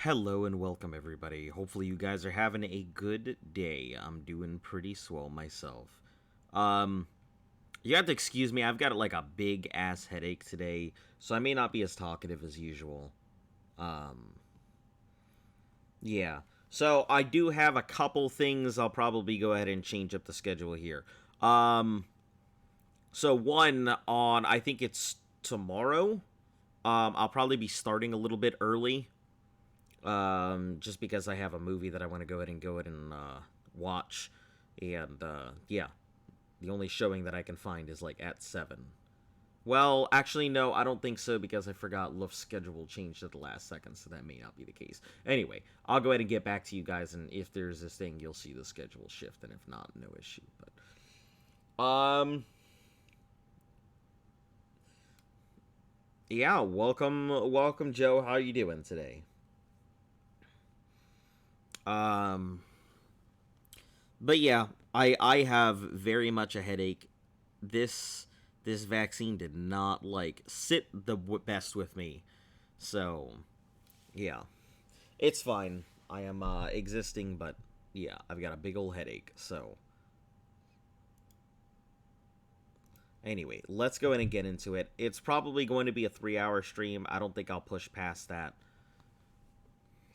Hello and welcome everybody. Hopefully you guys are having a good day. I'm doing pretty swell myself. Um you have to excuse me. I've got like a big ass headache today, so I may not be as talkative as usual. Um yeah. So I do have a couple things. I'll probably go ahead and change up the schedule here. Um so one on I think it's tomorrow. I'll probably be starting a little bit early. Just because I have a movie that I want to go ahead and watch, and yeah, the only showing that I can find is like at 7. Well, actually, no, I don't think so because I forgot Luft's schedule changed at the last second, so that may not be the case. Anyway, I'll go ahead and get back to you guys, and if there's this thing, you'll see the schedule shift, and if not, no issue. But yeah, welcome, Joe. How are you doing today? Um, But yeah, I have very much a headache. This this vaccine did not like sit the best with me. So, yeah. It's fine. I am existing, but yeah, I've got a big old headache. So, anyway, let's go in and get into it. It's probably going to be a 3-hour stream. I don't think I'll push past that.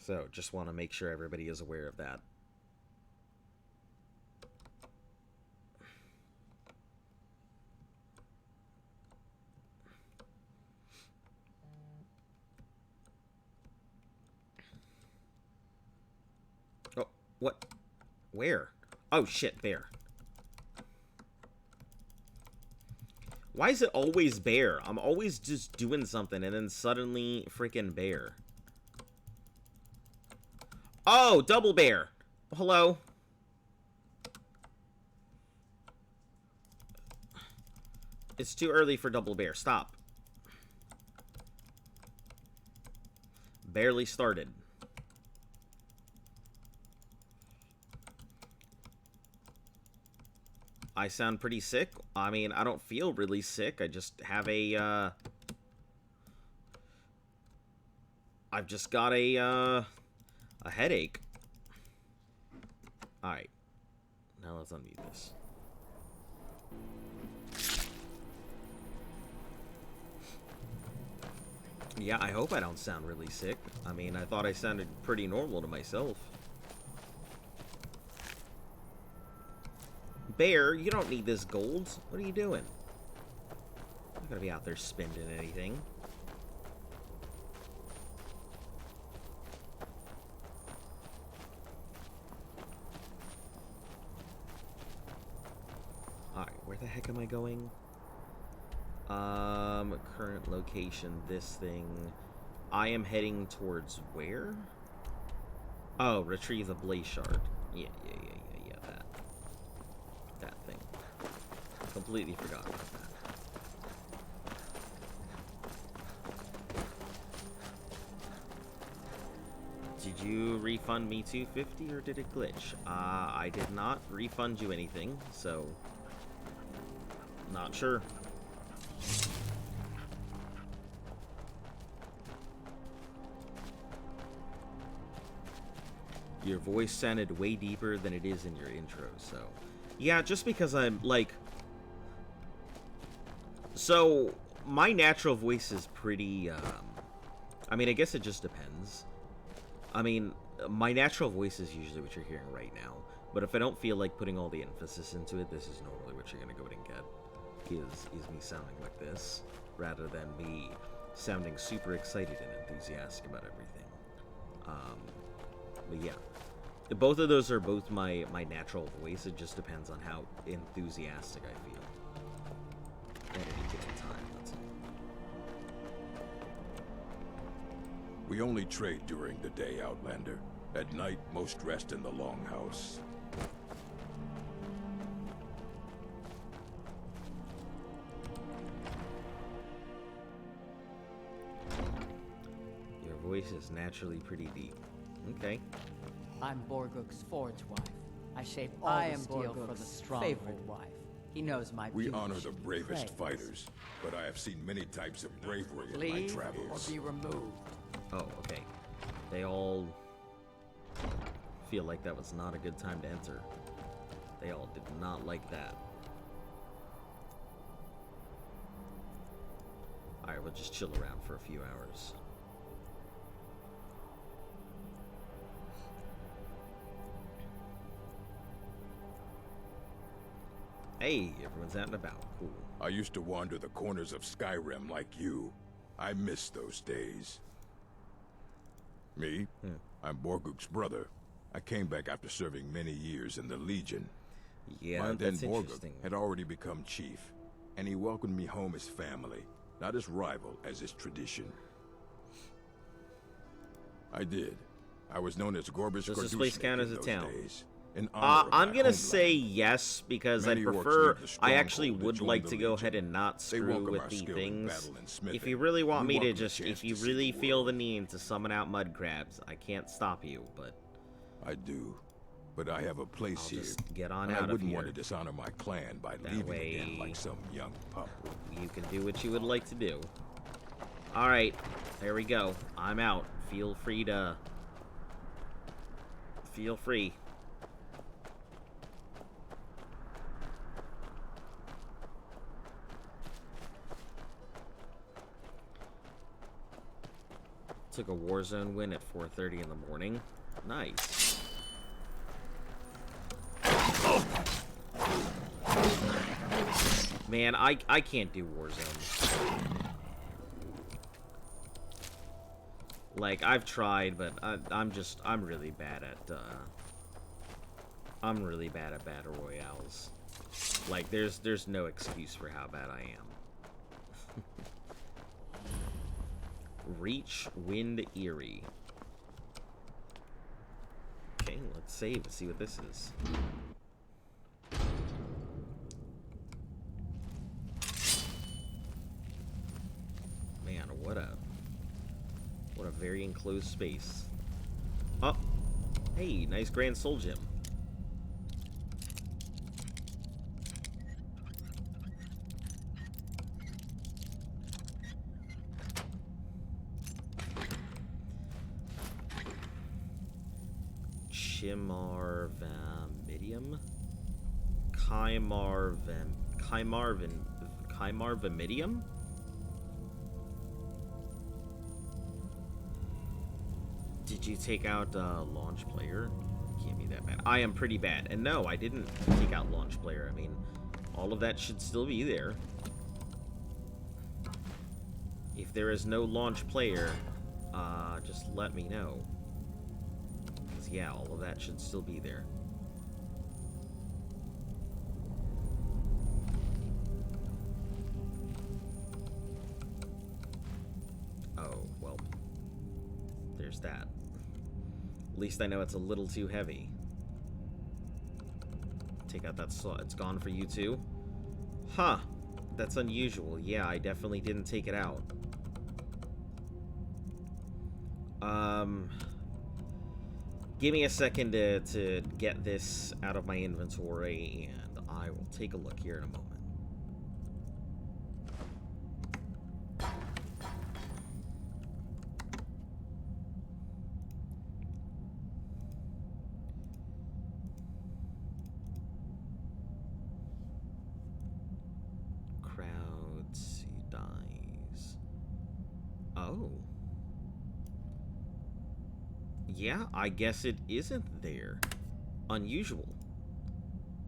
So, just want to make sure everybody is aware of that. Oh, what? Where? Oh shit, there. Why is it always bear? I'm always just doing something and then suddenly freaking bear. Oh, double bear. Hello. It's too early for double bear. Stop. Barely started. I sound pretty sick. I mean, I don't feel really sick. I just have I've just got a headache. Alright. Now let's unmute this. Yeah, I hope I don't sound really sick. I mean, I thought I sounded pretty normal to myself. Bear, you don't need this gold. What are you doing? You're not gonna be out there spending anything. Alright, where the heck am I going? Current location, this thing. I am heading towards where? Oh, retrieve the blaze shard. Yeah, that thing. Completely forgot about that. Did you refund me $250 or did it glitch? I did not refund you anything, so not sure. Your voice sounded way deeper than it is in your intro, so... Yeah, just because I'm, like... So, my natural voice is pretty, I mean, I guess it just depends. I mean, my natural voice is usually what you're hearing right now, but if I don't feel like putting all the emphasis into it, this is normally what you're gonna go ahead and get. Is me sounding like this, rather than me sounding super excited and enthusiastic about everything. But yeah, both of those are both my natural voice. It just depends on how enthusiastic I feel at any given time. That's all. We only trade during the day, Outlander. At night, most rest in the Longhouse. Your voice is naturally pretty deep. Okay. I'm Borguk's forge wife. I shape all I the am steel for the Borguk's favorite stronghold. wife. He knows my We beauty honor the should be bravest praised. fighters, but I have seen many types of bravery in my Leave or travels. be removed. Oh, okay. They all feel like that was not a good time to enter. They all did not like that. Alright, we'll just chill around for a few hours. Hey, everyone's out and about. Cool. I used to wander the corners of Skyrim like you. I miss those days. Me? I'm Borguk's brother. I came back after serving many years in the Legion. Yeah, By then, that's Borguk interesting. had already become chief, and he welcomed me home as family, not as rival as his tradition. I did. I was known as Gorbash Does this place Gordushnik count in as a those town? days, in honor of I'm my gonna homeland. say yes, because Many I orcs prefer... leave the I stronghold actually to would join like the to go Legion. ahead and not They screw welcome with our the skill in things. battle and smithing. If you really want We me to welcome the just... chance If you to see really the feel the world. need to summon out mud crabs, I can't stop you, but I do, but I have a place I'll here. just get on and out I of wouldn't here. want to dishonor my clan by That leaving way- again like some young pup. You can do what you would like to do. Alright, there we go. I'm out. Feel free to... Feel free. Took a Warzone win at 4:30 in the morning. Nice. Man, I can't do Warzone. Like, I've tried, but I'm really bad at, I'm really bad at battle royales. Like, there's no excuse for how bad I am. Reach Wind Eerie. Okay, let's save and see what this is. Man, what a very enclosed space. Oh, hey, nice Grand Soul Gem. Chimarvamidium? Chimarvamidium? Did you take out launch player? Can't be that bad. I am pretty bad. And no, I didn't take out launch player. I mean, all of that should still be there. If there is no launch player, just let me know. Because, yeah, all of that should still be there. Oh, well. There's that. At least I know it's a little too heavy. Take out that slot. It's gone for you too? Huh. That's unusual. Yeah, I definitely didn't take it out. Give me a second to get this out of my inventory, and I will take a look here in a moment. Crowds dies. Oh. Yeah, I guess it isn't there. Unusual.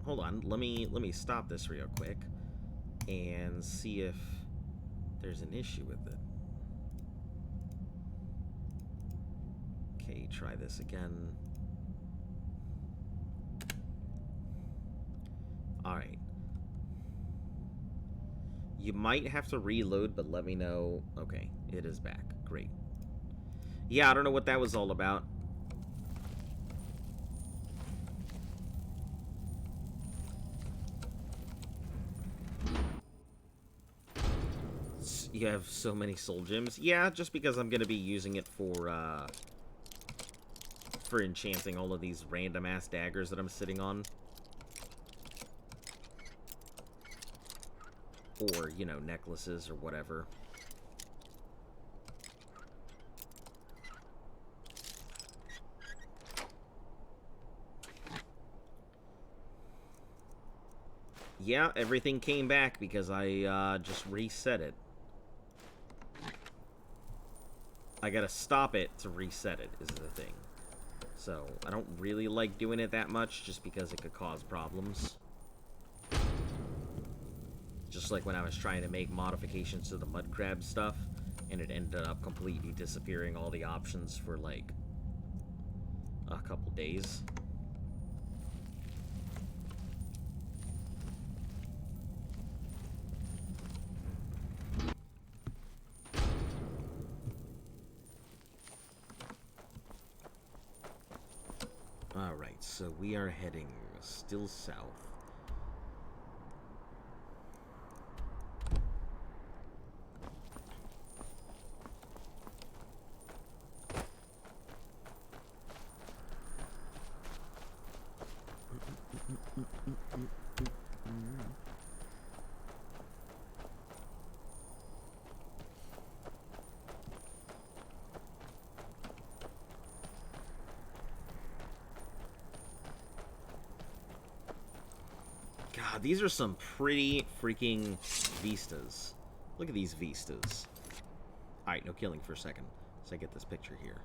Hold on, let me stop this real quick and see if there's an issue with it. Okay, try this again. Alright. You might have to reload, but let me know. Okay, it is back. Great. Yeah, I don't know what that was all about. You have so many soul gems. Yeah, just because I'm gonna be using it for enchanting all of these random ass daggers that I'm sitting on. Or, you know, necklaces or whatever. Yeah, everything came back because I just reset it. I gotta stop it to reset it, is the thing. So, I don't really like doing it that much, just because it could cause problems. Just like when I was trying to make modifications to the mud crab stuff, and it ended up completely disappearing all the options for, like, a couple days. Alright, so we are heading still south. God, these are some pretty freaking vistas. Look at these vistas. Alright, no killing for a second. So I get this picture here.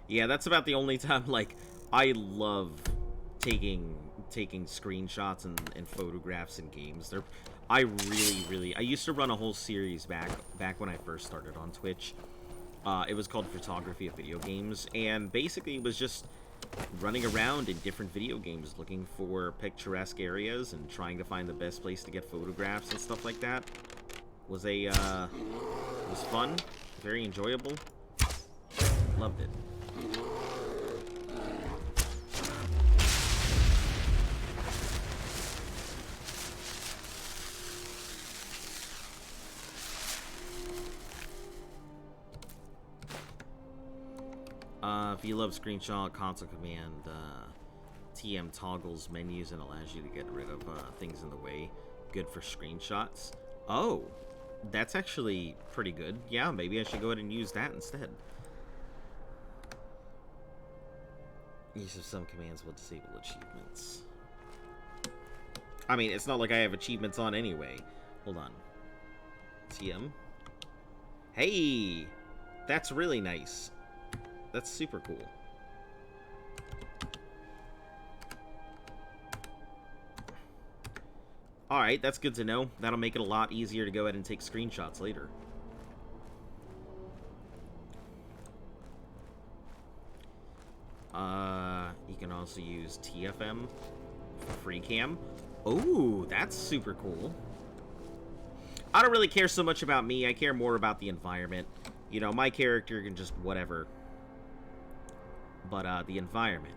Yeah, that's about the only time, like, I love taking screenshots and photographs in games. I really, I used to run a whole series back when I first started on Twitch. It was called Photography of Video Games, and basically it was just running around in different video games looking for picturesque areas and trying to find the best place to get photographs and stuff like that. Was fun, very enjoyable. Loved it. If you love screenshot, console command, TM toggles menus and allows you to get rid of things in the way. Good for screenshots. Oh, that's actually pretty good. Yeah, maybe I should go ahead and use that instead. Use of some commands will disable achievements. I mean, it's not like I have achievements on anyway. Hold on. TM. Hey! That's really nice. That's super cool. Alright, that's good to know. That'll make it a lot easier to go ahead and take screenshots later. You can also use TFM for FreeCam. Oh, that's super cool. I don't really care so much about me. I care more about the environment. You know, my character can just whatever. But, the environment.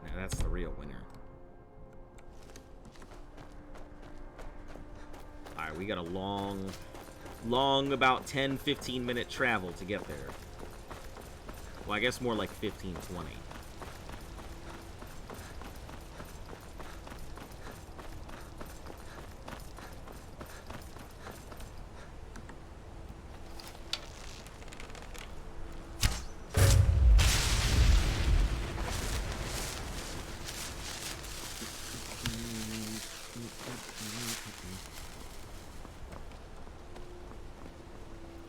Now, that's the real winner. Alright, we got a long, about 10-15 minute travel to get there. Well, I guess more like 15-20.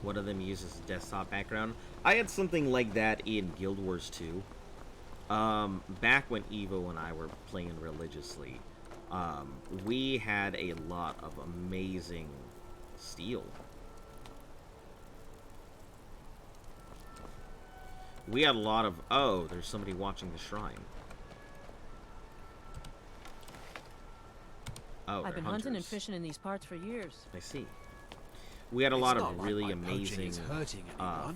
One of them uses a desktop background. I had something like that in Guild Wars 2. Back when Evo and I were playing religiously, we had a lot of amazing steel. We had a lot of... Oh, there's somebody watching the shrine. Oh, I've been hunting and fishing in these parts for years. I see. We had a lot of really amazing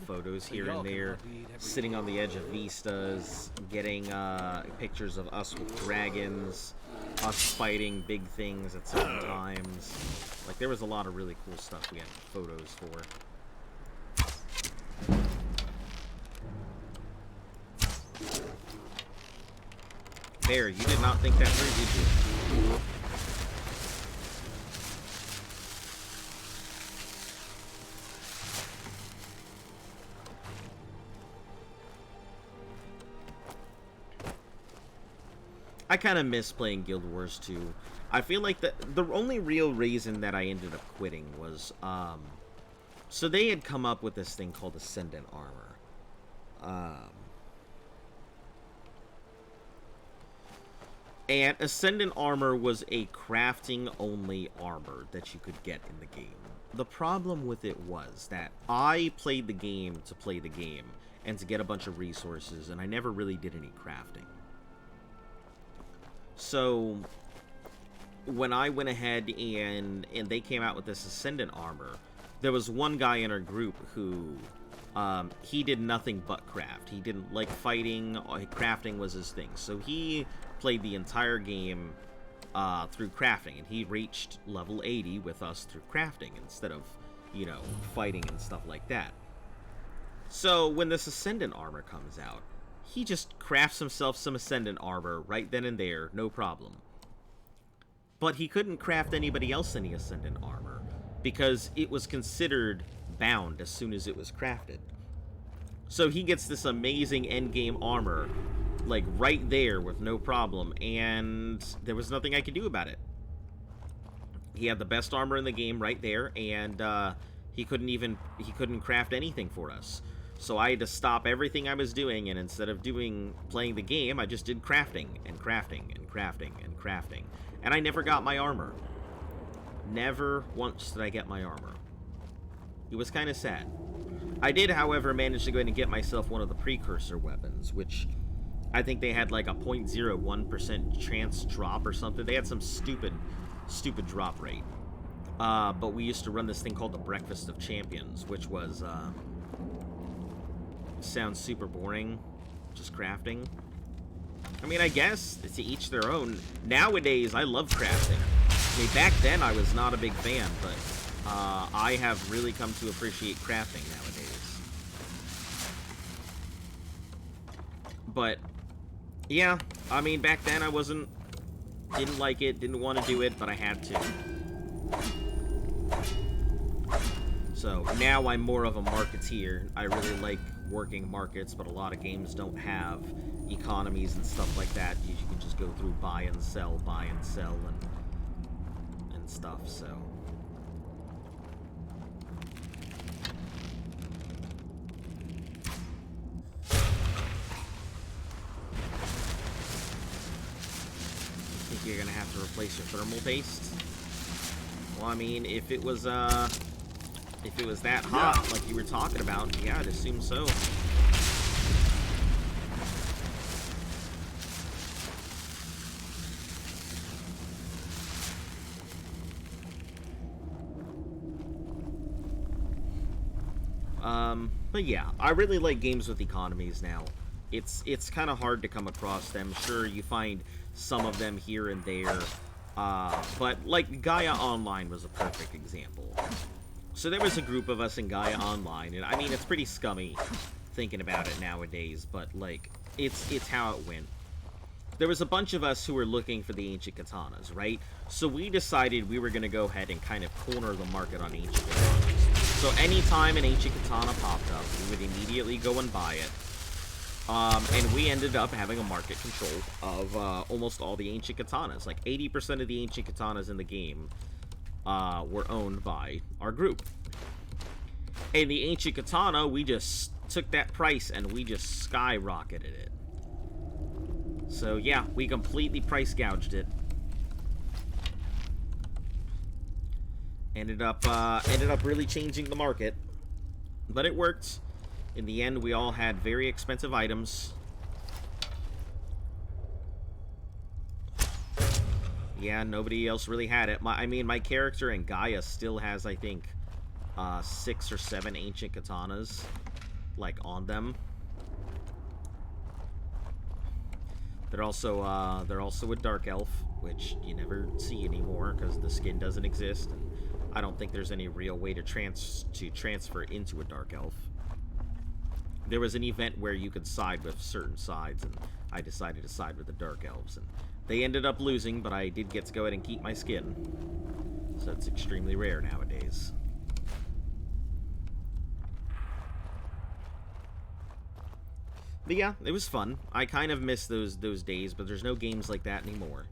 photos here and there, sitting on the edge of vistas, getting pictures of us with dragons, us fighting big things at certain times. Like, there was a lot of really cool stuff we had photos for. Fair, you did not think that through, did you? I kind of miss playing Guild Wars 2. I feel like the only real reason that I ended up quitting was, so they had come up with this thing called Ascendant Armor. And Ascendant Armor was a crafting-only armor that you could get in the game. The problem with it was that I played the game to play the game and to get a bunch of resources, and I never really did any crafting. So when I went ahead and they came out with this Ascendant Armor, there was one guy in our group who he did nothing but craft. He didn't like fighting. Crafting was his thing. So he played the entire game through crafting, and he reached level 80 with us through crafting instead of, you know, fighting and stuff like that. So when this Ascendant Armor comes out, he just crafts himself some Ascendant Armor right then and there, no problem. But he couldn't craft anybody else any Ascendant Armor because it was considered bound as soon as it was crafted. So he gets this amazing endgame armor, like, right there with no problem, and there was nothing I could do about it. He had the best armor in the game right there, and he couldn't craft anything for us. So I had to stop everything I was doing, and instead of playing the game, I just did crafting, and crafting, and crafting, and crafting. And I never got my armor. Never once did I get my armor. It was kind of sad. I did, however, manage to go ahead and get myself one of the precursor weapons, which I think they had like a 0.01% chance drop or something. They had some stupid drop rate. But we used to run this thing called the Breakfast of Champions, which was, sounds super boring, just crafting. I mean, I guess to each their own. Nowadays, I love crafting. I mean, back then I was not a big fan, but I have really come to appreciate crafting nowadays. But yeah, I mean, back then I didn't like it, didn't want to do it, but I had to. So now I'm more of a marketeer. I really like working markets, but a lot of games don't have economies and stuff like that. You can just go through buy and sell, and stuff, so. You think you're gonna have to replace your thermal paste? Well, I mean, if it was that hot, like you were talking about, yeah, I'd assume so. But yeah, I really like games with economies now. It's kind of hard to come across them. Sure, you find some of them here and there, but like Gaia Online was a perfect example. So there was a group of us in Gaia Online, and I mean, it's pretty scummy thinking about it nowadays, but like, it's how it went. There was a bunch of us who were looking for the ancient katanas, right? So we decided we were going to go ahead and kind of corner the market on ancient katanas. So anytime an ancient katana popped up, we would immediately go and buy it. And we ended up having a market control of almost all the ancient katanas. Like 80% of the ancient katanas in the game were owned by our group. And the ancient katana, we just took that price and we just skyrocketed it. So yeah, we completely price gouged it. Ended up really changing the market, but it worked. In the end, we all had very expensive items. Yeah, nobody else really had it. I mean, my character in Gaia still has, I think, 6 or 7 ancient katanas, like, on them. They're also a dark elf, which you never see anymore because the skin doesn't exist, and I don't think there's any real way to transfer into a dark elf. there was an event where you could side with certain sides, and I decided to side with the Dark Elves, and they ended up losing, but I did get to go ahead and keep my skin. So it's extremely rare nowadays. But yeah, it was fun. I kind of miss those days, but there's no games like that anymore.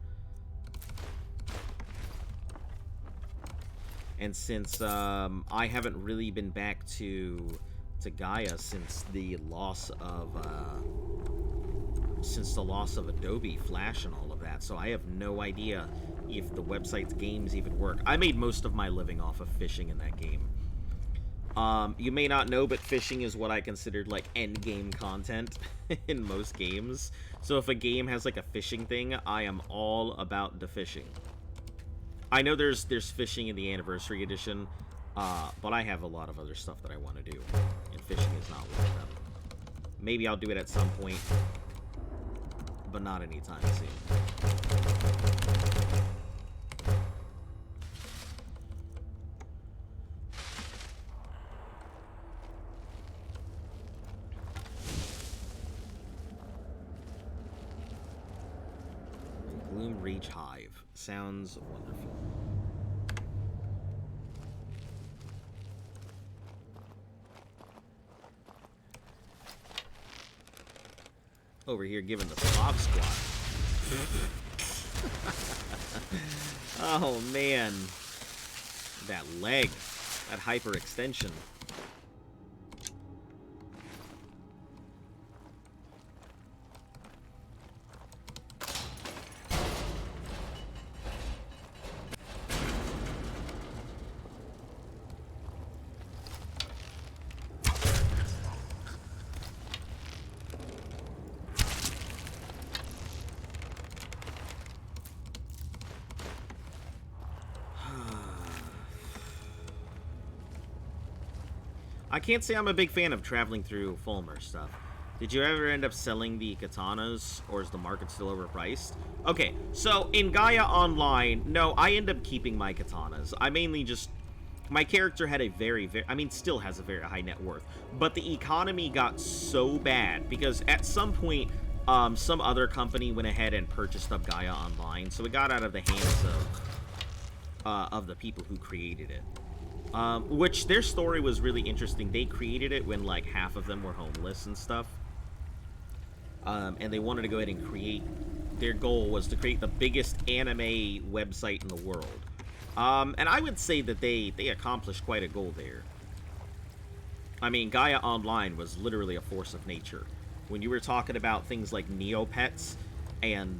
And since I haven't really been back to Gaia since the loss of Adobe Flash and all of that, so I have no idea if the website's games even work. I made most of my living off of fishing in that game. You may not know, but fishing is what I considered like end game content in most games. So if a game has like a fishing thing, I am all about the fishing. I know there's fishing in the Anniversary Edition, but I have a lot of other stuff that I want to do, and fishing is not one of them. Maybe I'll do it at some point, but not anytime soon. Gloom Reach Hive. Sounds wonderful. Over here giving the Bob Squad. Oh man. That leg. That hyperextension. I can't say I'm a big fan of traveling through Fulmer stuff. Did you ever end up selling the katanas, or is the market still overpriced? Okay, so in Gaia Online, no, I end up keeping my katanas. I mainly just... My character had a very, I mean, still has a very high net worth. But the economy got so bad, because at some point, some other company went ahead and purchased up Gaia Online, so it got out of the hands of the people who created it. Which, their story was really interesting. They created it when, like, half of them were homeless and stuff. And they wanted to go ahead and create... Their goal was to create the biggest anime website in the world. And I would say that they accomplished quite a goal there. I mean, Gaia Online was literally a force of nature. When you were talking about things like Neopets and,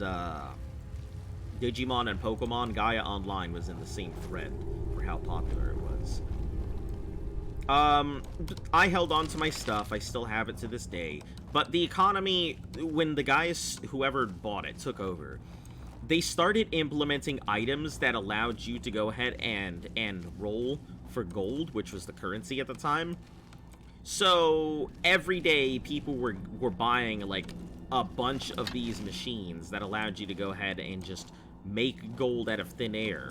Digimon and Pokemon, Gaia Online was in the same thread for how popular it was. I held on to my stuff. I still have it to this day. But the economy, when the guys, whoever bought it, took over, they started implementing items that allowed you to go ahead and roll for gold, which was the currency at the time. So every day people were buying like a bunch of these machines that allowed you to go ahead and just make gold out of thin air.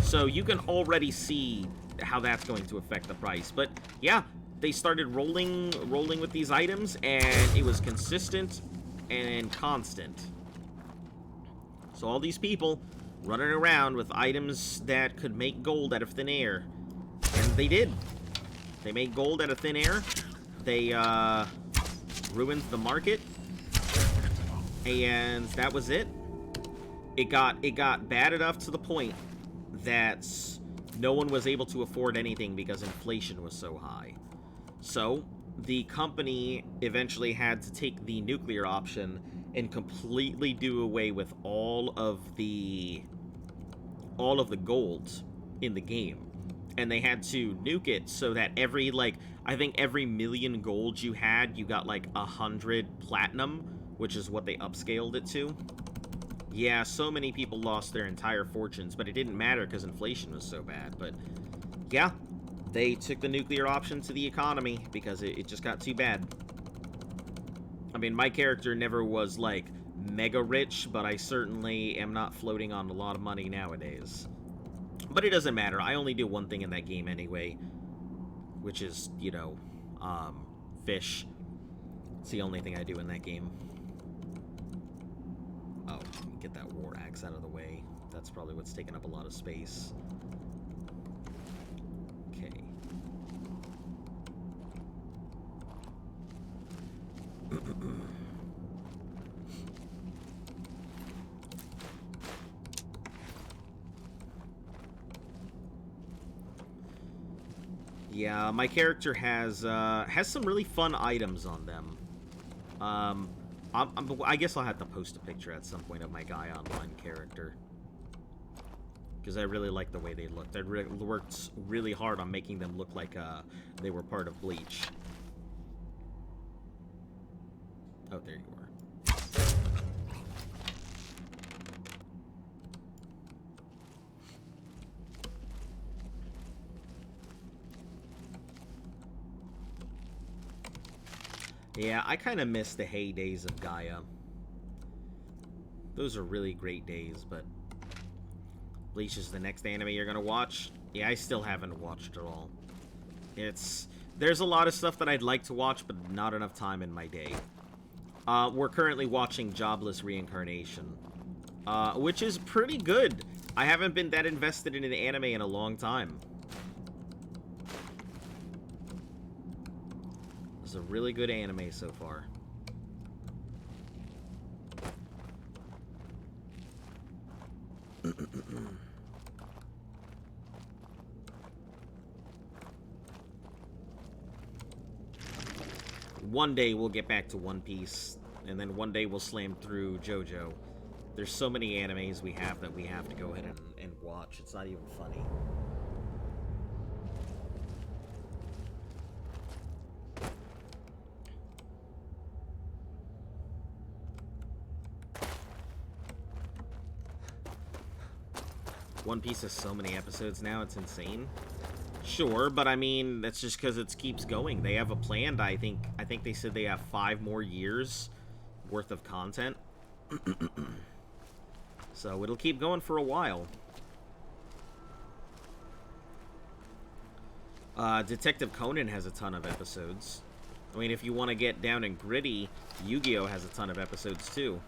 So you can already see how that's going to affect the price. But yeah, they started rolling with these items, and it was consistent and constant. So all these people running around with items that could make gold out of thin air. And they did. They made gold out of thin air. They ruined the market. And that was it. It got bad enough to the point that no one was able to afford anything because inflation was so high. So the company eventually had to take the nuclear option and completely do away with all of the gold in the game. And they had to nuke it so that every, like, I think every million gold you had, you got like 100 platinum, which is what they upscaled it to. Yeah, so many people lost their entire fortunes, but it didn't matter because inflation was so bad. But yeah, they took the nuclear option to the economy because it just got too bad. I mean, my character never was like mega rich, but I certainly am not floating on a lot of money nowadays. But it doesn't matter. I only do one thing in that game anyway, which is, you know, fish. It's the only thing I do in that game. Oh, get that war axe out of the way. That's probably what's taking up a lot of space. Okay. Yeah, my character has some really fun items on them. I guess I'll have to post a picture at some point of my Gaia Online character, because I really like the way they looked. I worked really hard on making them look like they were part of Bleach. Oh, there you are. Yeah, I kind of miss the heydays of Gaia. Those are really great days, but Bleach is the next anime you're gonna watch? Yeah, I still haven't watched it all. There's a lot of stuff that I'd like to watch, but not enough time in my day. We're currently watching Jobless Reincarnation, which is pretty good. I haven't been that invested in an anime in a long time. It's a really good anime so far. One day we'll get back to One Piece, and then one day we'll slam through JoJo. There's so many animes we have that we have to go ahead and watch. It's not even funny. One Piece has so many episodes now, it's insane. Sure, but I mean, that's just because it keeps going. They have a plan. I think they said they have 5 more years worth of content. So it'll keep going for a while. Detective Conan has a ton of episodes. I mean, if you want to get down and gritty, Yu-Gi-Oh! Has a ton of episodes too.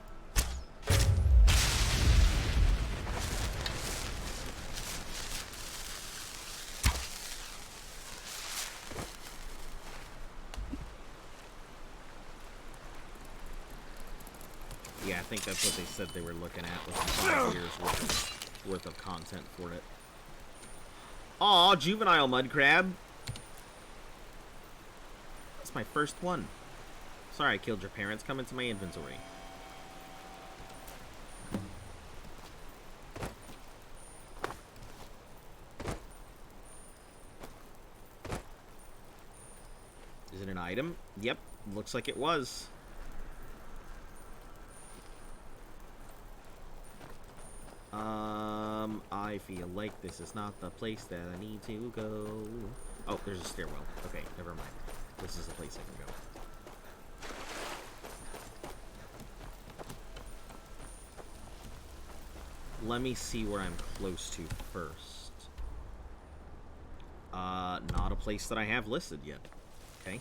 Yeah, I think that's what they said they were looking at, was 5 years worth of content for it. Aw, juvenile mud crab. That's my first one. Sorry I killed your parents. Come into my inventory. Is it an item? Yep, looks like it was. I feel like this is not the place that I need to go. Oh, there's a stairwell. Okay, never mind. This is the place I can go. Let me see where I'm close to first. Not a place that I have listed yet. Okay.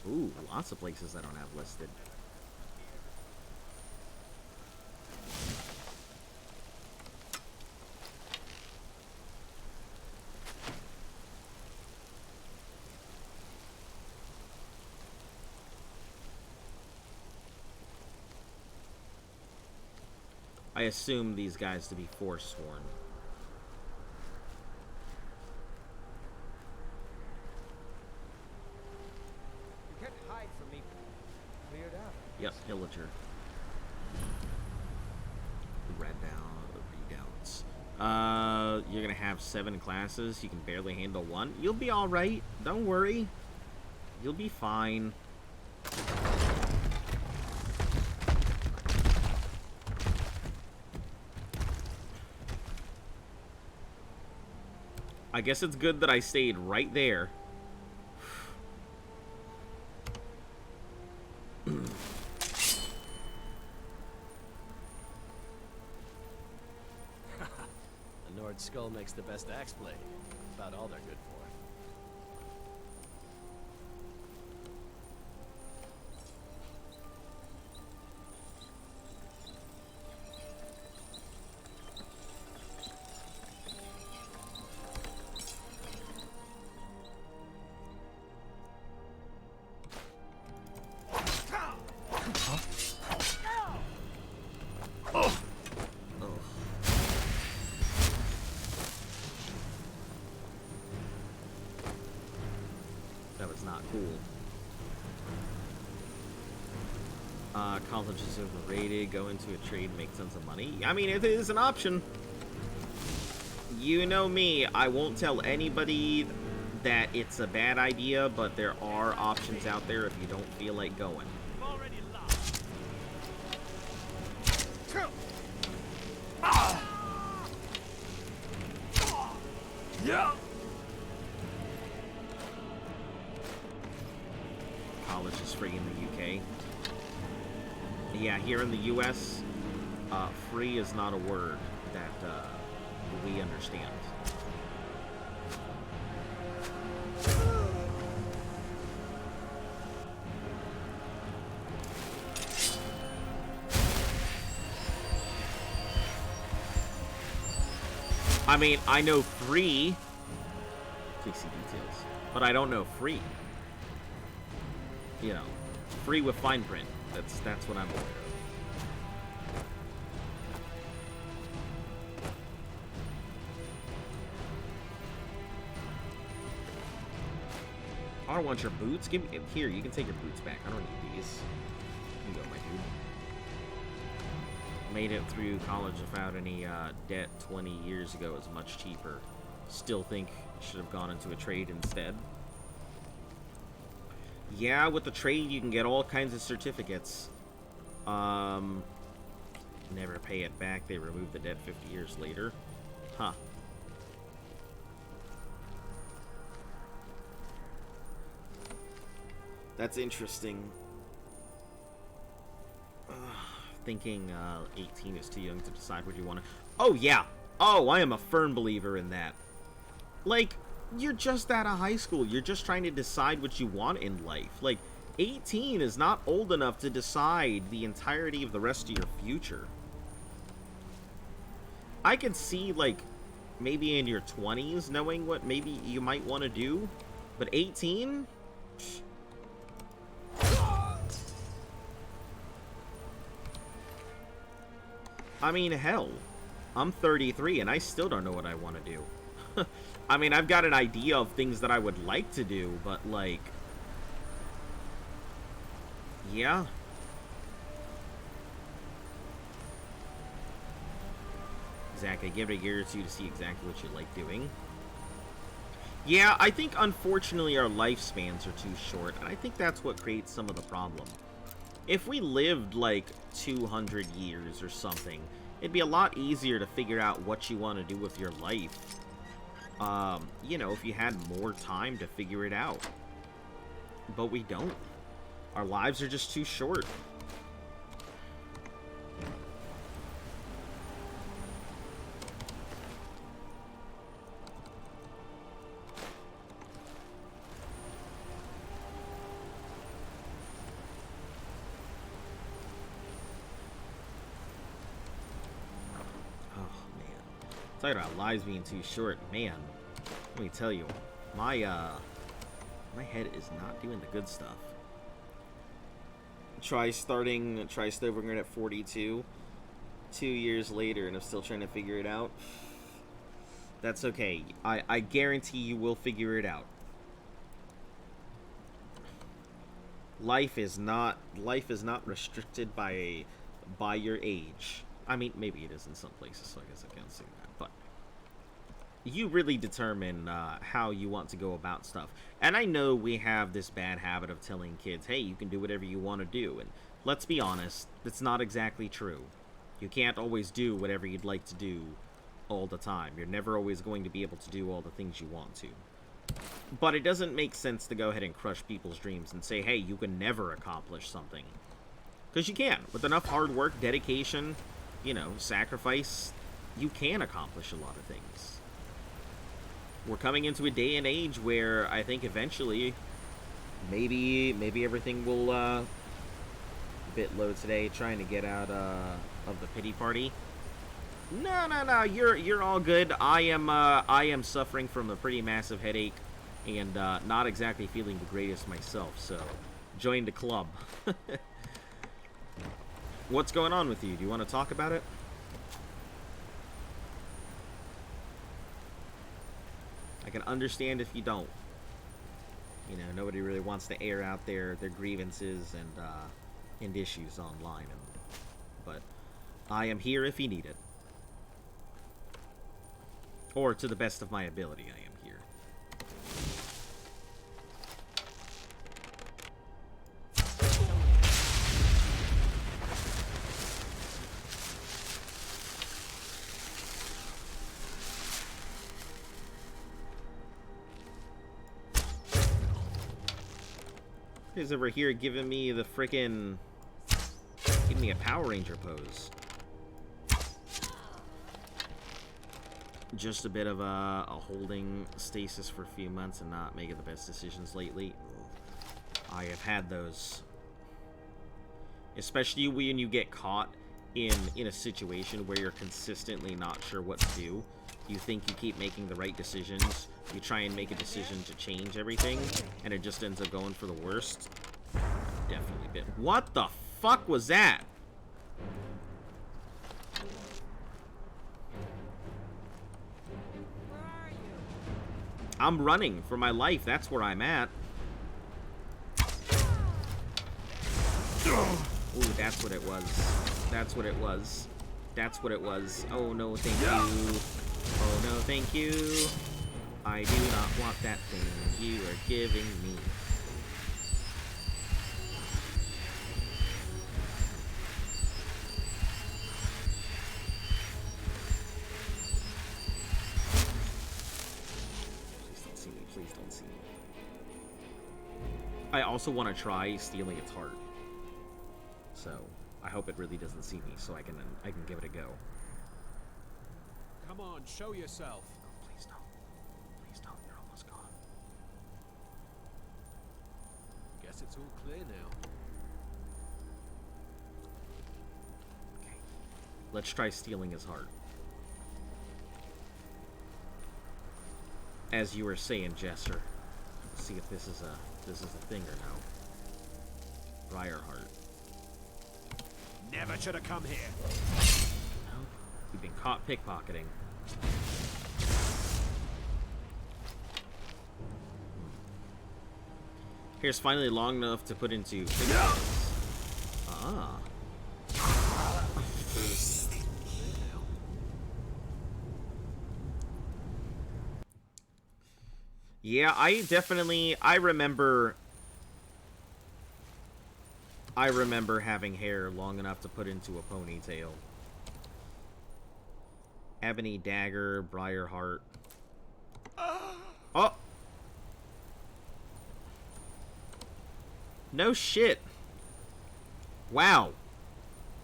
Ooh, lots of places I don't have listed. I assume these guys to be Forsworn. Yep, Pillager. Redoubts. You're gonna have 7 classes. You can barely handle 1. You'll be alright. Don't worry. You'll be fine. I guess it's good that I stayed right there. Forged skull makes the best axe blade. About all they're good for. That was not cool. College is overrated. Go into a trade, make tons of money. I mean, it is an option. You know me, I won't tell anybody that it's a bad idea, but there are options out there if you don't feel like going. Yeah. College is free in the UK. Yeah, here in the US, free is not a word that we understand. I mean, I know free. Please see details. But I don't know free. You know, free with fine print. That's what I'm aware of. I don't want your boots. Give me here. You can take your boots back. I don't need these. Here you go, my dude. Made it through college without any debt 20 years ago. It was much cheaper. Still think should have gone into a trade instead. Yeah, with the trade you can get all kinds of certificates. Never pay it back. They remove the debt 50 years later. Huh. That's interesting. Thinking 18 is too young to decide what you want to... Oh, yeah. Oh, I am a firm believer in that. Like, you're just out of high school. You're just trying to decide what you want in life. Like, 18 is not old enough to decide the entirety of the rest of your future. I could see, like, maybe in your 20s knowing what maybe you might want to do. But 18? I mean, hell, I'm 33 and I still don't know what I want to do. I mean, I've got an idea of things that I would like to do, but like, yeah. Exactly, give it a year or two to see exactly what you like doing. Yeah, I think unfortunately our lifespans are too short, and I think that's what creates some of the problem. If we lived like 200 years or something, it'd be a lot easier to figure out what you want to do with your life. You know, if you had more time to figure it out. But we don't. Our lives are just too short. Talking about lives being too short, man. Let me tell you, my head is not doing the good stuff. Try starting at 42, 2 years later, and I'm still trying to figure it out. That's okay. I guarantee you will figure it out. Life is not restricted by your age. I mean, maybe it is in some places, so I guess I can't say that. But you really determine how you want to go about stuff. And I know we have this bad habit of telling kids, hey, you can do whatever you want to do. And let's be honest, that's not exactly true. You can't always do whatever you'd like to do all the time. You're never always going to be able to do all the things you want to. But it doesn't make sense to go ahead and crush people's dreams and say, hey, you can never accomplish something. Because you can. With enough hard work, dedication, you know, sacrifice, you can accomplish a lot of things. We're coming into a day and age where I think eventually, maybe everything will, a bit low today, trying to get out, of the pity party. No, you're all good. I am suffering from a pretty massive headache, and, not exactly feeling the greatest myself, so join the club. What's going on with you? Do you want to talk about it? I can understand if you don't. You know, nobody really wants to air out their grievances and issues online. But I am here if you need it. Or to the best of my ability, I am here. Who's over here giving me the frickin'... Give me a Power Ranger pose. Just a bit of a holding stasis for a few months and not making the best decisions lately. I have had those. Especially when you get caught in a situation where you're consistently not sure what to do. You think you keep making the right decisions. You try and make a decision to change everything, and it just ends up going for the worst. Definitely been. What the fuck was that? I'm running for my life. That's where I'm at. Ooh, that's what it was. That's what it was. That's what it was. Oh, no, thank you. Oh, no, thank you. I do not want that thing you are giving me. Please don't see me. Please don't see me. I also want to try stealing its heart. So, I hope it really doesn't see me so I can give it a go. Come on, show yourself. Please don't. Please don't. You're almost gone. Guess it's all clear now. Okay. Let's try stealing his heart. As you were saying, Jester. Let's see if this is a thing or no. Briarheart. Never should have come here. No. You've been caught pickpocketing. Hair's finally long enough to put into pigtails. Ah. Yeah, I remember having hair long enough to put into a ponytail. Ebony Dagger, Briarheart. Oh! No shit. Wow.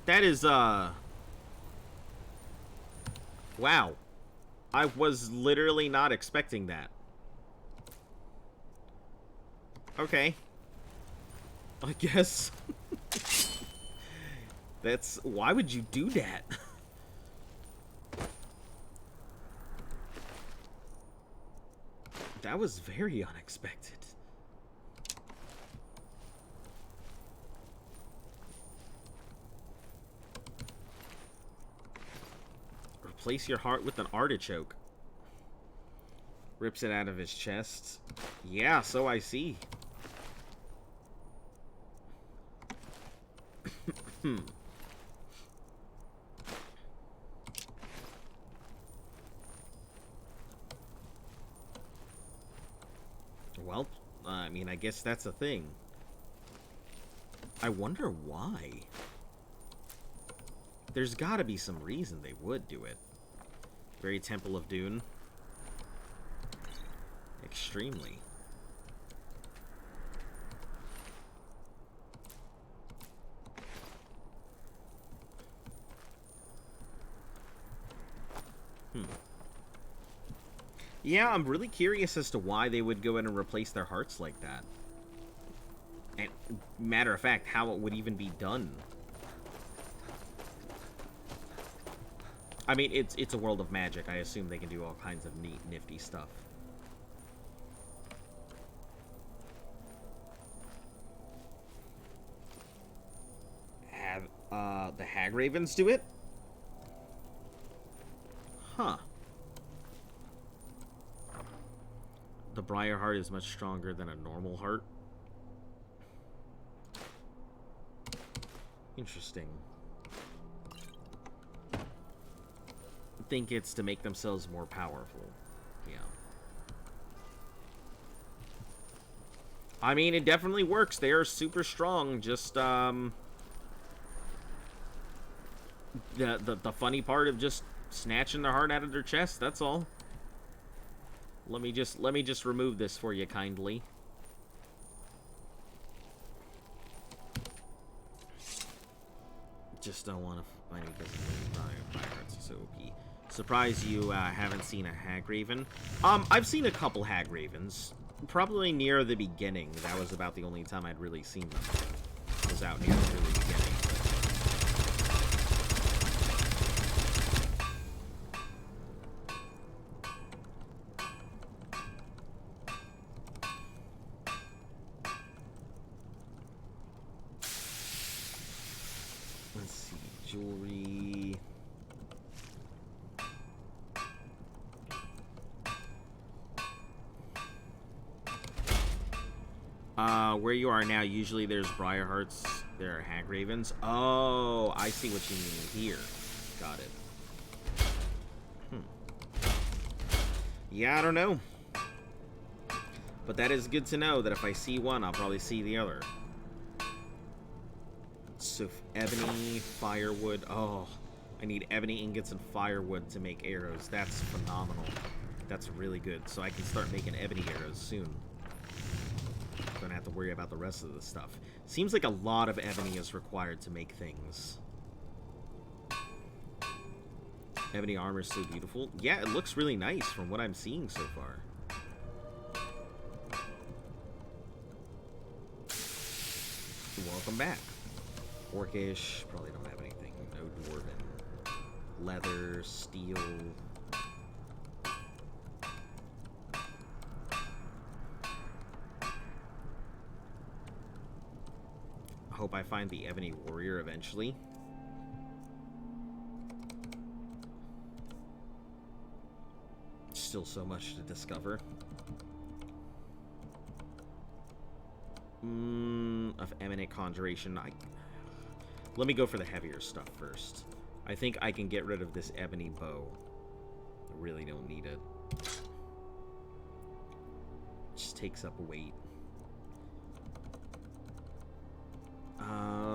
That is, wow. I was literally not expecting that. Okay. I guess. That's... Why would you do that? That was very unexpected. Replace your heart with an artichoke. Rips it out of his chest. Yeah, so I see. Well, I mean, I guess that's a thing. I wonder why. There's gotta be some reason they would do it. Very Temple of Dune. Extremely. Yeah, I'm really curious as to why they would go in and replace their hearts like that. And, matter of fact, how it would even be done. I mean, it's a world of magic. I assume they can do all kinds of neat, nifty stuff. Have, the Hagravens do it? Huh. The Briar heart is much stronger than a normal heart. Interesting. I think it's to make themselves more powerful. Yeah. I mean, it definitely works. They are super strong. Just, the funny part of just snatching their heart out of their chest, that's all. Let me just remove this for you kindly. Just don't want to find it because Briar hearts is so OP. Surprised you haven't seen a Hagraven. I've seen a couple Hagravens. Probably near the beginning. That was about the only time I'd really seen them. Was out near the really beginning. Let's see, jewelry. Where you are now, usually there's Briar hearts, there are Hagravens. Oh, I see what you mean here. Got it. Yeah, I don't know. But that is good to know that if I see one, I'll probably see the other. So, ebony, firewood. Oh, I need ebony ingots and firewood to make arrows. That's phenomenal. That's really good. So I can start making ebony arrows soon. Don't have to worry about the rest of the stuff. Seems like a lot of ebony is required to make things. Ebony armor is so beautiful. Yeah, it looks really nice from what I'm seeing so far. Welcome back. Orcish, probably don't have anything. No dwarven. Leather, steel. I hope I find the Ebony Warrior eventually. Still so much to discover. Of Eminent Conjuration. Let me go for the heavier stuff first. I think I can get rid of this ebony bow. I really don't need it. Just takes up weight.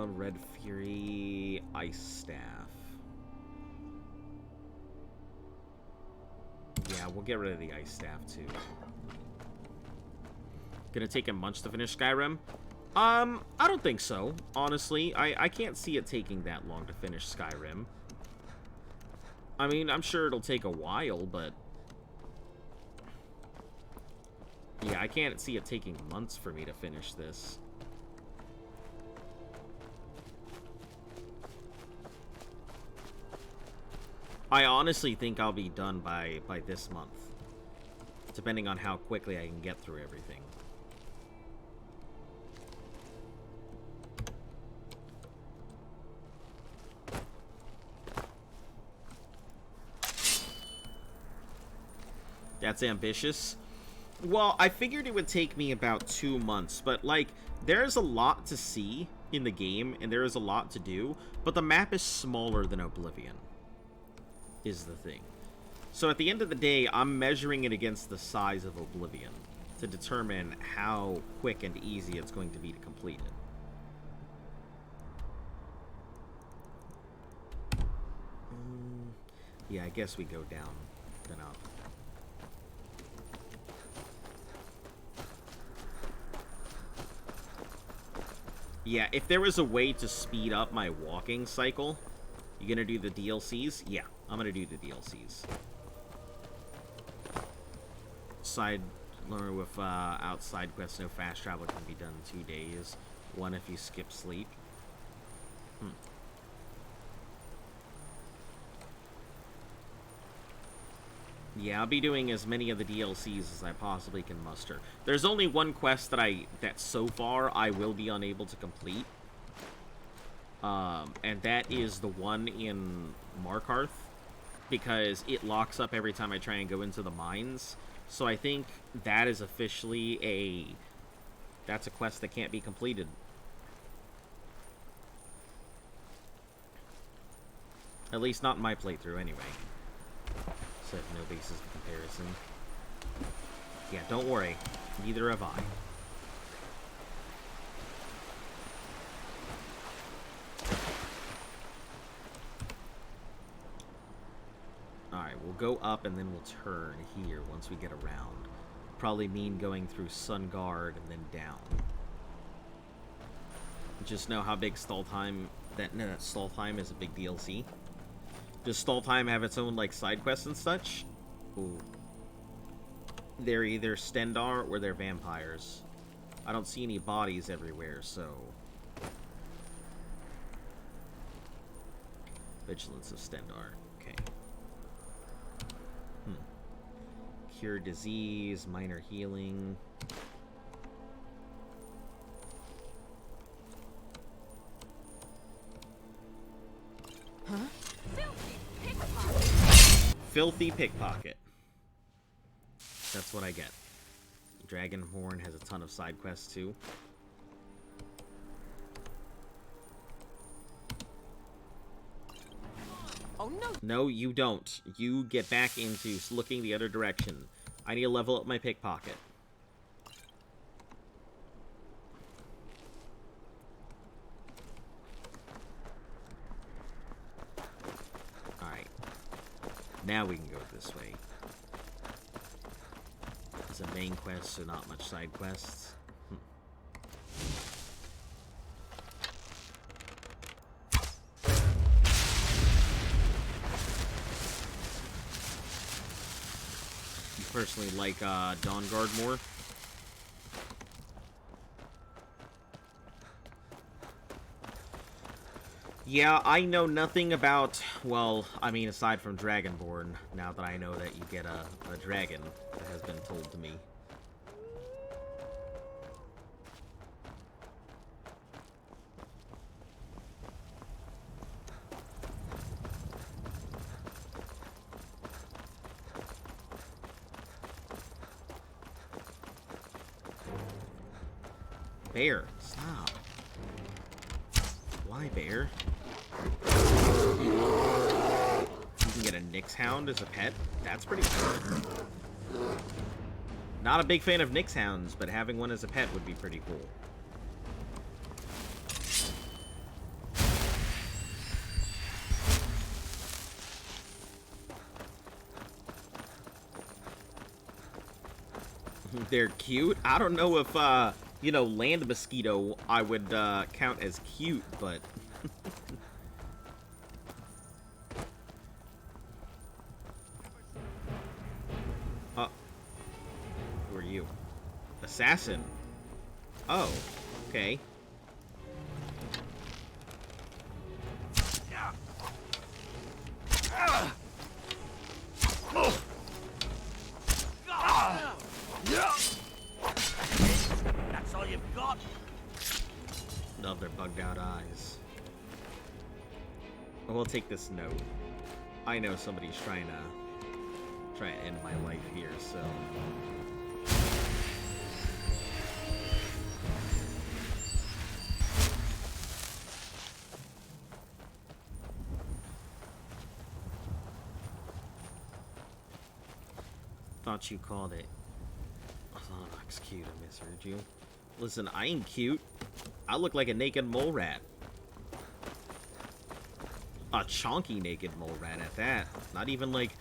Red Fury, Ice Staff. Yeah, we'll get rid of the Ice Staff too. Gonna take a month to finish Skyrim? I don't think so, honestly. I can't see it taking that long to finish Skyrim. I mean, I'm sure it'll take a while, but... yeah, I can't see it taking months for me to finish this. I honestly think I'll be done by this month. Depending on how quickly I can get through everything. That's ambitious. Well, I figured it would take me about 2 months, but, like, there's a lot to see in the game, and there is a lot to do, but the map is smaller than Oblivion, is the thing. So at the end of the day, I'm measuring it against the size of Oblivion to determine how quick and easy it's going to be to complete it. Yeah, I guess we go down, then up. Yeah, if there was a way to speed up my walking cycle, you gonna do the DLCs? Yeah, I'm gonna do the DLCs. side with outside quests, no fast travel can be done in 2 days. One if you skip sleep. Yeah, I'll be doing as many of the DLCs as I possibly can muster. There's only one quest that so far I will be unable to complete. And that is the one in Markarth, because it locks up every time I try and go into the mines. So I think that is officially that's a quest that can't be completed. At least not in my playthrough, anyway. So no basis of comparison. Yeah, don't worry. Neither have I. Alright, we'll go up and then we'll turn here once we get around. Probably mean going through Sunguard and then down. Just know how big Staltheim... that Staltheim is a big DLC. Does Staltheim have its own, like, side quests and such? Ooh. They're either Stendarr or they're vampires. I don't see any bodies everywhere, so... Vigilance of Stendarr. Okay. Cure disease, minor healing... Filthy pickpocket. That's what I get. Dragonhorn has a ton of side quests too. Oh no! No, you don't. You get back into looking the other direction. I need to level up my pickpocket. Now we can go this way. It's a main quest, so not much side quests. You personally like Dawnguard more? Yeah, I know nothing about, well, I mean, aside from Dragonborn, now that I know that you get a dragon, that has been told to me. Bear, stop. Why, Bear? You can get a Nyx Hound as a pet? That's pretty cool. Not a big fan of Nyx Hounds, but having one as a pet would be pretty cool. They're cute. I don't know if, you know, land mosquito I would count as cute, but... Who are you? Assassin. Oh, okay. That's all you've got? Love their bugged out eyes. We'll take this note. I know somebody's trying to end my life here, so... Thought you called it. Thanax cute, I misheard you. Listen, I ain't cute. I look like a naked mole rat. A chonky naked mole rat at that. Not even like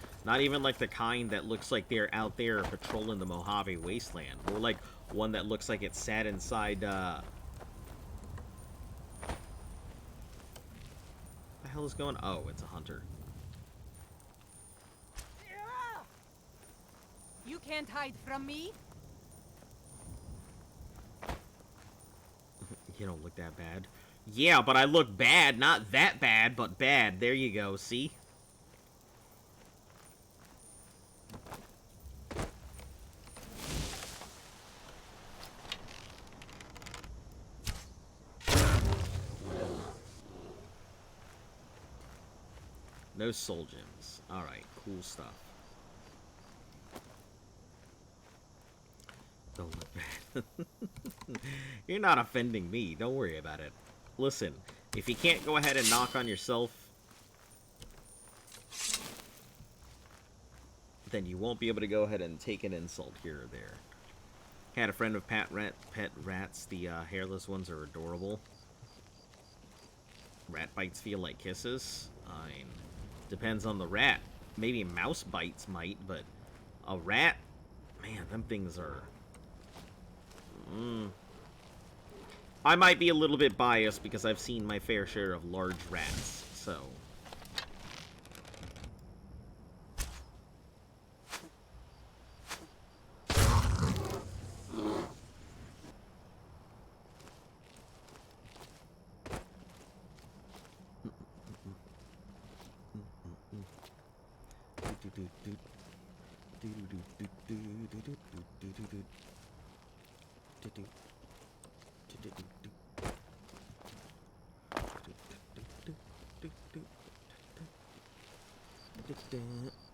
the kind that looks like they're out there patrolling the Mojave Wasteland. More like one that looks like it sat inside, What the hell is going on? Oh, it's a hunter. You can't hide from me. You don't look that bad. Yeah, but I look bad. Not that bad, but bad. There you go, see? No soul gems. Alright, cool stuff. Don't look bad. You're not offending me. Don't worry about it. Listen, if you can't go ahead and knock on yourself, then you won't be able to go ahead and take an insult here or there. Had a friend with pet rats. The hairless ones are adorable. Rat bites feel like kisses. I mean, depends on the rat. Maybe mouse bites might, but a rat, man, them things are... I might be a little bit biased because I've seen my fair share of large rats, so...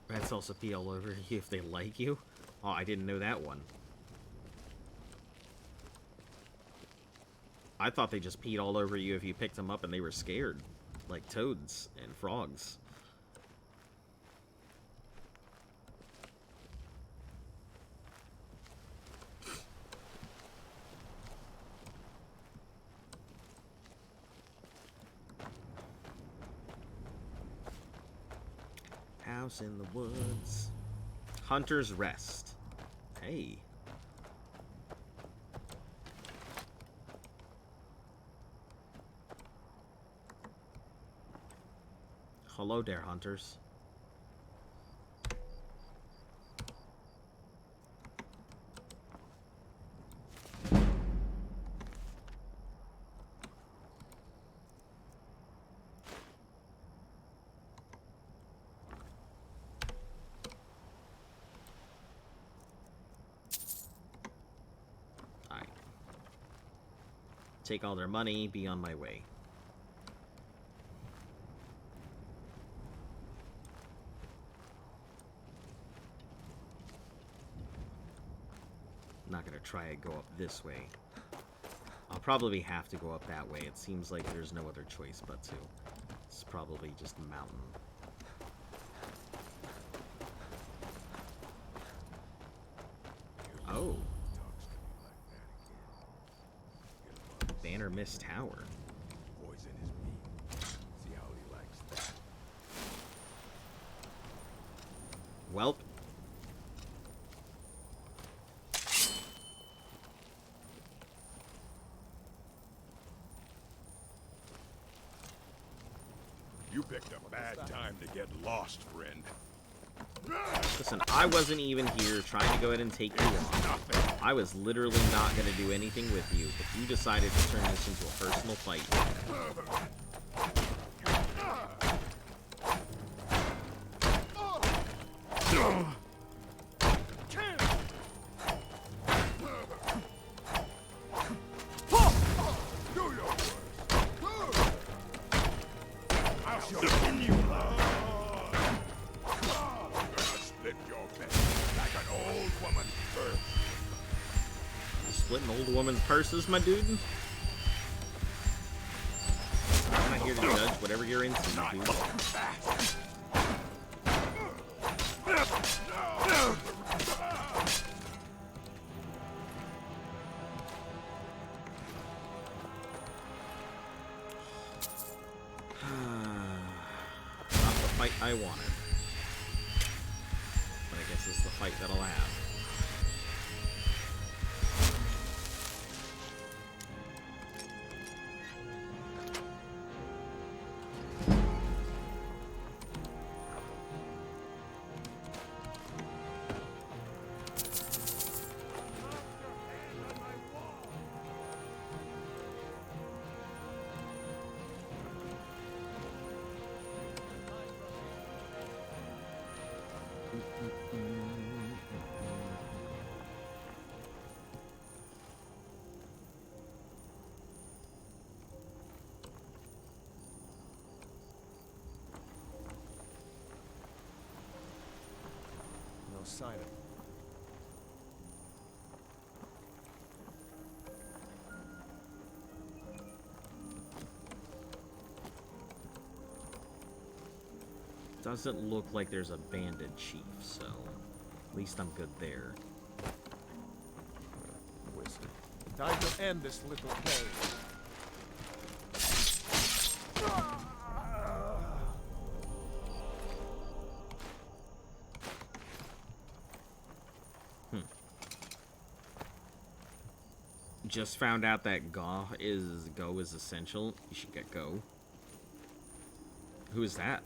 Rats also pee all over you if they like you. Oh, I didn't know that one. I thought they just peed all over you if you picked them up and they were scared. Like toads and frogs. House in the woods. Hunter's Rest. Hey. Hello there, hunters. Take all their money, be on my way. I'm not gonna try and go up this way. I'll probably have to go up that way. It seems like there's no other choice but to. It's probably just a mountain. Oh. Banner Mist Tower. Poison his meat. See how he likes that. Welp. You picked a bad time to get lost, friend. Listen, I wasn't even here trying to go ahead and take you on. I was literally not going to do anything with you, but you decided to turn this into a personal fight. Splitting old woman's purses, my dude? I'm not here to judge whatever you're into, dude. Not the fight I wanted. But I guess it's the fight that I'll have. sign of. Doesn't look like there's a bandit chief, so at least I'm good there. Wizard. Time to end this little game. Just found out that Go is essential. You should get Go. Who is that?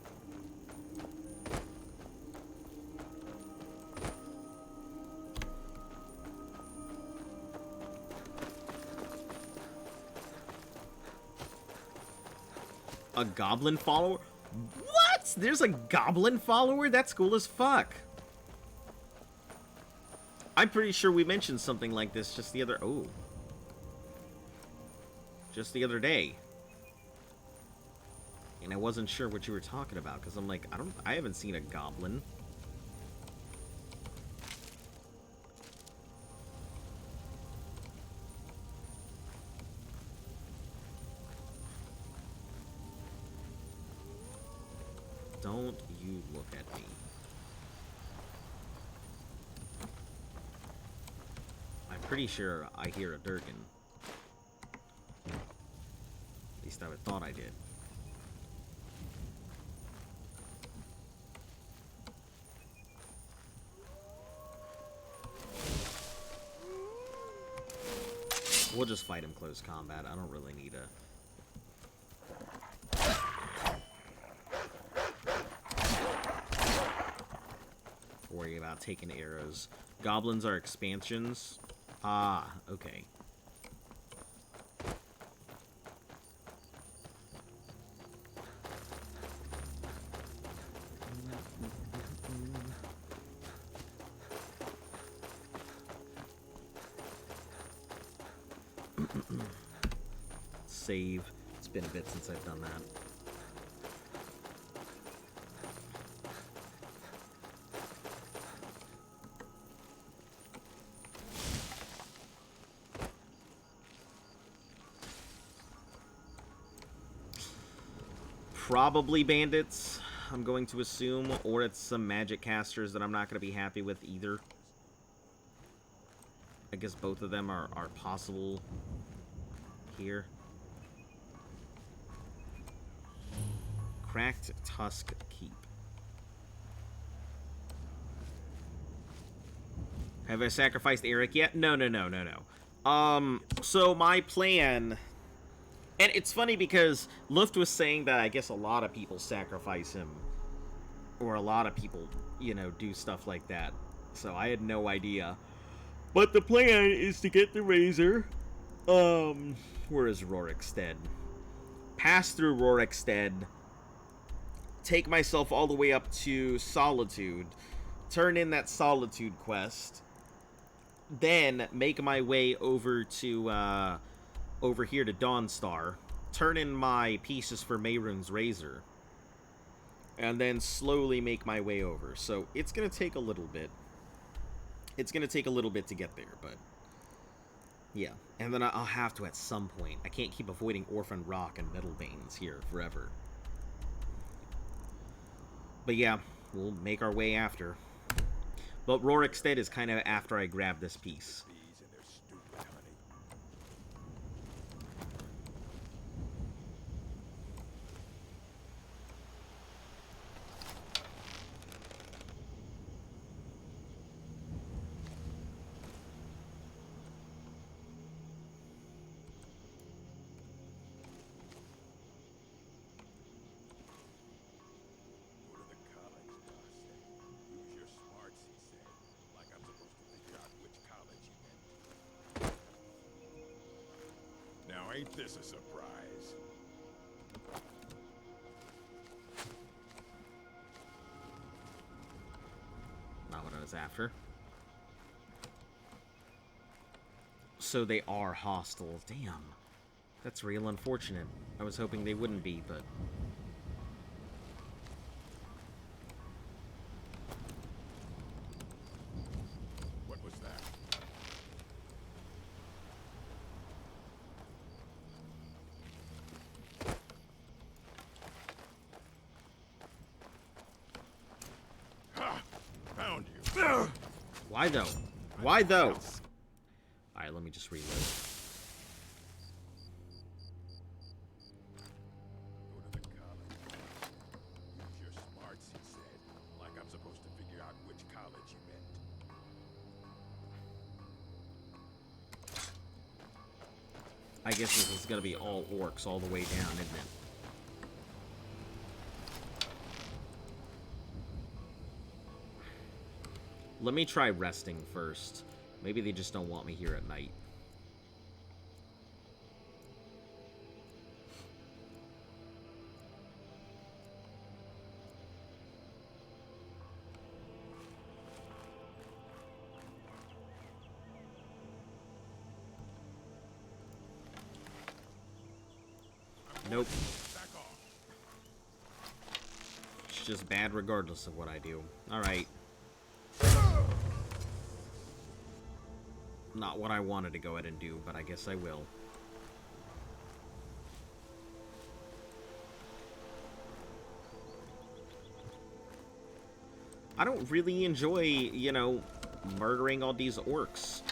A goblin follower? What? There's a goblin follower? That's cool as fuck. I'm pretty sure we mentioned something like this just the other... Oh. Just the other day. And I wasn't sure what you were talking about, because I'm like, I haven't seen a goblin. Don't you look at me. I'm pretty sure I hear a Durgan. At least I thought I did. We'll just fight him close combat. I don't really need a... worry about taking arrows. Goblins are expansions. Ah, okay. Save. It's been a bit since I've done that. Probably bandits, I'm going to assume, or it's some magic casters that I'm not going to be happy with either. I guess both of them are possible here. Cracked Tusk Keep. Have I sacrificed Eric yet? No. So my plan... And it's funny because Luft was saying that I guess a lot of people sacrifice him. Or a lot of people, you know, do stuff like that. So I had no idea. But the plan is to get the Razor. Where is Rorikstead? Pass through Rorikstead. Take myself all the way up to Solitude. Turn in that Solitude quest. Then make my way over to, over here to Dawnstar, turn in my pieces for Mehrunes' Razor, and then slowly make my way over. So it's going to take a little bit. It's going to take a little bit to get there, but yeah. And then I'll have to at some point. I can't keep avoiding Orphan Rock and Metal Veins here forever. But yeah, we'll make our way after. But Rorikstead is kind of after I grab this piece. Bees and their stupid honey. Go to the college, boss said. Use your smarts, he said. Like I'm supposed to figure out which college he meant. Now ain't this a surprise? Not what I was after. So they are hostile. Damn. That's real unfortunate. I was hoping they wouldn't be, but... Why though? Why though? Alright, let me just reload. Go to the college. Use your smarts, he said. Like I'm supposed to figure out which college you meant. I guess this is gonna be all orcs all the way down, isn't it? Let me try resting first. Maybe they just don't want me here at night. Nope. Back off. It's just bad regardless of what I do. Alright. Not what I wanted to go ahead and do, but I guess I will. I don't really enjoy, you know, murdering all these orcs.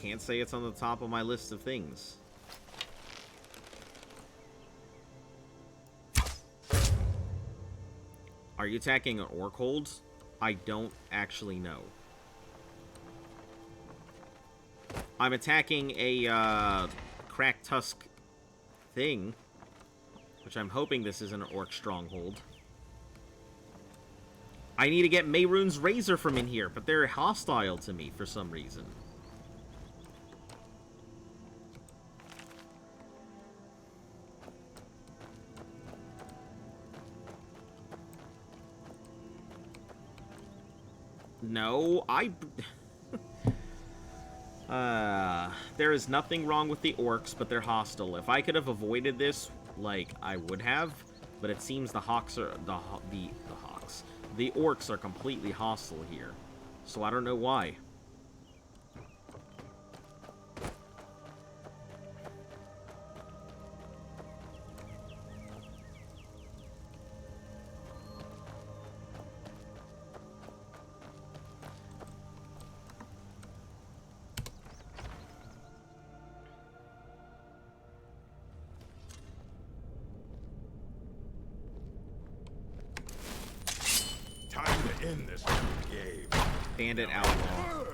Can't say it's on the top of my list of things. Are you attacking an orc hold? I don't actually know. I'm attacking a cracked tusk thing, which I'm hoping this is an orc stronghold. I need to get Mehrunes Razor from in here, but they're hostile to me for some reason. No, there is nothing wrong with the orcs, but they're hostile. If I could have avoided this, like, I would have, but it seems the hawks are, the orcs are completely hostile here. So I don't know why. Time to end this game. Bandit outlaw.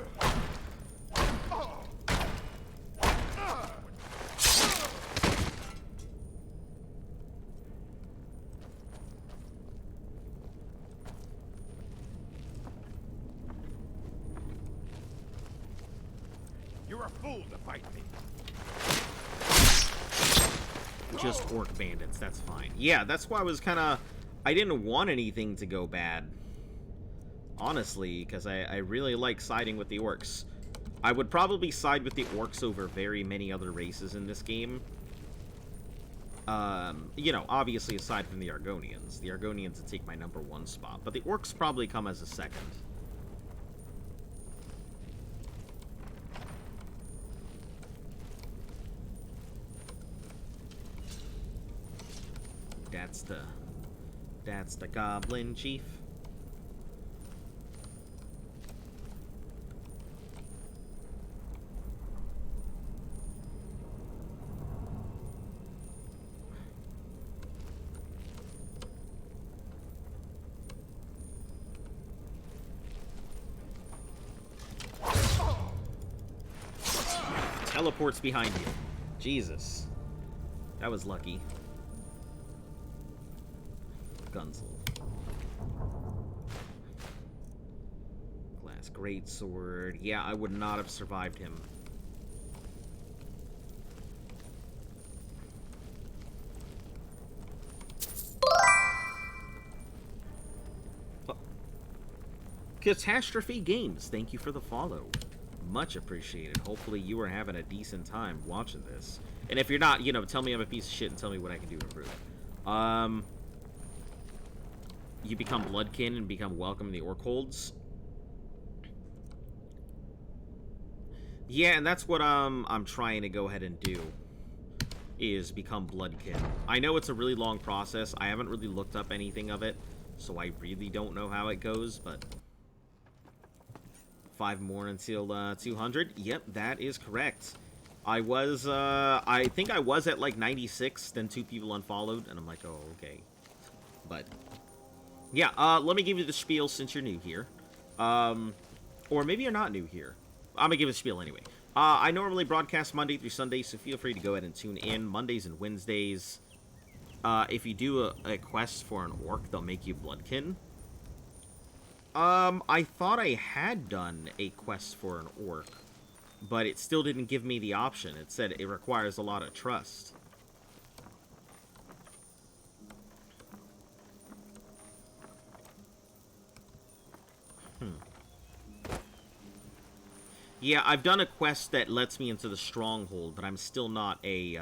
You're a fool to fight me. Just orc bandits, that's fine. Yeah, that's why I was kind of... I didn't want anything to go bad. Honestly, because I really like siding with the orcs. I would probably side with the orcs over very many other races in this game. You know, obviously aside from the Argonians. The Argonians would take my #1 spot, but the orcs probably come as a second. That's the Goblin Chief. Teleports behind you. Jesus. That was lucky. Gunsel. Glass greatsword. Yeah, I would not have survived him. Catastrophe Games, thank you for the follow. Much appreciated. Hopefully you are having a decent time watching this. And if you're not, you know, tell me I'm a piece of shit and tell me what I can do to improve. You become Bloodkin and become welcome in the Orc Holds. Yeah, and that's what I'm trying to go ahead and do. is become Bloodkin. I know it's a really long process. I haven't really looked up anything of it, so I really don't know how it goes, but 5 more until 200. Yep, that is correct. I was, I think I was at like 96, then 2 people unfollowed, and I'm like, oh, okay. But, yeah, let me give you the spiel since you're new here. Or maybe you're not new here. I'm gonna give it a spiel anyway. I normally broadcast Monday through Sunday, so feel free to go ahead and tune in Mondays and Wednesdays. If you do a quest for an orc, they'll make you Bloodkin. I thought I had done a quest for an orc, but it still didn't give me the option. It said it requires a lot of trust. Yeah, I've done a quest that lets me into the stronghold, but I'm still not a,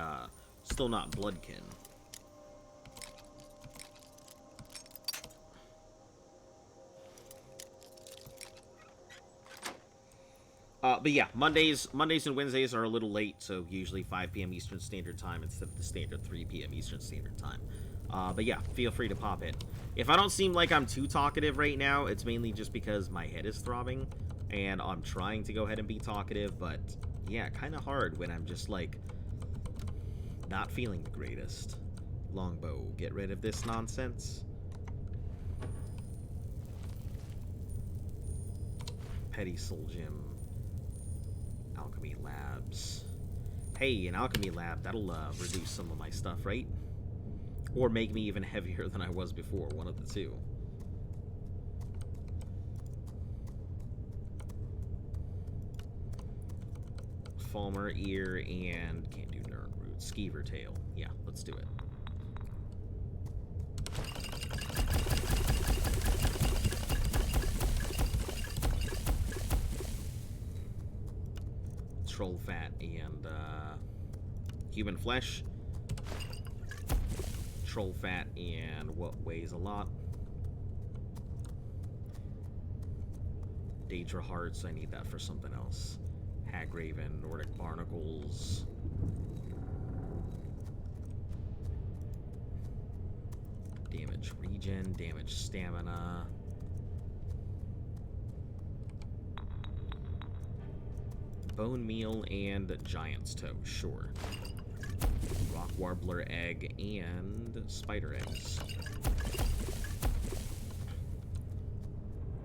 still not Bloodkin. But yeah, Mondays and Wednesdays are a little late, so usually 5 p.m. Eastern Standard Time instead of the standard 3 p.m. Eastern Standard Time. But yeah, feel free to pop in. If I don't seem like I'm too talkative right now, it's mainly just because my head is throbbing, and I'm trying to go ahead and be talkative, but yeah, kind of hard when I'm just, like, not feeling the greatest. Longbow, get rid of this nonsense. Petty Soul Gem. Alchemy Labs. Hey, an alchemy lab, that'll reduce some of my stuff, right? Or make me even heavier than I was before, one of the two. Falmer Ear and can't do Nerd Root. Skeever Tail. Yeah, let's do it. Troll Fat and Human Flesh. Troll Fat and what weighs a lot. Daedra Hearts, I need that for something else. Hagraven, Nordic Barnacles. Damage regen, damage stamina. Bone meal and giant's toe, sure. Rock warbler egg and spider eggs.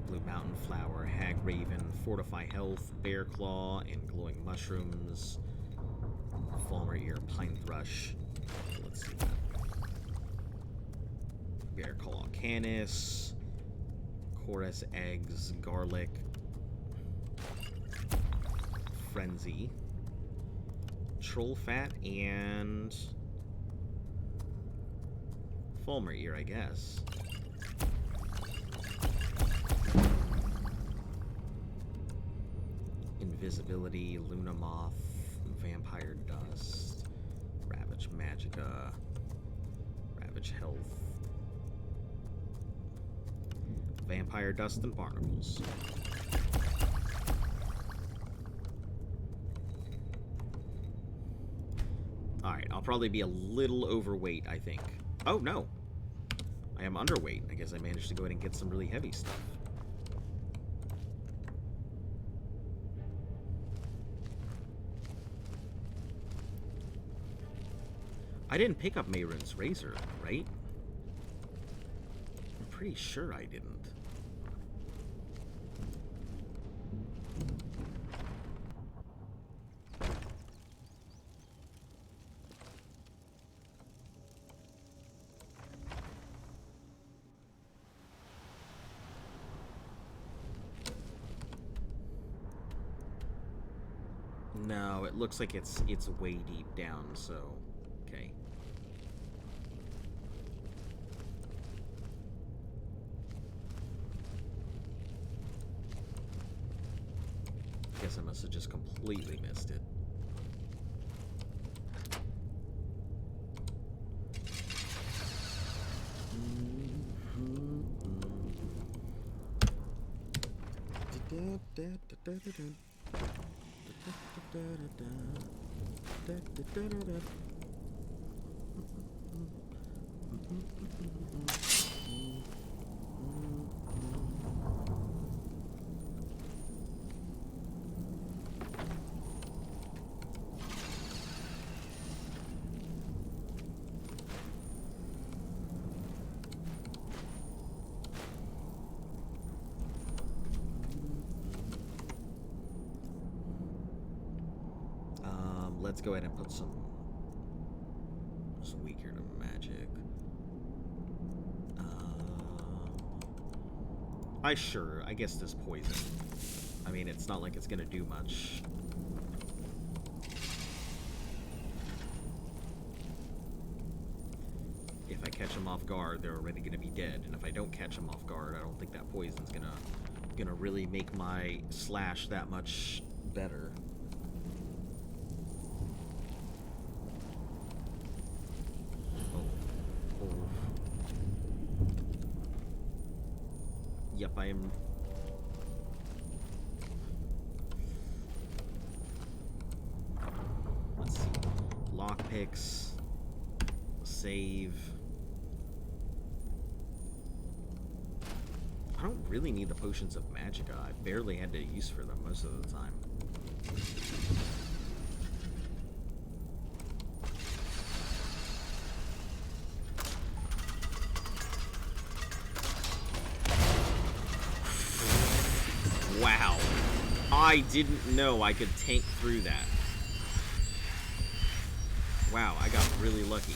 Blue mountain flower, hag raven, fortify health, bear claw, and glowing mushrooms. Falmer ear, pine thrush. Let's see that. Bear claw canis. Chorus eggs, garlic. Frenzy, troll fat, and Falmer ear, I guess. Invisibility, Luna Moth, Vampire Dust, Ravage Magicka, Ravage Health, Vampire Dust, and Barnacles. Alright, I'll probably be a little overweight, I think. Oh, no. I am underweight. I guess I managed to go ahead and get some really heavy stuff. I didn't pick up Mehrunes Razor, right? I'm pretty sure I didn't. No, it looks like it's way deep down, so okay. Guess I must have just completely missed it. let's go ahead and put some weaker to magic. I guess this poison. I mean, it's not like it's gonna do much. If I catch them off guard, they're already gonna be dead, and if I don't catch them off guard, I don't think that poison's gonna really make my slash that much better. Yep, I am. Let's see. Lockpicks. Save. I don't really need the potions of magicka. I barely had to use for them most of the time. Wow. I didn't know I could tank through that. Wow, I got really lucky.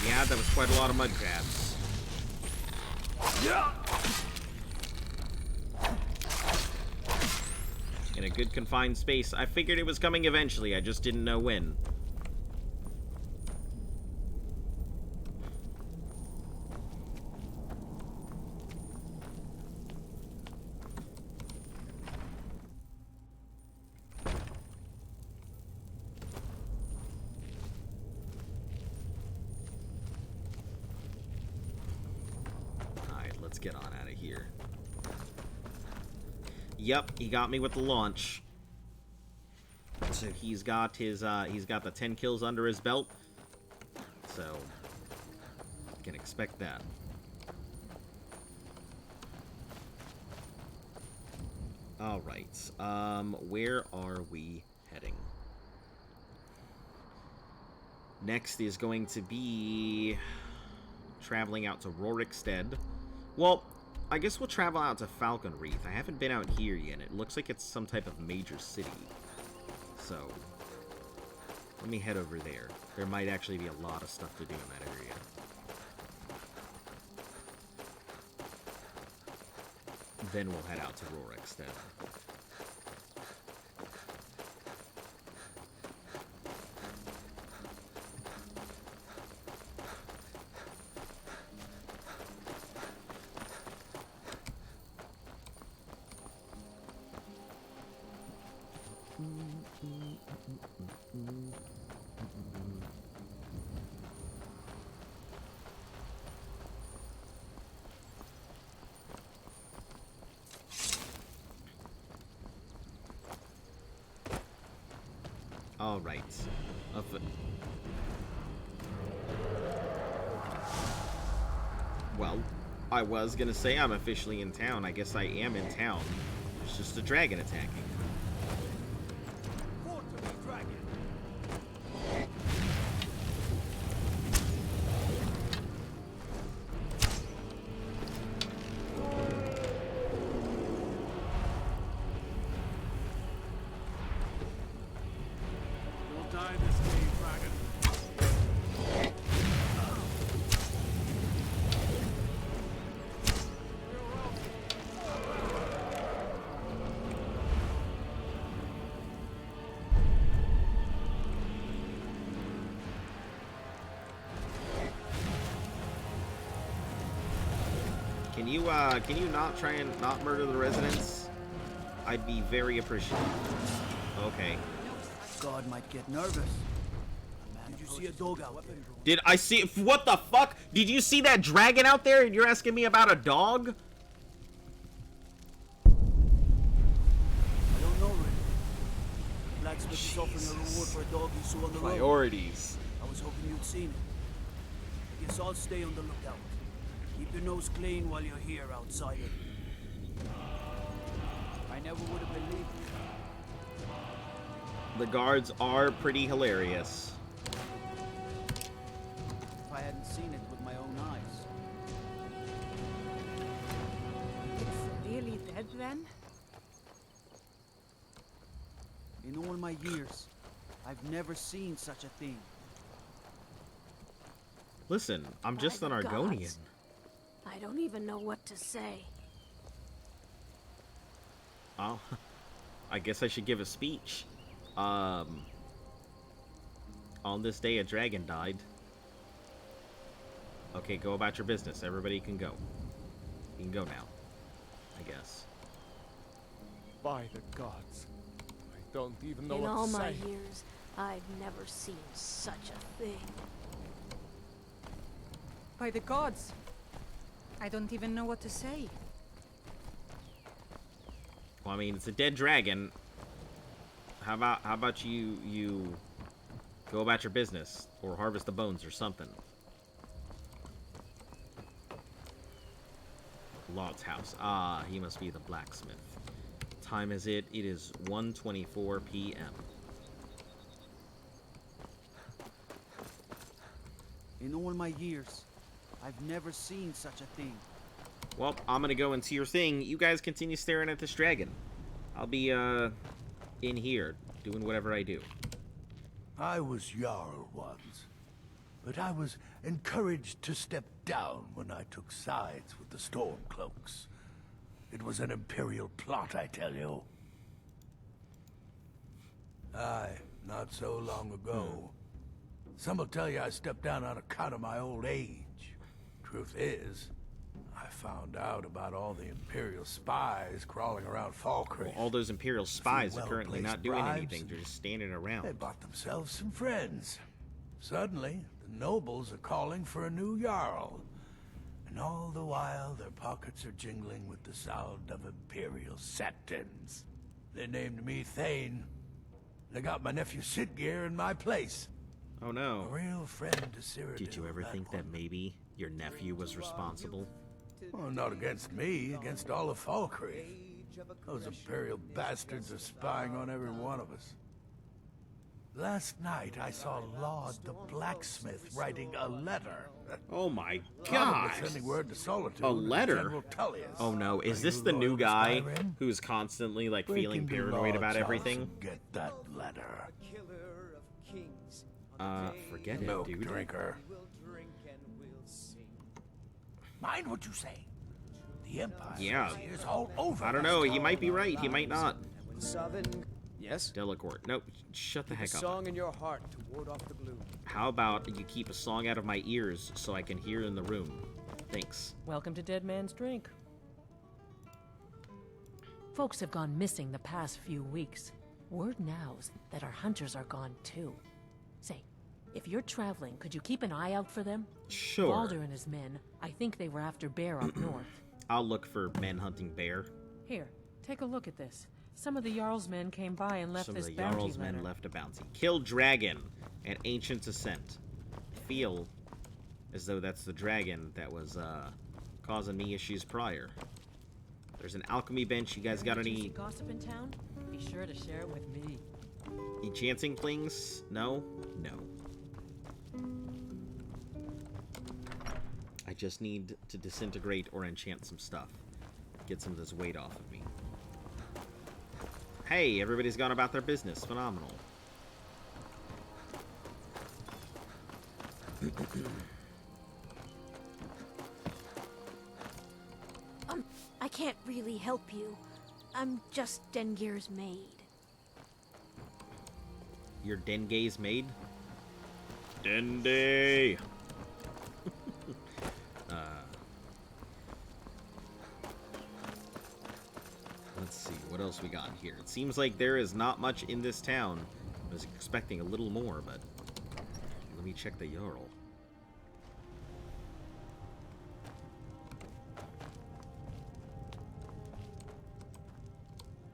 Yeah, that was quite a lot of mud crabs. In a good confined space. I figured it was coming eventually, I just didn't know when. Let's get on out of here. Yep, he got me with the launch. So he's got the 10 kills under his belt. So you can expect that. All right. Where are we heading? Next is going to be traveling out to Rorikstead. Well, I guess we'll travel out to Falconreath. I haven't been out here yet. It looks like it's some type of major city. So, let me head over there. There might actually be a lot of stuff to do in that area. Then we'll head out to Rorikstead. All right. Well, I was gonna say I'm officially in town. I guess I am in town. It's just a dragon attacking. Can you not try and not murder the residents? I'd be very appreciative. Okay. God might get nervous. Did you see a dog out there? Did I see? What the fuck? Did you see that dragon out there? And you're asking me about a dog? I don't know, Rick. Blacksmith is offering a reward for a dog he saw on the road. Priorities. I was hoping you'd seen it. I guess I'll stay on the lookout. Keep your nose clean while you're here, outsider. I never would have believed it. The guards are pretty hilarious. If I hadn't seen it with my own eyes. It's really dead then? In all my years, I've never seen such a thing. Listen, I'm just an By the Argonian. gods. I don't even know what to say. Oh, I guess I should give a speech. On this day, a dragon died. Okay, go about your business. Everybody can go. You can go now, I guess. By the gods. I don't even know In what all to my say. years, I've never seen such a thing. By the gods. I don't even know what to say. Well, I mean, it's a dead dragon. How about you go about your business or harvest the bones or something? Law's house. Ah, he must be the blacksmith. Time is it? It is 1:24 p.m. In all my years, I've never seen such a thing. Well, I'm gonna go into your thing. You guys continue staring at this dragon. I'll be in here doing whatever I do. I was Jarl once, but I was encouraged to step down when I took sides with the Stormcloaks. It was an Imperial plot, I tell you. Aye, not so long ago. Some will tell you I stepped down on account of my old age. Truth is, I found out about all the Imperial spies crawling around Falkreath. Well, all those Imperial spies are currently well-placed not doing bribes anything. They're just standing They around. bought themselves some friends. Suddenly, the nobles are calling for a new Jarl. And all the while, their pockets are jingling with the sound of Imperial satins. They named me Thane. They got my nephew Sitgeir in my place. Oh A no. real friend to Cyrodiil. Did you ever think that one. maybe your nephew was responsible? Oh, not against me, against all of Falkreath. Those Imperial bastards are spying on every one of us. Last night, I saw Laud the blacksmith writing a letter. Oh my Probably god. sending word to Solitude. A and letter? General Tullius. Oh no, is Are this you the new loyal to guy Skyrim? who's constantly like Break feeling into paranoid Laud's about house everything? and get that letter. Forget it, Milk dude. drinker. Mind what you say. The Empire Yeah. is all over. I don't us. know, he might be right, he might not. Southern. Yes? Delacourt. Nope, shut the Keep a heck up. song in your heart to ward off the gloom. How about you keep a song out of my ears so I can hear in the room? Thanks. Welcome to Dead Man's Drink. Folks have gone missing the past few weeks. Word now's that our hunters are gone too. Say, if you're traveling, could you keep an eye out for them? Sure. Balder and his men, I think they were after bear up north. I'll look for men hunting bear. Here, take a look at this. Some of the Jarl's men came by and left Some this of the bounty Jarl's letter. men left a bounty. Kill dragon and ancient ascent. Feel as though that's the dragon that was causing me issues prior. There's an alchemy bench. You guys got Did you see any gossip in town? Be sure to share it with me. enchanting things? No? No. I just need to disintegrate or enchant some stuff. Get some of this weight off of me. Hey, everybody's gone about their business. Phenomenal. I can't really help you. I'm just Dengir's maid. Your Denge's maid? Dende! else we got here? It seems like there is not much in this town. I was expecting a little more, but let me check the Jarl.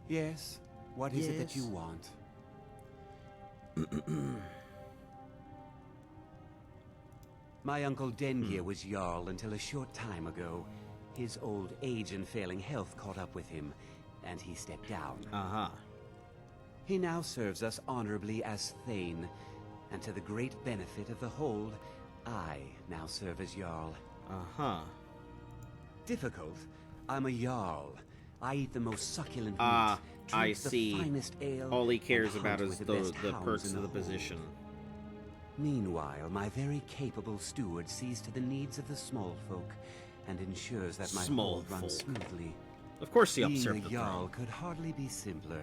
Yes? What is it that you want? My uncle Dengir was Jarl until a short time ago. His old age and failing health caught up with him, and he stepped down. Uh-huh. He now serves us honorably as Thane, and to the great benefit of the Hold, I now serve as Jarl. Uh-huh. Difficult? I'm a Jarl. I eat the most succulent meat, I drink the see. finest ale, All he cares and about hunt is with the best hounds perks in of the Hold. position. Meanwhile, my very capable steward sees to the needs of the small folk and ensures that my Small hold runs folk. smoothly. Of course he Being a usurped the Jarl throne. could hardly be simpler.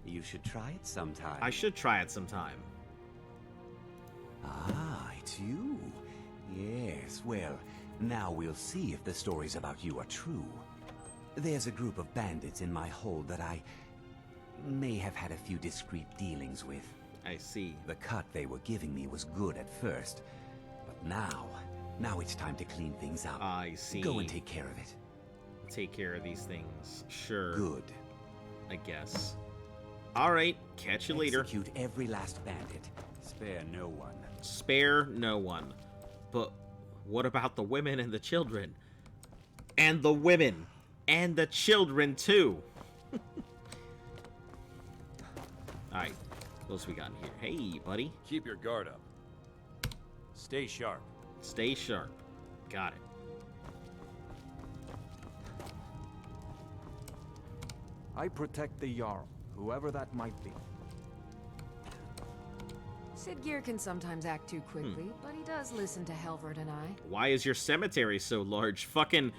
You should try it sometime. I should try it sometime. Ah, it's you. Yes, well, now we'll see if the stories about you are true. There's a group of bandits in my hold that I may have had a few discreet dealings with. I see. The cut they were giving me was good at first, but now it's time to clean things up. I see. Go and take care of it. Take care of these things. Sure. Good. I guess. Alright, catch you later. Execute every last bandit. Spare no one. Spare no one. But what about the women and the children? And the women! And the children, too! Alright, what else we got in here? Hey, buddy. Keep your guard up. Stay sharp. Stay sharp. Got it. I protect the Jarl, whoever that might be. Sidgeir can sometimes act too quickly, but he does listen to Helvard and I. Why is your cemetery so large? Fucking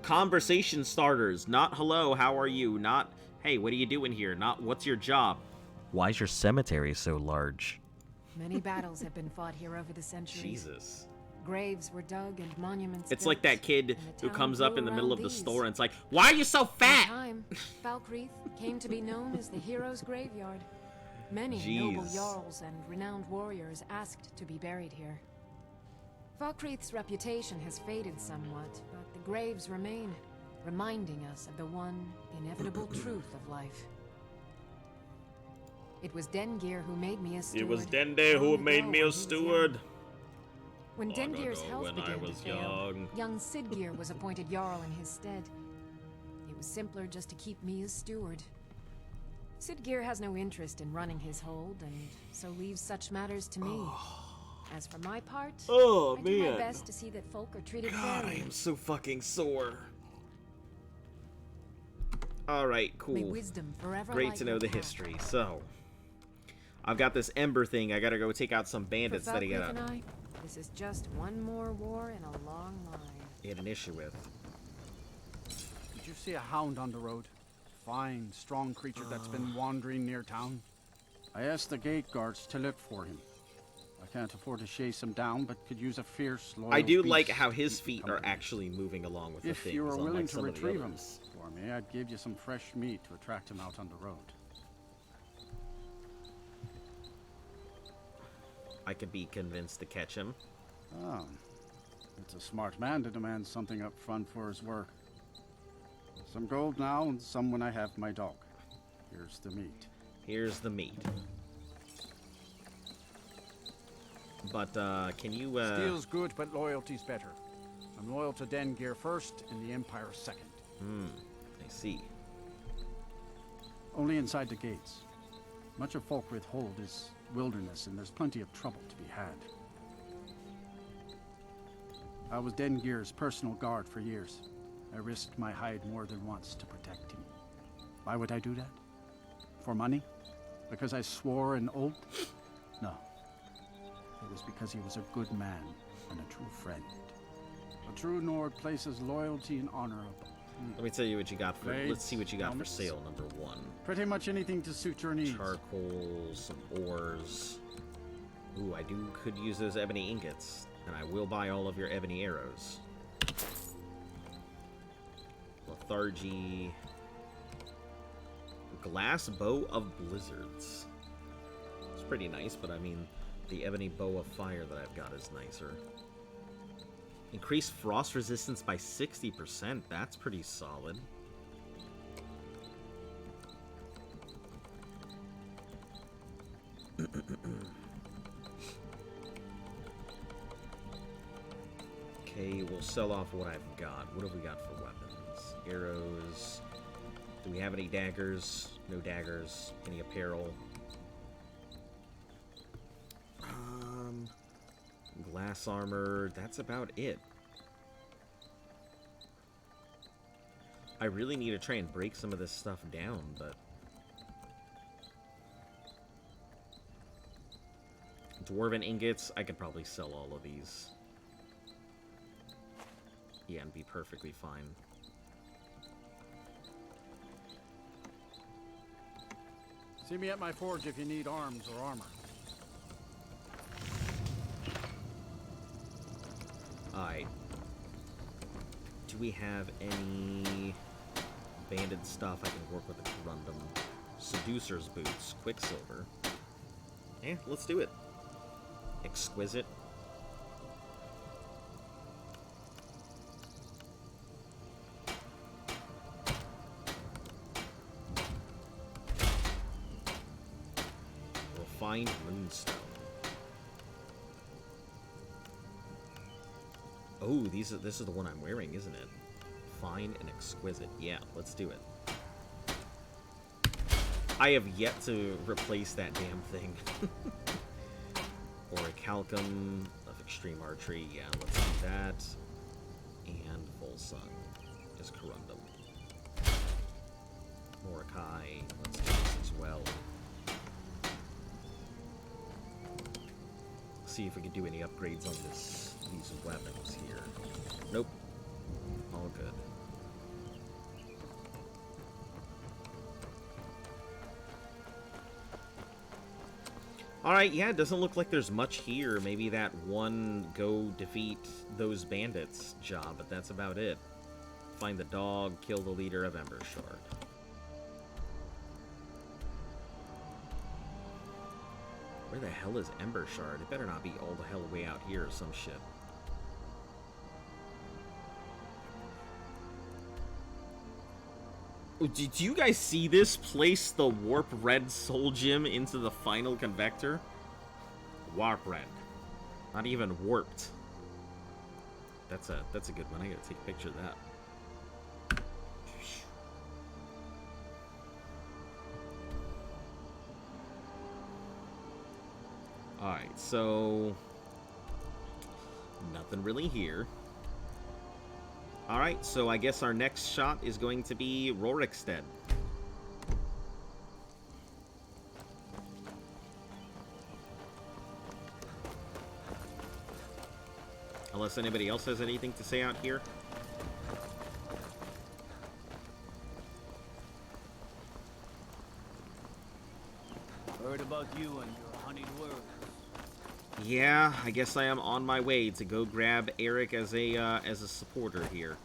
conversation starters. Not hello, how are you? Not, hey, what are you doing here? Not, what's your job? Why is your cemetery so large? Many battles have been fought here over the centuries. Jesus. Graves were dug and monuments It's built, like that kid and the who town comes up grew in the middle of around the these. store and it's like, why are you so In fat? time, Falkreath came to be known as the hero's graveyard. Many noble Jeez. jarls and renowned warriors asked to be buried here. Falkreath's reputation has faded somewhat, but the graves remain, reminding us of the one inevitable truth of life. It was Dengir who made me a steward. It was Dende who long made ago me when a he was steward. young. When Long Dengir's ago health when I began to was fail, young. young Sidgeir was appointed Jarl in his stead. It was simpler just to keep me as steward. Sidgeir has no interest in running his hold, and so leaves such matters to me. As for my part, Oh, I do my man. best to see that folk are treated God, I fairly. am so fucking sore. Alright, May cool. wisdom forever Great light to know your the path. history. So, I've got this Ember thing. I gotta go take out some bandits For that I Falkreath and gotta I, this is just one more war in a long line. get an issue with. Did you see a hound on the road? Fine, strong creature that's been wandering near town. I asked the gate guards to look for him. I can't afford to chase him down, but could use a fierce, loyal I do beast like how his to feet are accompany. actually moving along with the If things. you were unlike willing to some of the retrieve him others. for me, I'd give you some fresh meat to attract him out on the road. I could be convinced to catch him. Oh, it's a smart man to demand something up front for his work. Some gold now, and some when I have my dog. Here's the meat. Here's the meat. But, can you, Steel's good, but loyalty's better. I'm loyal to Dengir first, and the Empire second. I see. Only inside the gates. Much of Falkreath Hold is wilderness, and there's plenty of trouble to be had. I was Dengir's personal guard for years. I risked my hide more than once to protect him. Why would I do that? For money? Because I swore an oath? No. It was because he was a good man and a true friend. A true Nord places loyalty and honor above. Let me tell you what you got for. Blades, Let's see what you got for helmets. sale. Number one. Pretty much anything to suit your needs. Charcoal, some ores. Ooh, I could use those ebony ingots, and I will buy all of your ebony arrows. Lethargy. Glass Bow of Blizzards. It's pretty nice, but I mean, the Ebony Bow of Fire that I've got is nicer. Increase frost resistance by 60%. That's pretty solid. Okay, we'll sell off what I've got. What have we got for weapons? Arrows. Do we have any daggers? No daggers. Any apparel? Glass armor. That's about it. I really need to try and break some of this stuff down, but... Dwarven ingots. I could probably sell all of these. Yeah, and be perfectly fine. See me at my forge if you need arms or armor. Alright. Do we have any banded stuff I can work with a Corundum? Seducer's boots, Quicksilver. Eh, let's do it. Exquisite. Refined Runestone. Oh, this is the one I'm wearing, isn't it? Fine and exquisite. Yeah, let's do it. I have yet to replace that damn thing. Orichalcum of Extreme Archery. Yeah, let's do that. And Volsung is Corundum. Mordecai. Let's do this as well. See if we can do any upgrades on these weapons here. Nope. All good. Alright, yeah, it doesn't look like there's much here. Maybe that one go defeat those bandits job, but that's about it. Find the dog, kill the leader of Embershard. Where the hell is Embershard? It better not be all the hell way out here or some shit. Oh, did you guys see this? Place the Warp Red Soul Gem into the final Convector? Warp Red. Not even warped. That's a good one. I gotta take a picture of that. Alright, so... nothing really here. Alright, so I guess our next shot is going to be Rorikstead. Unless anybody else has anything to say out here. Heard about you and your honeyed words. Yeah, I guess I am on my way to go grab Eric as a supporter here.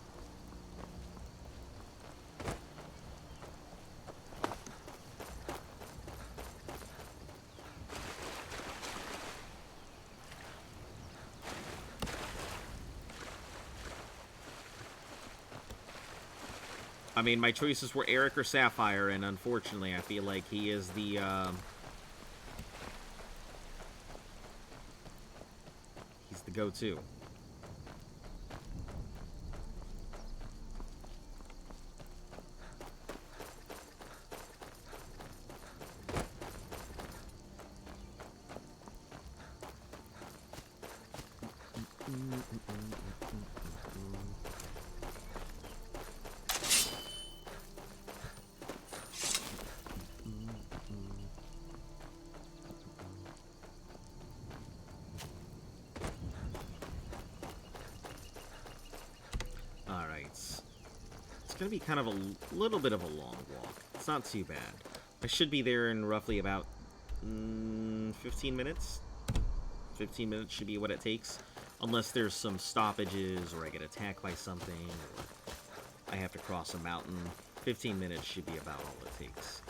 I mean, my choices were Eric or Sapphire, and unfortunately, I feel like he is the, he's the go-to. Gonna be kind of a little bit of a long walk. It's not too bad. I should be there in roughly about 15 minutes. 15 minutes should be what it takes. Unless there's some stoppages, or I get attacked by something, or I have to cross a mountain. 15 minutes should be about all it takes.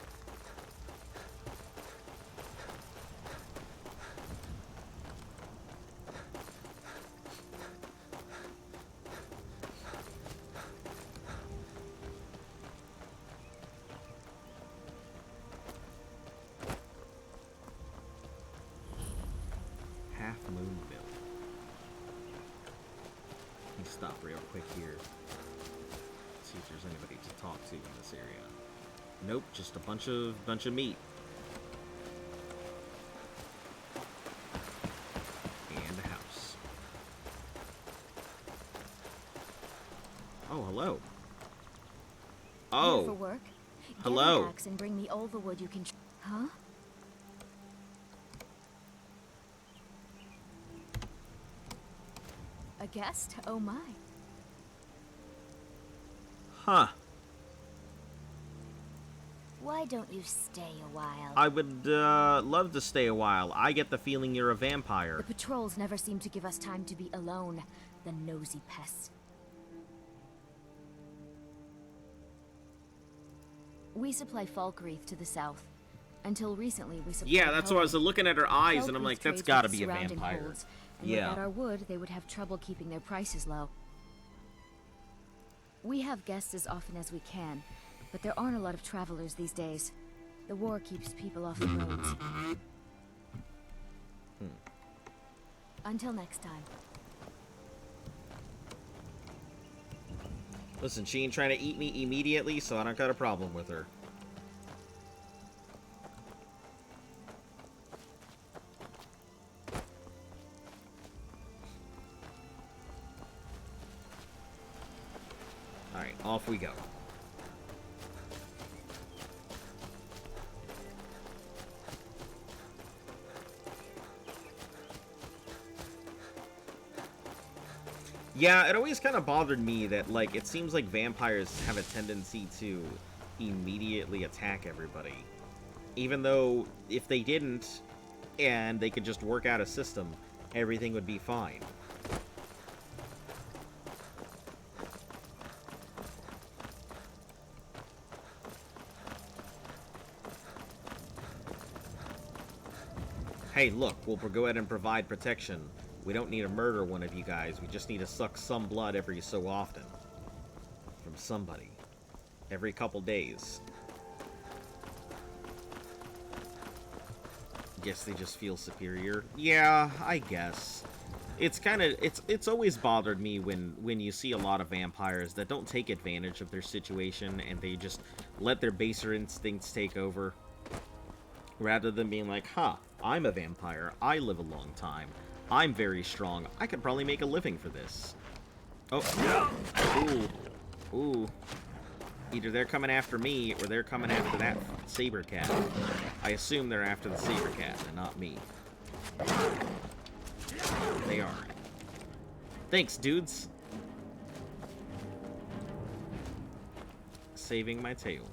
stop real quick here. See if there's anybody to talk to in this area. Nope, just a bunch of meat. And a house. Oh, hello. Oh. Here for work. Hello. Get an axe and bring me all the wood you can. Huh? A guest? Oh my. Huh. Why don't you stay a while? I would love to stay a while. I get the feeling you're a vampire. The patrols never seem to give us time to be alone. The nosy pests. We supply Falkreath to the south. Until recently, we supplied Yeah, that's why I was looking at her eyes, and I'm Falkreath like, that's trades gotta with be a surrounding vampire. holds, and Yeah. without our wood, they would have trouble keeping their prices low. We have guests as often as we can, but there aren't a lot of travelers these days. The war keeps people off the roads. Until next time. Listen, she ain't trying to eat me immediately, so I don't got a problem with her. Alright, off we go. Yeah, it always kind of bothered me that, like, it seems like vampires have a tendency to immediately attack everybody. Even though, if they didn't, and they could just work out a system, everything would be fine. Hey, look, we'll go ahead and provide protection. We don't need to murder one of you guys. We just need to suck some blood every so often. From somebody. Every couple days. Guess they just feel superior. Yeah, I guess. It's kind of... It's always bothered me when you see a lot of vampires that don't take advantage of their situation and they just let their baser instincts take over. Rather than being like, huh, I'm a vampire. I live a long time. I'm very strong. I could probably make a living for this. Oh. Ooh. Ooh. Either they're coming after me, or they're coming after that saber cat. I assume they're after the saber cat, and not me. They are. Thanks, dudes. Saving my tail.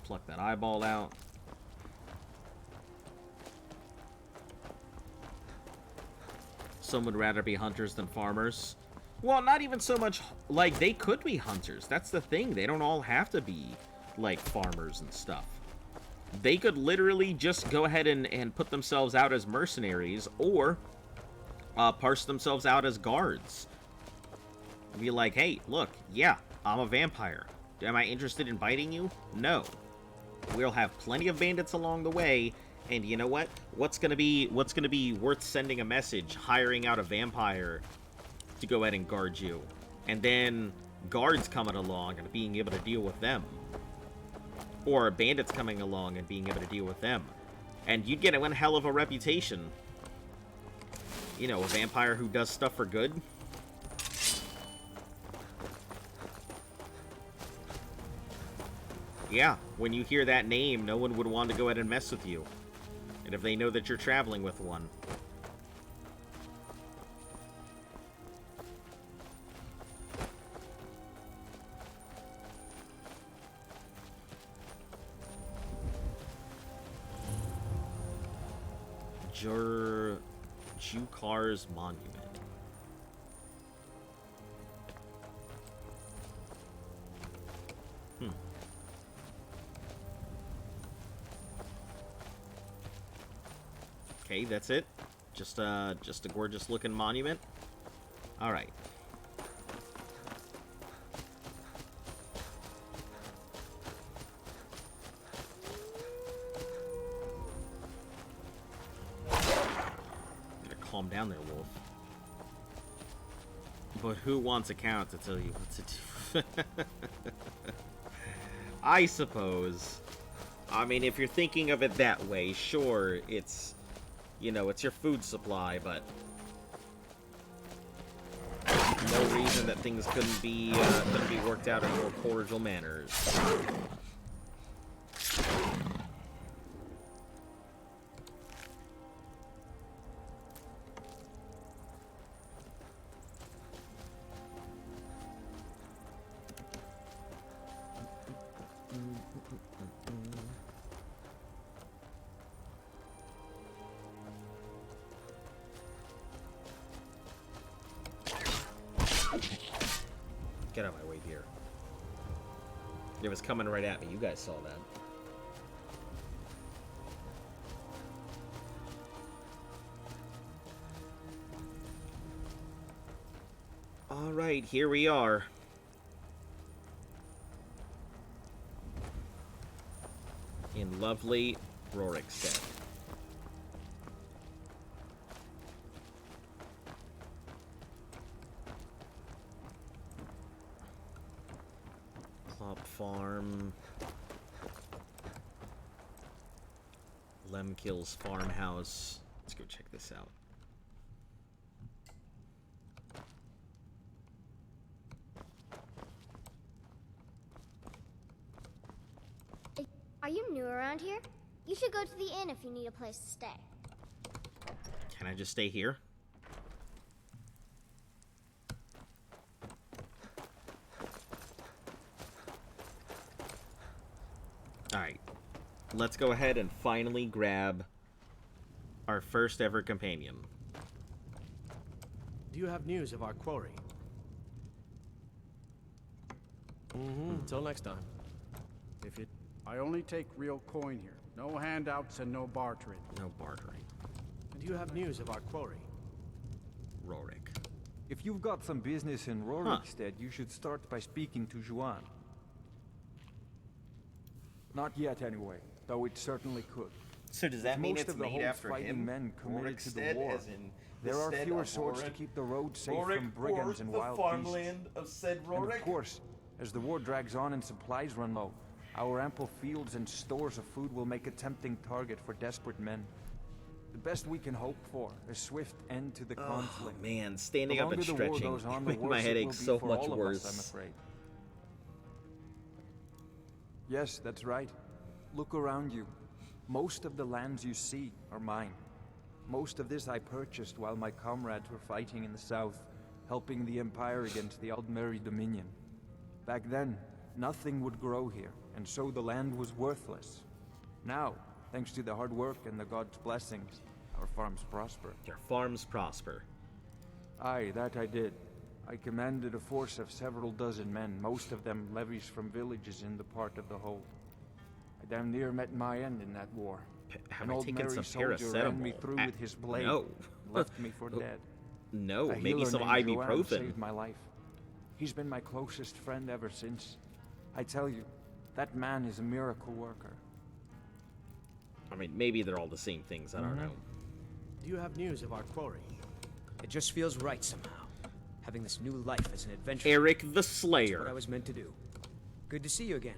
Pluck that eyeball out. Some would rather be hunters than farmers. Well, not even so much, like, they could be hunters. That's the thing. They don't all have to be, like, farmers and stuff. They could literally just go ahead and put themselves out as mercenaries, or parse themselves out as guards. Be like, hey, look, yeah, I'm a vampire. Am I interested in biting you? No. We'll have plenty of bandits along the way. And you know what? What's gonna be worth sending a message, hiring out a vampire to go ahead and guard you, and then guards coming along and being able to deal with them, or bandits coming along and being able to deal with them, and you'd get one hell of a reputation. You know, a vampire who does stuff for good. Yeah, when you hear that name, no one would want to go ahead and mess with you. And if they know that you're traveling with one. Jukar's Monument. Okay, that's it. Just a gorgeous looking monument. All right. Calm down there, wolf. But who wants a count to tell you what to do? I suppose. I mean, if you're thinking of it that way, sure, it's, you know, it's your food supply, but no reason that things couldn't be worked out in more cordial manners. Get out of my way, dear. It was coming right at me. You guys saw that. Alright, here we are. In lovely Rorikstead. Farm. Lemkill's farmhouse. Let's go check this out. Are you new around here? You should go to the inn if you need a place to stay. Can I just stay here? Alright, let's go ahead and finally grab our first ever companion. Do you have news of our quarry? Until next time. If it... I only take real coin here. No handouts and no bartering. No bartering. Do you have news of our quarry? Rorik. If you've got some business in Rorikstead, you should start by speaking to Juan. Not yet, anyway, though it certainly could. So does that mean it's made after him? Men committed to the Rorikstead, war. as in There are stead fewer of swords to Rorik? keep the road safe Rorik, from brigands and the wild farmland beasts. of said And Rorik? of course, as the war drags on and supplies run low, our ample fields and stores of food will make a tempting target for desperate men. The best we can hope for, a swift end to the conflict. Man, standing The up and longer the war stretching goes on, the make my worse it headache will be so for much all of us, worse. I'm afraid. Yes, that's right. Look around you. Most of the lands you see are mine. Most of this I purchased while my comrades were fighting in the south, helping the Empire against the Aldmeri Dominion. Back then, nothing would grow here, and so the land was worthless. Now, thanks to the hard work and the gods' blessings, our farms prosper. Your farms prosper. Aye, that I did. I commanded a force of several dozen men, most of them levies from villages in the part of the hold. I damn near met my end in that war. Have An I old taken merry some soldier ran me paracetamol? through with his blade, No. and left me for dead. No, A maybe healer some named Joanne ibuprofen. saved my life. He's been my closest friend ever since. I tell you, that man is a miracle worker. I mean, maybe they're all the same things. I don't know. Do you have news of our quarry? It just feels right somehow. Having this new life as an adventurer. Eric the That's Slayer. what I was meant to do. Good to see you again.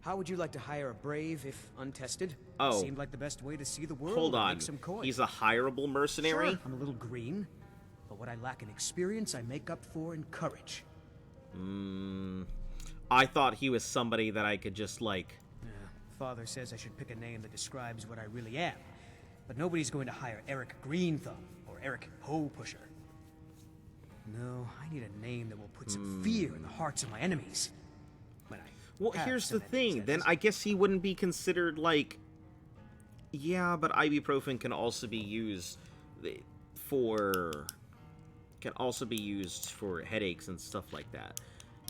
How would you like to hire a brave, if untested? Oh. Seemed like the best way to see the world. Hold and on. Make some coin. He's a hireable mercenary? Sure, I'm a little green, but what I lack in experience, I make up for in courage. I thought he was somebody that I could just, like... Father says I should pick a name that describes what I really am, but nobody's going to hire Eric Greenthumb or Eric Hoe Pusher. No, I need a name that will put some fear in the hearts of my enemies. When I Well, have here's some the thing. enemies, that Then is. I guess he wouldn't be considered, like... Yeah, but ibuprofen can also be used for... Can also be used for headaches and stuff like that.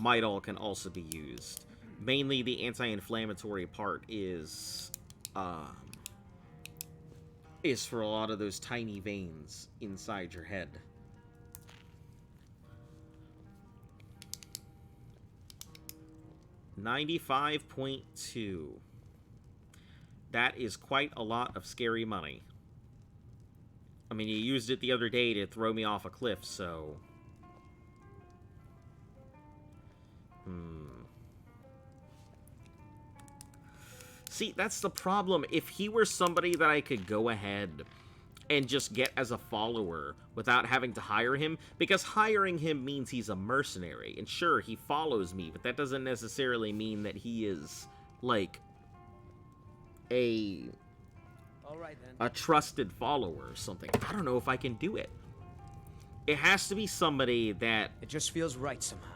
Midol can also be used. Mainly the anti-inflammatory part is for a lot of those tiny veins inside your head. $95.2. That is quite a lot of scary money. I mean, you used it the other day to throw me off a cliff, so... See, that's the problem. If he were somebody that I could go ahead and just get as a follower without having to hire him, because hiring him means he's a mercenary. And sure, he follows me, but that doesn't necessarily mean that he is, like, a trusted follower or something. I don't know if I can do it. It has to be somebody that... It just feels right somehow.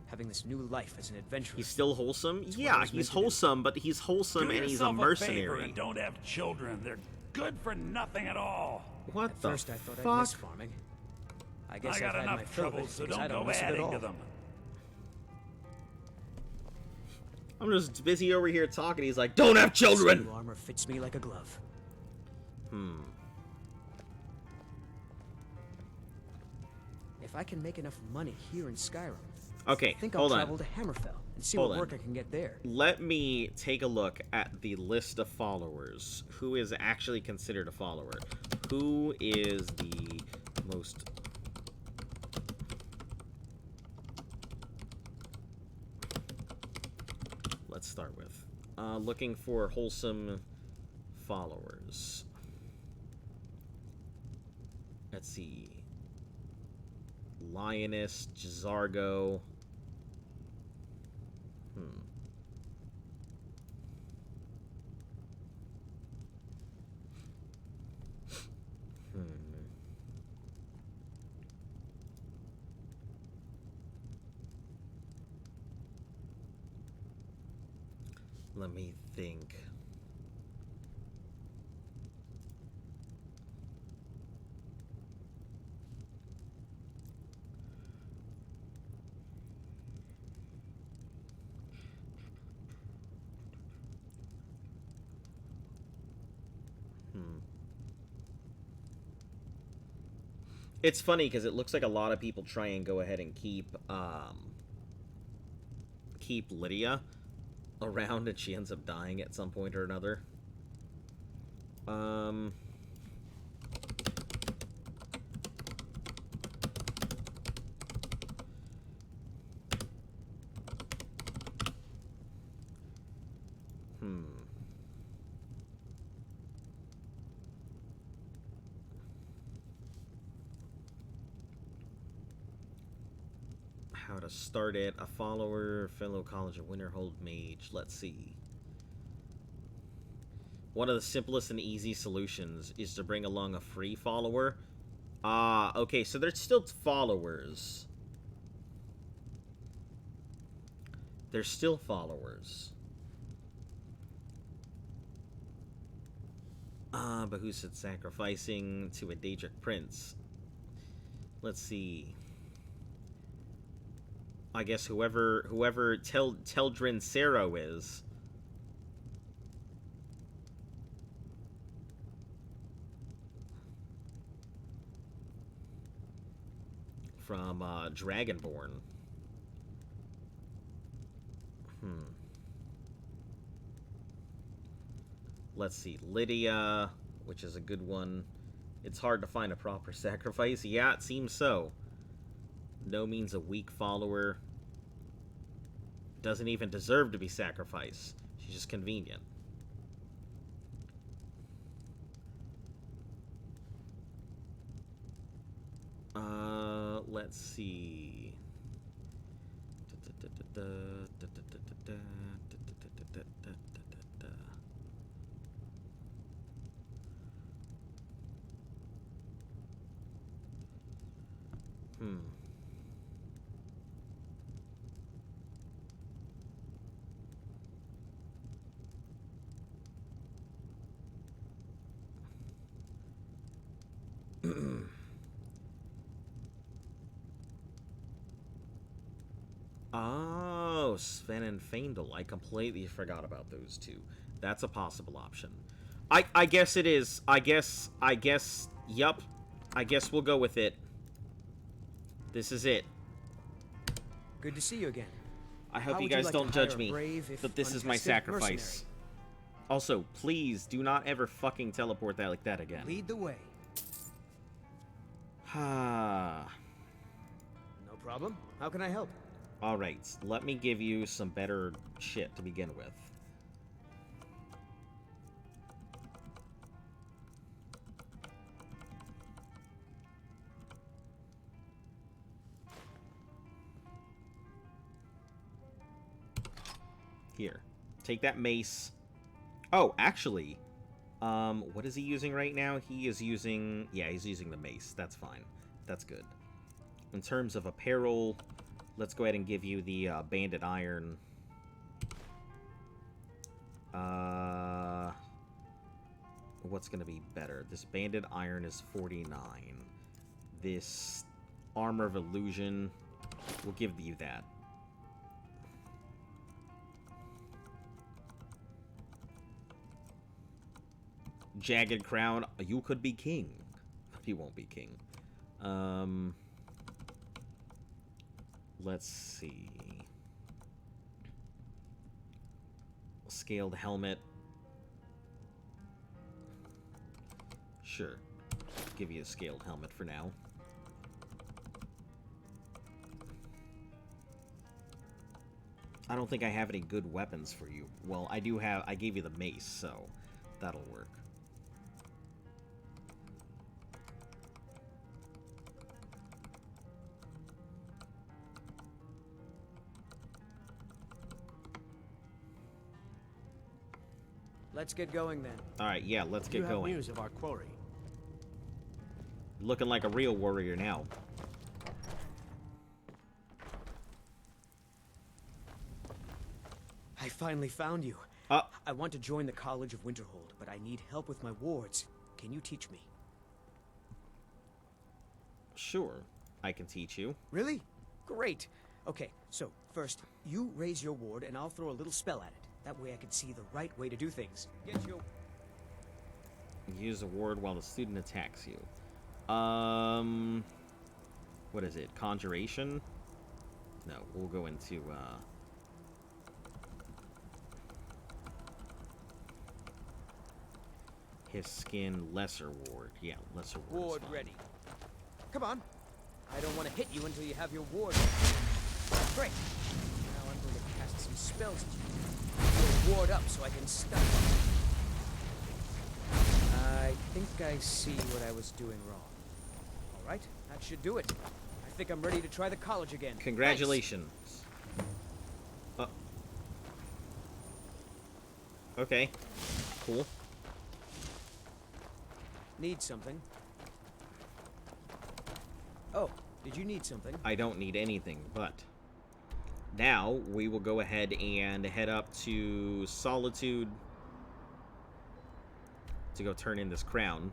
Having this new life as an adventurer. He's still wholesome? Yeah, he's wholesome, but he's wholesome and he's a mercenary. And don't have children. They're good for nothing at all. What at the first I thought fuck? I'd miss farming. I guess I got I've had my enough fill of trouble, it so because I don't go miss it at adding all. to them. I'm just busy over here talking. He's like, don't have children! This new armor fits me like a glove. If I can make enough money here in Skyrim, Okay, I think I'll hold on. travel to Hammerfell and see Hold what on. work I can get there. Let me take a look at the list of followers. Who is actually considered a follower? Who is the most... Let's start with looking for wholesome followers. Let's see. Lioness, Jizargo. Let me think. It's funny because it looks like a lot of people try and go ahead and keep Lydia around, and she ends up dying at some point or another. How to start it. A follower, fellow College of Winterhold mage. Let's see. One of the simplest and easy solutions is to bring along a free follower. Okay, so they're still followers. They're still followers. But who said sacrificing to a Daedric prince? Let's see. I guess whoever Teldrin Sero is. From Dragonborn. Let's see. Lydia, which is a good one. It's hard to find a proper sacrifice. Yeah, it seems so. No means a weak follower. Doesn't even deserve to be sacrificed. She's just convenient. Let's see. Oh, Sven and Faendal. I completely forgot about those two. That's a possible option. I guess it is. I guess, yup. I guess we'll go with it. This is it. Good to see you again. I hope How you would you guys like to don't judge hire a me, brave, if but this is my untested sacrifice. mercenary? Also, please do not ever fucking teleport that like that again. Lead the way. Ah. No problem. How can I help? Alright, let me give you some better shit to begin with. Here. Take that mace. Oh, actually, what is he using right now? He is using... Yeah, he's using the mace. That's fine. That's good. In terms of apparel, let's go ahead and give you the banded iron. What's going to be better? This banded iron is 49. This armor of illusion, we'll give you that. Jagged crown, you could be king. He won't be king. Let's see. Scaled helmet. Sure. Give you a scaled helmet for now. I don't think I have any good weapons for you. Well, I do have... I gave you the mace, so that'll work. Let's get going then. Alright, yeah, let's get You have going. news of our quarry. Looking like a real warrior now. I finally found you. I want to join the College of Winterhold, but I need help with my wards. Can you teach me? Sure, I can teach you. Really? Great. Okay, so first, you raise your ward and I'll throw a little spell at it. That way I can see the right way to do things. Get your... Use a ward while the student attacks you. What is it? Conjuration? No, we'll go into, his skin, lesser ward. Yeah, lesser ward. Ward ready. Come on. I don't want to hit you until you have your ward. Great. Now I'm going to cast some spells at you. You'll ward up so I can stun you. I think I see what I was doing wrong. All right, that should do it. I think I'm ready to try the college again. Congratulations. Okay. Cool. Need something? Oh, did you need something? I don't need anything, but now we will go ahead and head up to Solitude to go turn in this crown.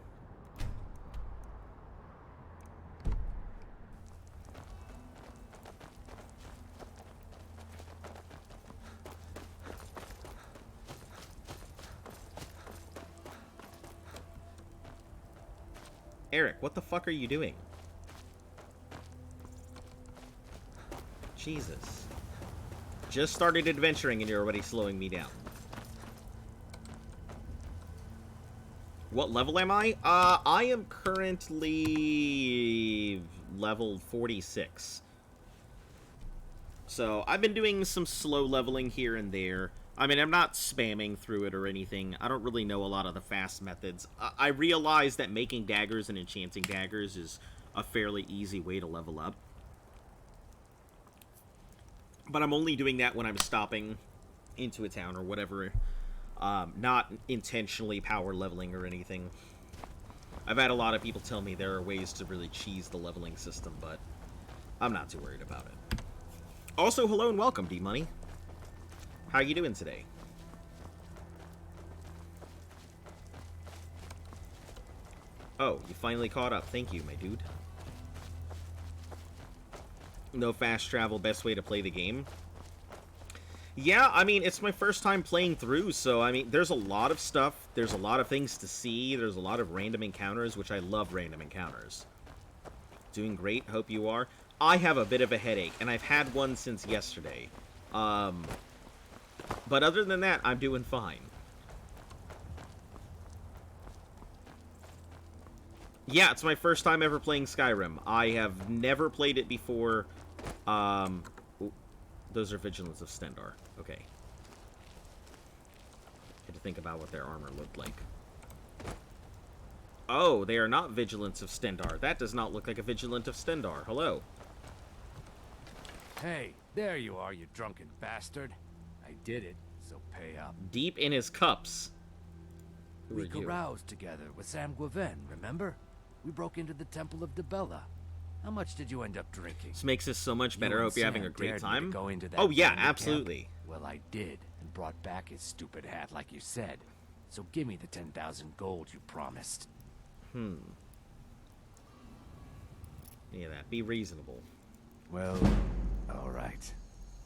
Eric, what the fuck are you doing? Jesus. Just started adventuring and you're already slowing me down. What level am I? I am currently level 46. So, I've been doing some slow leveling here and there. I mean, I'm not spamming through it or anything. I don't really know a lot of the fast methods. I realize that making daggers and enchanting daggers is a fairly easy way to level up. But I'm only doing that when I'm stopping into a town or whatever. Not intentionally power leveling or anything. I've had a lot of people tell me there are ways to really cheese the leveling system, but I'm not too worried about it. Also, hello and welcome, D-Money. How you doing today? Oh, you finally caught up. Thank you, my dude. No fast travel, best way to play the game. Yeah, I mean, it's my first time playing through, so, I mean, there's a lot of stuff. There's a lot of things to see. There's a lot of random encounters, which I love random encounters. Doing great. Hope you are. I have a bit of a headache, and I've had one since yesterday. But other than that, I'm doing fine. Yeah, it's my first time ever playing Skyrim. I have never played it before. Those are Vigilants of Stendarr. Okay. Had to think about what their armor looked like. Oh, they are not Vigilants of Stendarr. That does not look like a Vigilant of Stendarr. Hello. Hey, there you are, you drunken bastard. I did it, so pay up. Deep in his cups. Who We are you? caroused together with Sam Gwaven, remember? We broke into the Temple of Dibella. How much did you end up drinking? This makes this so much You better. I and hope you're having Sam a great dared me time. to go into that Oh, yeah, bandit camp. absolutely. Well, I did, and brought back his stupid hat like you said. So give me the 10,000 gold you promised. Yeah, that. Be reasonable. Well, all right.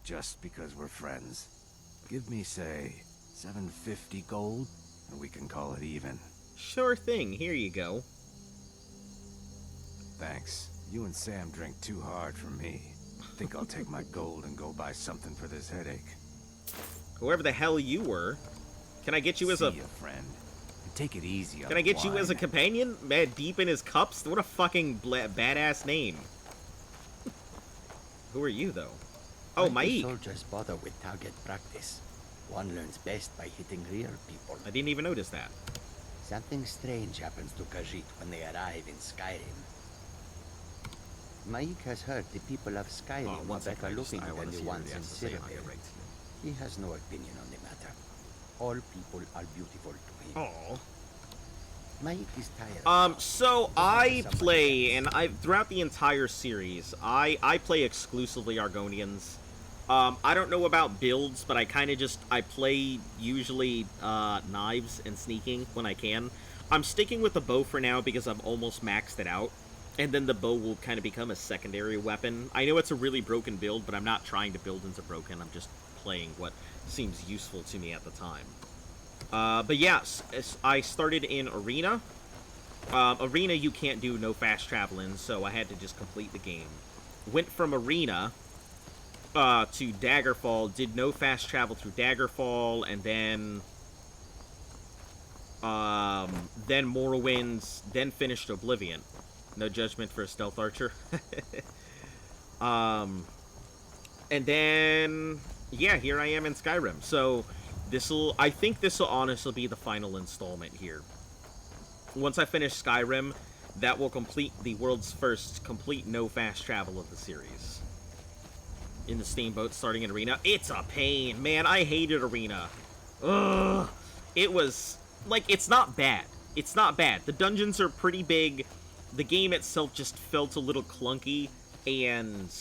Just because we're friends. Give me, say, 750 gold, and we can call it even. Sure thing. Here you go. Thanks. You and Sam drank too hard for me. Think I'll take my gold and go buy something for this headache. Whoever the hell you were. Can I get you as a... See ya, friend. And take it easy on Can I the get you as a wine. companion? Man, deep in his cups? What a fucking badass name. Who are you, though? Oh, Why do Maik. soldiers bother with target practice? One learns best by hitting real people. I didn't even notice that. Something strange happens to Khajiit when they arrive in Skyrim. Maik has heard the people of Skyrim Oh, are one second, better looking I than wanna the see what ones he in has to say, and I'll get Cyrodiil. right to He has no opinion on the matter. All people are beautiful to him. Oh. Maik is tired. So I play, and throughout the entire series, I play exclusively Argonians. I don't know about builds, but I kind of I play usually knives and sneaking when I can. I'm sticking with the bow for now because I've almost maxed it out, and then the bow will kind of become a secondary weapon. I know it's a really broken build, but I'm not trying to build into broken. I'm just playing what seems useful to me at the time. But yeah, I started in Arena. Arena you can't do no fast travel in, so I had to just complete the game. Went from Arena to Daggerfall, did no fast travel through Daggerfall, and then Morrowind, then finished Oblivion. No judgment for a stealth archer. And then, yeah, here I am in Skyrim. So I think this'll honestly be the final installment here. Once I finish Skyrim, that will complete the world's first complete no fast travel of the series. In the Steamboat, starting in Arena. It's a pain, man. I hated Arena. Ugh. It was, like, it's not bad. It's not bad. The dungeons are pretty big. The game itself just felt a little clunky, and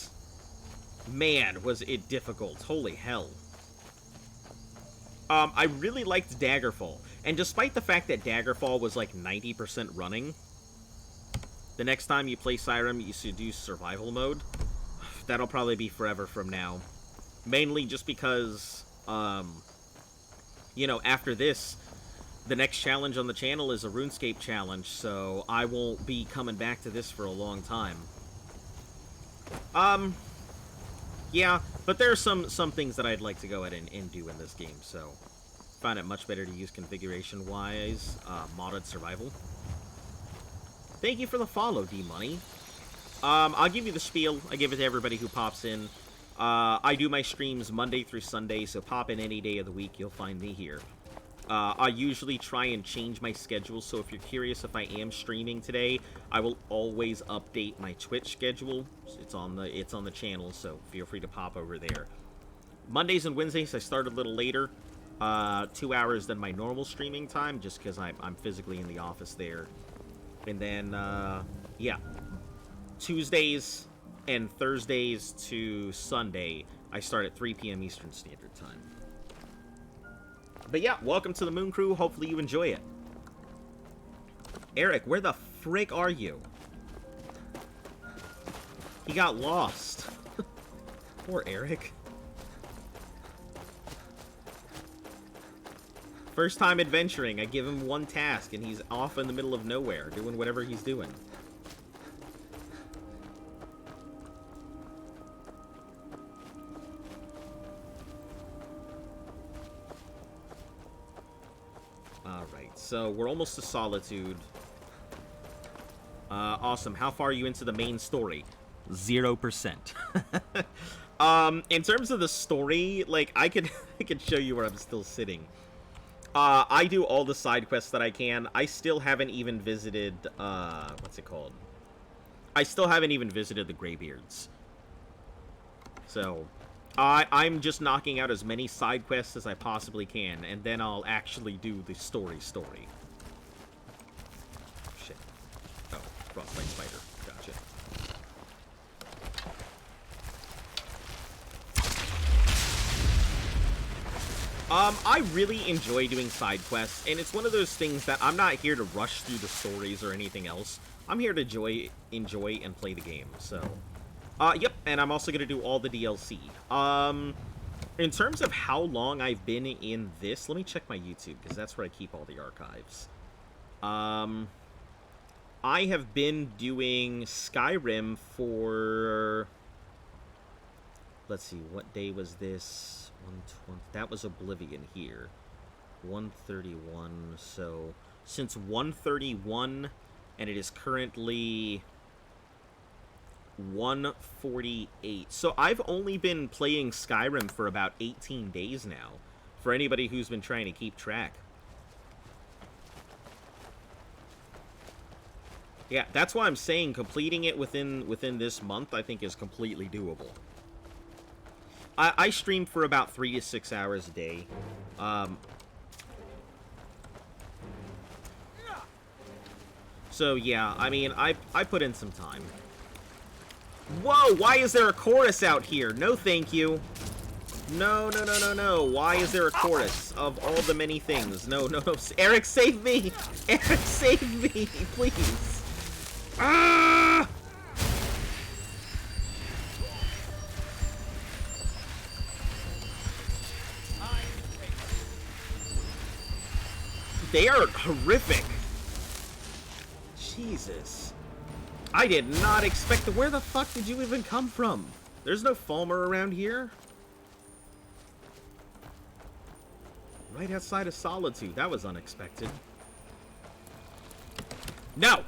man, was it difficult. Holy hell. I really liked Daggerfall, and despite the fact that Daggerfall was like 90% running, the next time you play Skyrim, you should do survival mode. That'll probably be forever from now. Mainly just because, you know, after this, the next challenge on the channel is a RuneScape challenge, so I won't be coming back to this for a long time. Yeah, but there are some things that I'd like to go ahead and do in this game, so find it much better to use configuration-wise, modded survival. Thank you for the follow, D-Money. I'll give you the spiel. I give it to everybody who pops in. I do my streams Monday through Sunday, so pop in any day of the week, you'll find me here. I usually try and change my schedule, so if you're curious if I am streaming today, I will always update my Twitch schedule. It's on the channel, so feel free to pop over there. Mondays and Wednesdays, I start a little later, 2 hours than my normal streaming time, just because I'm physically in the office there. And then, yeah, Tuesdays and Thursdays to Sunday, I start at 3 p.m. Eastern Standard Time. But yeah, welcome to the Moon Crew. Hopefully you enjoy it. Eric, where the frick are you? He got lost. Poor Eric. First time adventuring, I give him one task and he's off in the middle of nowhere, doing whatever he's doing. Alright, so we're almost to Solitude. Awesome. How far are you into the main story? 0%. In terms of the story, like, I could show you where I'm still sitting. I do all the side quests that I can. I still haven't even visited, what's it called? I still haven't even visited the Greybeards. So, I'm just knocking out as many side quests as I possibly can, and then I'll actually do the story. Shit. Oh, frostbite spider. Gotcha. I really enjoy doing side quests, and it's one of those things that I'm not here to rush through the stories or anything else. I'm here to enjoy and play the game, so... yep, and I'm also going to do all the DLC. In terms of how long I've been in this, let me check my YouTube, because that's where I keep all the archives. I have been doing Skyrim for... Let's see, what day was this? 120. That was Oblivion here. 131. So since 131, and it is currently 148. So I've only been playing Skyrim for about 18 days now. For anybody who's been trying to keep track. Yeah, that's why I'm saying completing it within this month, I think, is completely doable. I stream for about 3 to 6 hours a day. So yeah, I mean, I put in some time. Whoa, why is there a chorus out here? No thank you. No. Why is there a chorus of all the many things? No. Eric, save me! Eric, save me, please. Ah! They are horrific. Jesus. I did not expect to... Where the fuck did you even come from? There's no Falmer around here. Right outside of Solitude. That was unexpected. No!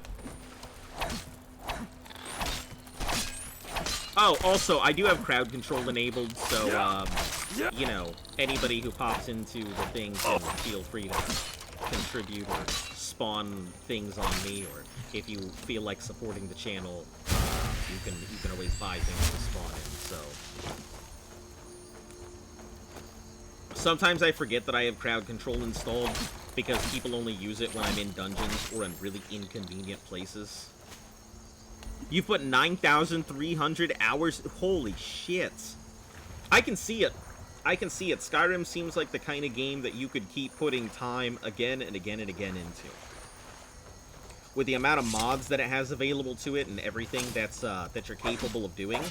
Oh, also, I do have crowd control enabled, so, you know, anybody who pops into the thing can feel free to contribute or spawn things on me, or if you feel like supporting the channel, you can always buy things to spawn in, so. Sometimes I forget that I have crowd control installed, because people only use it when I'm in dungeons or in really inconvenient places. You put 9,300 hours? Holy shit. I can see it. Skyrim seems like the kind of game that you could keep putting time again and again and again into. With the amount of mods that it has available to it and everything that's that you're capable of doing,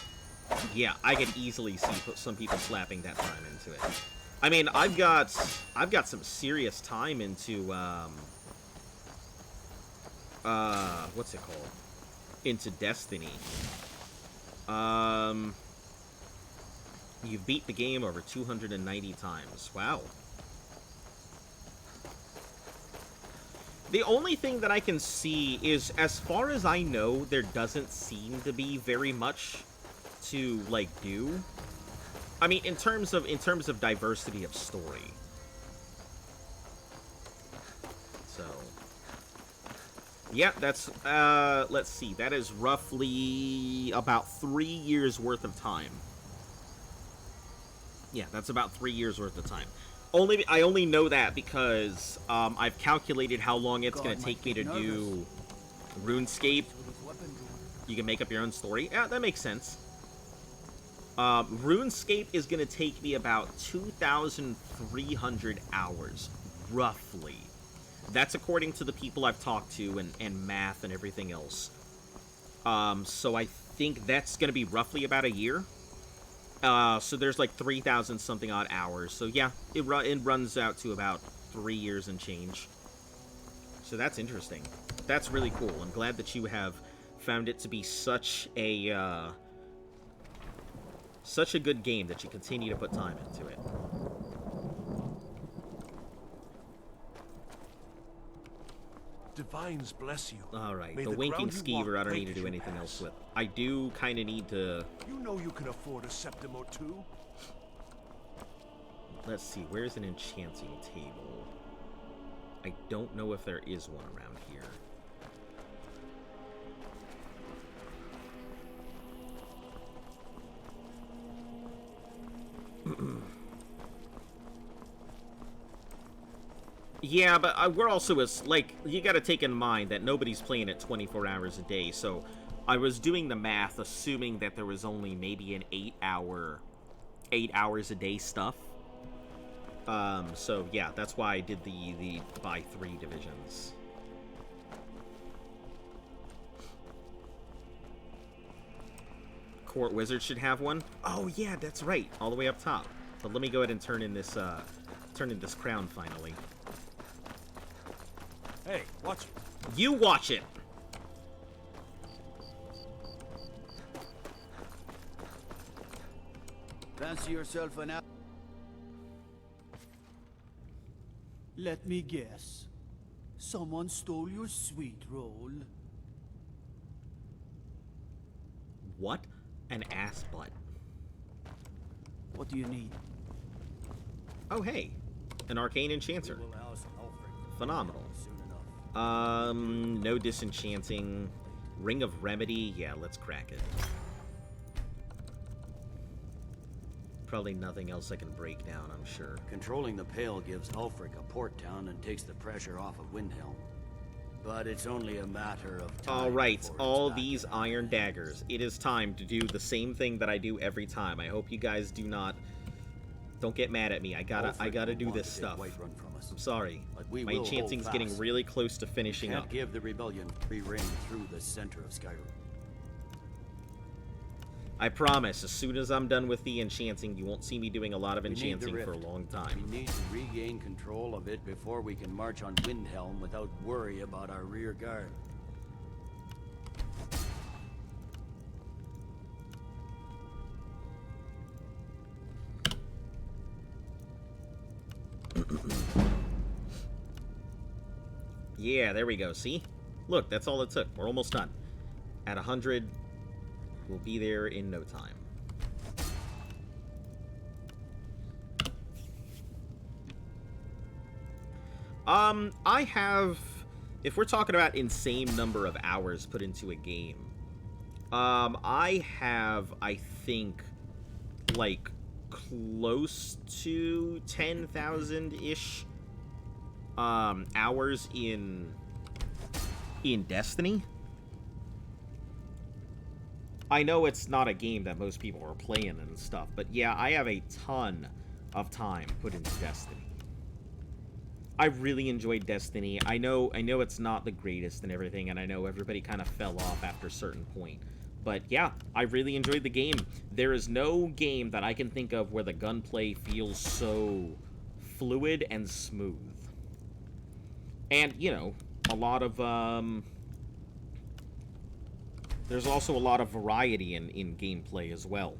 yeah, I could easily see some people slapping that time into it. I mean, I've got some serious time into what's it called? Into Destiny. You've beat the game over 290 times. Wow. The only thing that I can see is, as far as I know, there doesn't seem to be very much to, like, do. I mean, in terms of diversity of story. So, yeah, that's, let's see, that is roughly about 3 years worth of time. Yeah, that's about 3 years worth of time. I only know that because I've calculated how long it's going to take me to do RuneScape. You can make up your own story. Yeah, that makes sense. RuneScape is going to take me about 2,300 hours, roughly. That's according to the people I've talked to and math and everything else. So I think that's going to be roughly about a year. So there's like 3,000 something odd hours. So yeah, it runs out to about 3 years and change. So that's interesting. That's really cool. I'm glad that you have found it to be such a good game that you continue to put time into it. divines bless you. Alright, May the the winking ground you walk skeever I don't break need to as do you anything pass. else with. I do kind of need to... You know you can afford a septim or two. Let's see, where's an enchanting table? I don't know if there is one around here. Yeah, but we're also, like, you gotta take in mind that nobody's playing it 24 hours a day, so I was doing the math assuming that there was only maybe an 8 hours a day stuff. So yeah, that's why I did the by 3 divisions. Court Wizard should have one. Oh yeah, that's right, all the way up top. But let me go ahead and turn in this crown finally. Hey, watch it. You watch it. Fancy yourself an apple? Let me guess. Someone stole your sweet roll. What? An ass butt. What do you need? Oh hey, an arcane enchanter. Phenomenal. No disenchanting. Ring of Remedy. Yeah, let's crack it. Probably nothing else I can break down, I'm sure. Controlling the Pale gives Ulfric a port town and takes the pressure off of Windhelm. But it's only a matter of time. Alright, all these iron daggers. It is time to do the same thing that I do every time. I hope you guys don't get mad at me. I gotta do this stuff. I'm sorry. My enchanting's getting really close to finishing up. Can't give the rebellion free reign through the center of Skyrim. I promise, as soon as I'm done with the enchanting, you won't see me doing a lot of enchanting for a long time. We need to regain control of it before we can march on Windhelm without worry about our rear guard. Yeah, there we go, see? Look, that's all it took. We're almost done. At 100, we'll be there in no time. I have... If we're talking about insane number of hours put into a game, I have, I think, like, close to 10,000-ish hours in Destiny. I know it's not a game that most people are playing and stuff, but yeah, I have a ton of time put into Destiny. I really enjoyed Destiny. I know it's not the greatest and everything, and I know everybody kind of fell off after a certain point. But yeah, I really enjoyed the game. There is no game that I can think of where the gunplay feels so fluid and smooth. And, you know, a lot of, there's also a lot of variety in gameplay as well.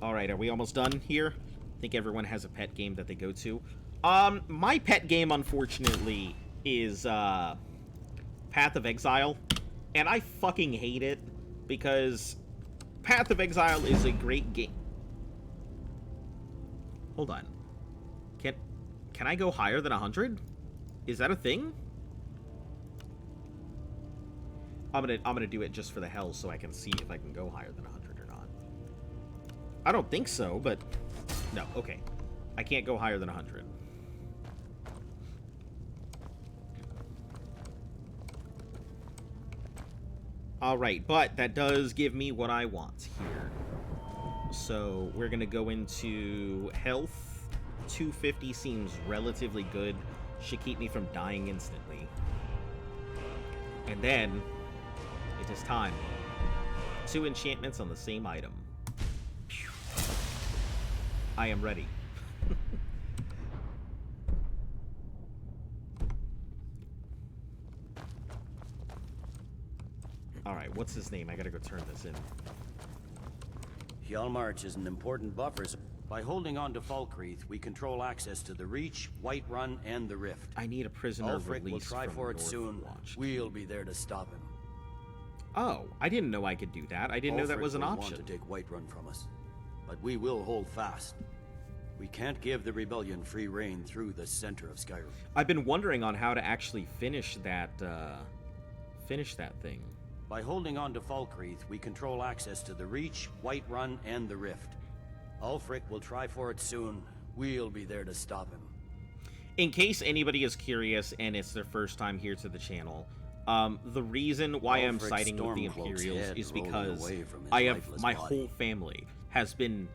Alright, are we almost done here? I think everyone has a pet game that they go to. My pet game, unfortunately, is, Path of Exile. And I fucking hate it, because Path of Exile is a great game. Hold on. Can I go higher than 100? Is that a thing? I'm gonna do it just for the hell so I can see if I can go higher than 100 or not. I don't think so, but no, okay. I can't go higher than 100. Alright, but that does give me what I want here. So we're gonna go into health. 250 seems relatively good. Should keep me from dying instantly. And then it is time. 2 enchantments on the same item. I am ready. Alright, what's his name? I gotta go turn this in. Hjalmarch is an important buffer. By holding on to Falkreath, we control access to the Reach, Whiterun, and the Rift. I need a prisoner Ulfric will released try from for it North soon. Watch. We'll be there to stop him. Oh, I didn't know I could do that. I didn't know that Ulfric was an will option. want to take Whiterun from us, but we will hold fast. We can't give the rebellion free reign through the center of Skyrim. I've been wondering on how to actually finish that thing. By holding on to Falkreath, we control access to the Reach, Whiterun, and the Rift. Ulfric will try for it soon. We'll be there to stop him. In case anybody is curious and it's their first time here to the channel, the reason why I'm Ulfric's siding with the Stormcloak's Imperials head is rolling because away from his I have lifeless my body. whole family has been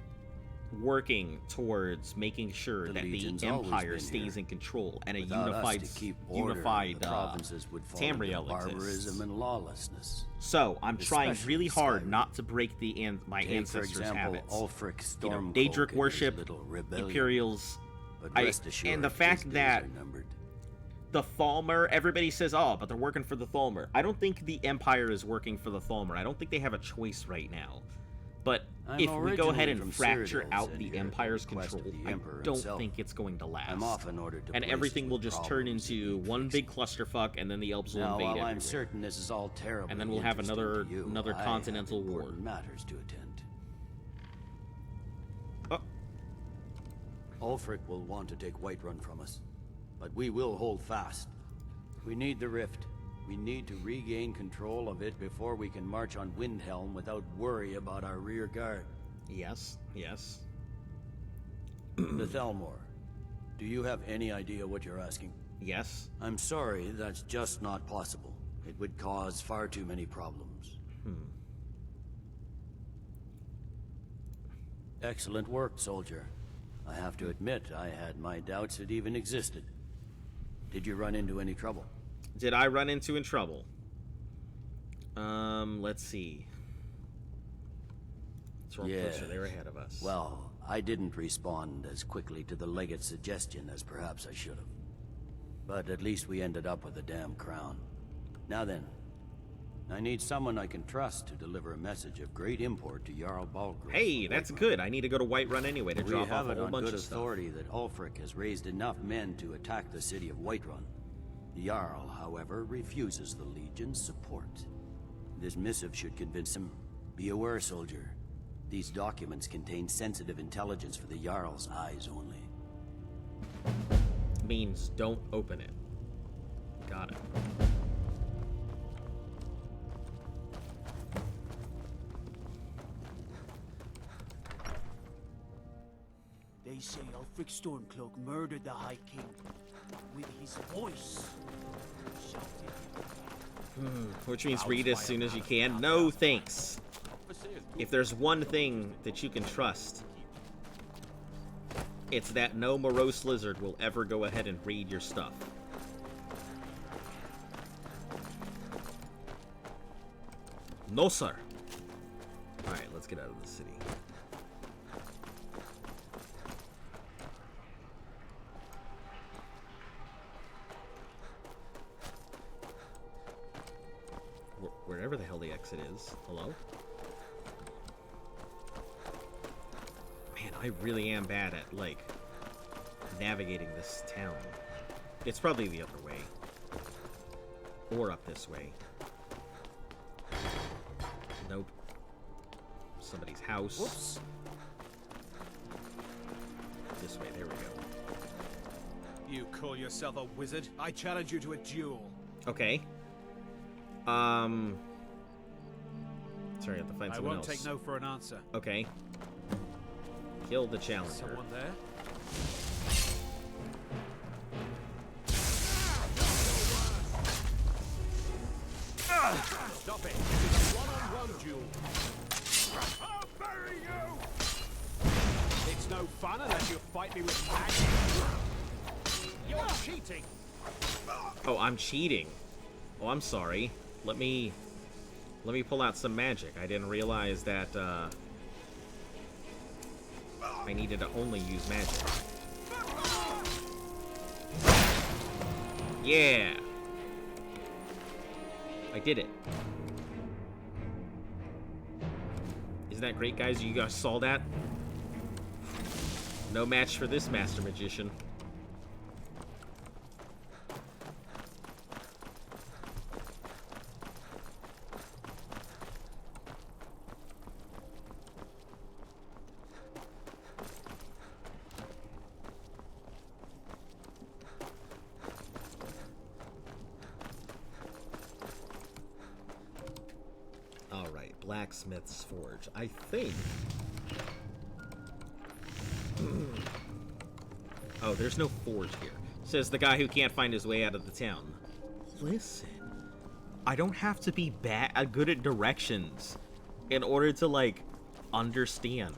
working towards making sure The that the Legion's always Empire been stays here. in control and a Without us unified, to keep order, unified the provinces would fall into Tamriel barbarism exists. and lawlessness. So I'm trying Especially really hard Skyrim. not to break my Take, ancestors' for example, habits. Ulfric's You know, Stormcloak Daedric and his worship, little rebellion. Imperials, But and rest assured, the his fact days that are numbered. the Thalmor, everybody says, oh, but they're working for the Thalmor. I don't think the Empire is working for the Thalmor. I don't think they have a choice right now. But I'm if we go ahead originally and from fracture Cyrodiil, out and the here at the Empire's request of control, the I Emperor don't himself. think it's going to last. I'm often ordered to and places everything will with just turn problems into one big clusterfuck, and then the elves will Now, invade while everywhere. I'm certain this is all terrible, And then we'll have another continental war. Matters to attend. Oh. Ulfric will want to take Whiterun from us, but we will hold fast. We need the Rift. We need to regain control of it before we can march on Windhelm without worry about our rear guard. Yes, yes. The Thalmor. Do you have any idea what you're asking? Yes. I'm sorry, that's just not possible. It would cause far too many problems. Excellent work, soldier. I have to admit, I had my doubts it even existed. Did you run into any trouble? Did I run into trouble? Let's see. Stormcloaks are there ahead of us. Well, I didn't respond as quickly to the legate's suggestion as perhaps I should have. But at least we ended up with a damn crown. Now then, I need someone I can trust to deliver a message of great import to Jarl Balgruuf. Hey, that's good. I need to go to Whiterun anyway to We drop have off a it whole on bunch good of stuff. authority that Ulfric has raised enough men to attack the city of Whiterun. The Jarl, however, refuses the Legion's support. This missive should convince him. Be aware, soldier. These documents contain sensitive intelligence for the Jarl's eyes only. Means don't open it. Got it. They say Ulfric Stormcloak murdered the High King with his voice. Which means read as soon as you can. No thanks. If there's one thing that you can trust, it's that no morose lizard will ever go ahead and read your stuff. No, sir. Alright, let's get out of the city. Wherever the hell the exit is. Hello? Man, I really am bad at, like, navigating this town. It's probably the other way. Or up this way. Nope. Somebody's house. Whoops. This way, there we go. You call yourself a wizard? I challenge you to a duel. Okay. Sorry, I have to find I someone won't else. take no for an answer. Okay. Kill the challenger. Someone there? Stop it! It's a one-on-one duel. I'll bury you! It's no fun unless you fight me with magic. You're cheating. Oh, I'm cheating. Oh, I'm sorry. Let me pull out some magic. I didn't realize that I needed to only use magic. Yeah. I did it. Isn't that great, guys? You guys saw that? No match for this master magician. Alright, Blacksmith's Forge. I think... Oh, there's no forge here. Says the guy who can't find his way out of the town. Listen, I don't have to be good at directions in order to, like, understand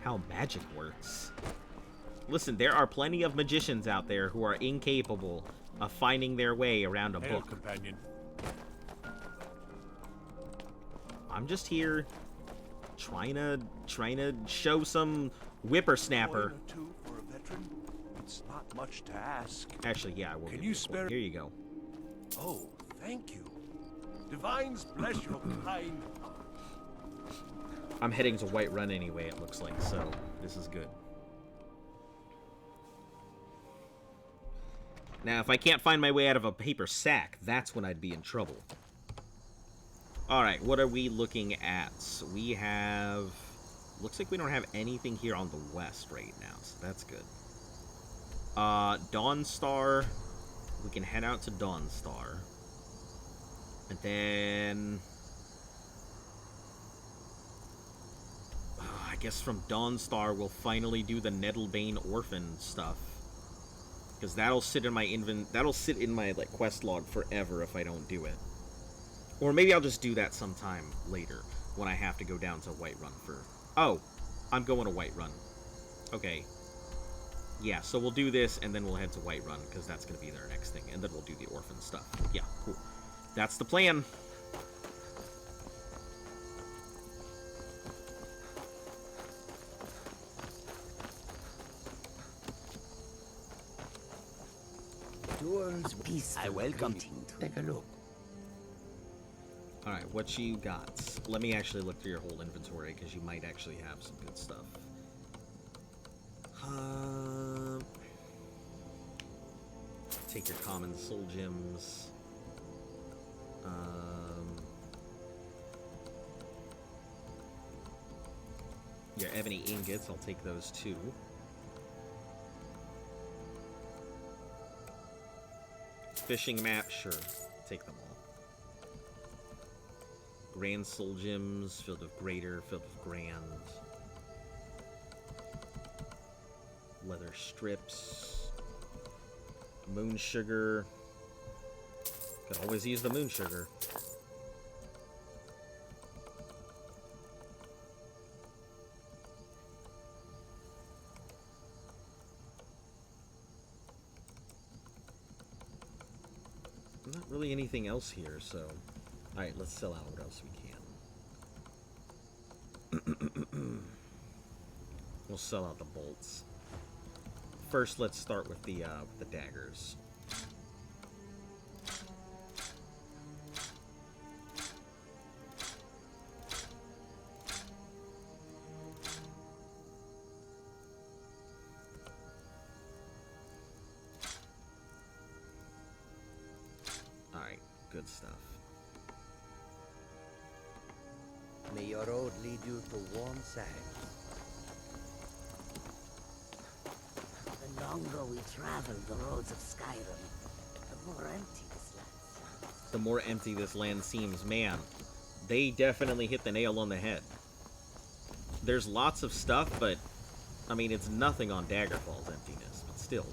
how magic works. Listen, there are plenty of magicians out there who are incapable of finding their way around a Hail, book. companion. I'm just here trying to show some whippersnapper. Coin or two for a veteran? It's not much to ask. Actually, yeah, I will. Can give you a spare? coin. Here you go. Oh, thank you. Divines bless your kind. I'm heading to Whiterun anyway, it looks like, so this is good. Now, if I can't find my way out of a paper sack, that's when I'd be in trouble. Alright, what are we looking at? We have... Looks like we don't have anything here on the west right now, so that's good. Dawnstar. We can head out to Dawnstar. And then... I guess from Dawnstar we'll finally do the Nettlebane Orphan stuff. Because that'll sit in my like quest log forever if I don't do it. Or maybe I'll just do that sometime later when I have to go down to Whiterun for... Oh, I'm going to Whiterun. Okay. Yeah, so we'll do this and then we'll head to Whiterun because that's going to be their next thing. And then we'll do the orphan stuff. Yeah, cool. That's the plan. Peace. I welcome you. Take a look. Alright, what you got? Let me actually look through your whole inventory, because you might actually have some good stuff. Take your common soul gems. Your ebony ingots, I'll take those too. Fishing map, sure. Take them all. Grand soul gems, filled with greater, filled with grand. Leather strips. Moon sugar. Could always use the moon sugar. Not really anything else here, so... Alright, let's sell out what else we can. We'll sell out the bolts. First, let's start with the daggers. Alright, good stuff. May your road lead you to warm sands. The longer we travel the roads of Skyrim, the more empty this land seems. The more empty this land seems, man. They definitely hit the nail on the head. There's lots of stuff, but I mean, it's nothing on Daggerfall's emptiness, but still.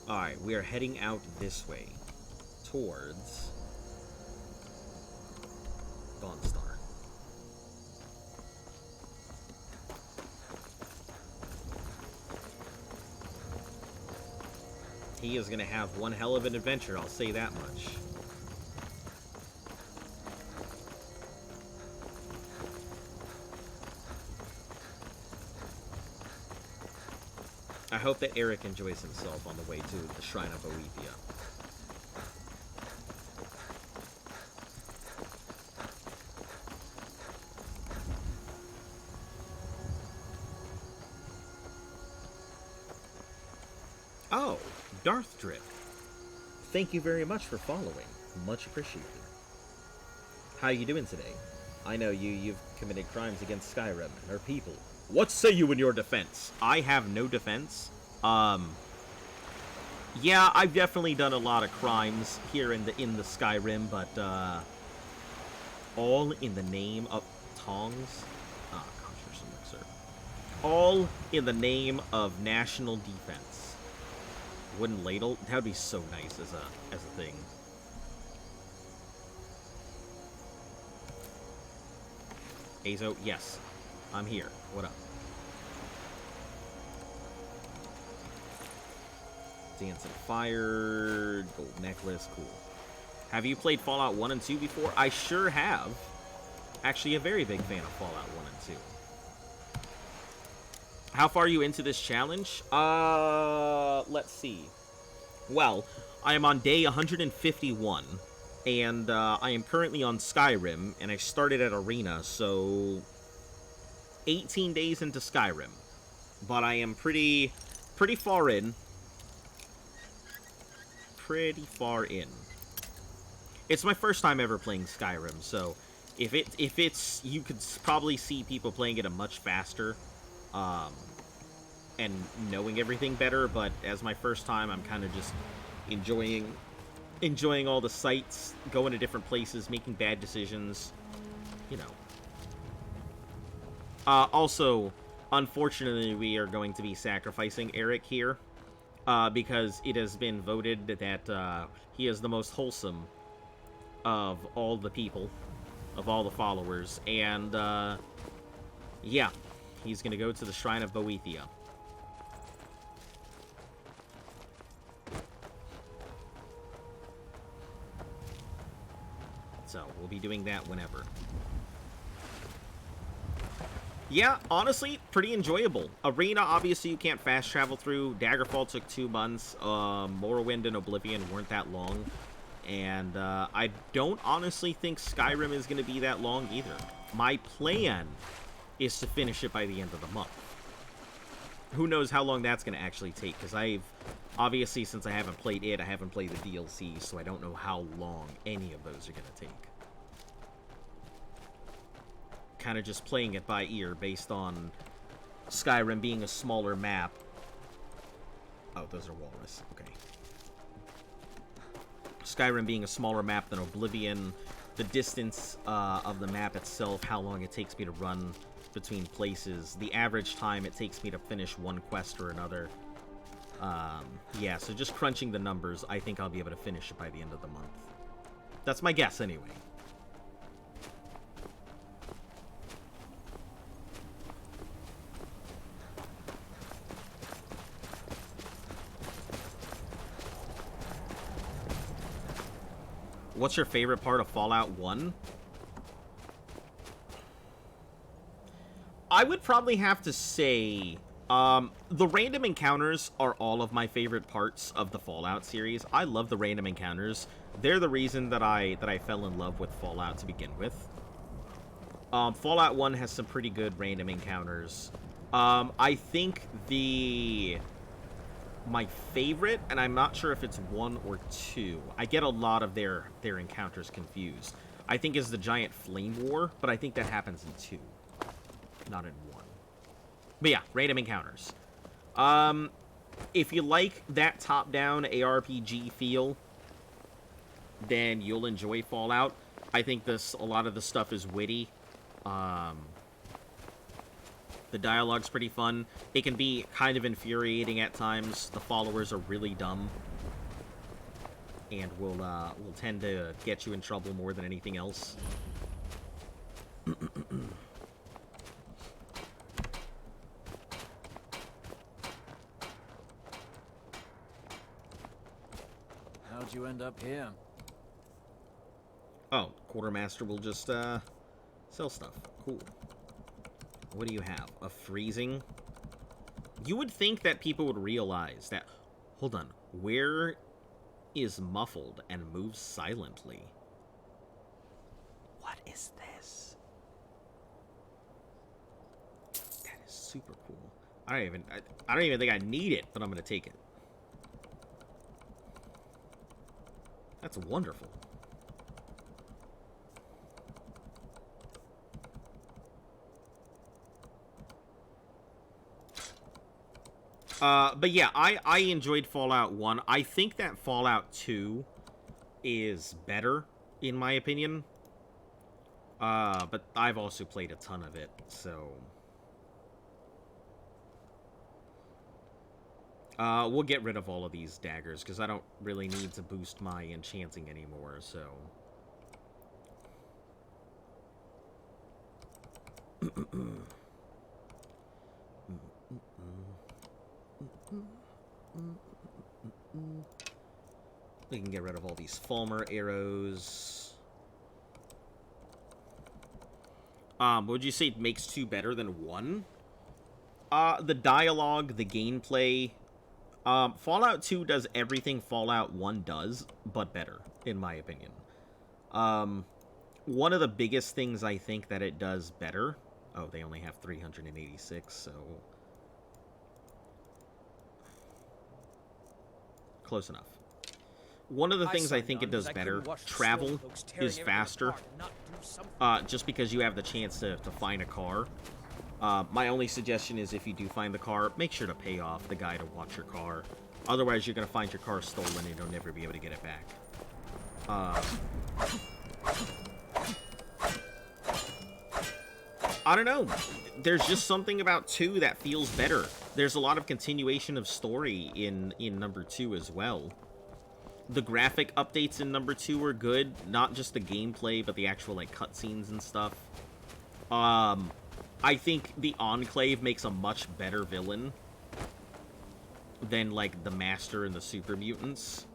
Alright, we are heading out this way towards Dawnstar. He is going to have one hell of an adventure, I'll say that much. I hope that Eric enjoys himself on the way to the Shrine of Boethia. Darth Drift. Thank you very much for following. Much appreciated. How you doing today? I know you've committed crimes against Skyrim and her people. What say you in your defense? I have no defense. Yeah, I've definitely done a lot of crimes here in the Skyrim, but all in the name of tongs. Ah, controversial mixer. All in the name of national defense. Wooden ladle? That would be so nice as a thing. Azo, yes. I'm here. What up? Dance and Fire, gold necklace, cool. Have you played Fallout 1 and 2 before? I sure have. Actually, a very big fan of Fallout 1 and 2. How far are you into this challenge? Let's see. Well, I am on day 151, and I am currently on Skyrim, and I started at Arena, so 18 days into Skyrim. But I am pretty far in. Pretty far in. It's my first time ever playing Skyrim, so if it's you could probably see people playing it a much faster, and knowing everything better. But as my first time, I'm kind of just enjoying all the sights, going to different places, making bad decisions, you know. Also, unfortunately, we are going to be sacrificing Eric here. Because it has been voted that he is the most wholesome of all the people, of all the followers, and yeah, he's gonna go to the Shrine of Boethia. So, we'll be doing that whenever. Yeah, honestly, pretty enjoyable. Arena, obviously, you can't fast travel through. Daggerfall took 2 months. Morrowind and Oblivion weren't that long. And I don't honestly think Skyrim is going to be that long either. My plan is to finish it by the end of the month. Who knows how long that's going to actually take, because obviously, since I haven't played it, I haven't played the DLC, so I don't know how long any of those are going to take. Kind of just playing it by ear based on Skyrim being a smaller map. Oh, those are walrus. Okay. Skyrim being a smaller map than Oblivion, the distance of the map itself, how long it takes me to run between places, the average time it takes me to finish one quest or another. Yeah, so just crunching the numbers, I think I'll be able to finish it by the end of the month. That's my guess anyway. What's your favorite part of Fallout 1? I would probably have to say the random encounters are all of my favorite parts of the Fallout series. I love the random encounters. They're the reason that I fell in love with Fallout to begin with. Fallout 1 has some pretty good random encounters. I think my favorite, and I'm not sure if it's 1 or 2. I get a lot of their encounters confused. I think is the giant flame war, but I think that happens in 2, not in 1. But yeah, random encounters. If you like that top-down ARPG feel, then you'll enjoy Fallout. I think a lot of the stuff is witty. The dialogue's pretty fun. It can be kind of infuriating at times. The followers are really dumb. And will tend to get you in trouble more than anything else. How'd you end up here? Oh, Quartermaster will just sell stuff. Cool. What do you have? A freezing? You would think that people would realize that... Hold on. Where is muffled and moves silently? What is this? That is super cool. I don't even think I need it, but I'm gonna take it. That's wonderful. But yeah, I enjoyed Fallout 1. I think that Fallout 2 is better, in my opinion. But I've also played a ton of it, so... we'll get rid of all of these daggers, because I don't really need to boost my enchanting anymore, so... We can get rid of all these Falmer arrows. Would you say it makes 2 better than 1? The dialogue, the gameplay... Fallout 2 does everything Fallout 1 does, but better, in my opinion. One of the biggest things I think that it does better... Oh, they only have 386, so... Close enough. One of the things I think it does better, travel is faster, just because you have the chance to find a car. My only suggestion is if you do find the car, make sure to pay off the guy to watch your car. Otherwise, you're going to find your car stolen and you'll never be able to get it back. I don't know. There's just something about 2 that feels better. There's a lot of continuation of story in number 2 as well. The graphic updates in number 2 are good. Not just the gameplay, but the actual, like, cutscenes and stuff. I think the Enclave makes a much better villain than, like, the Master and the Super Mutants.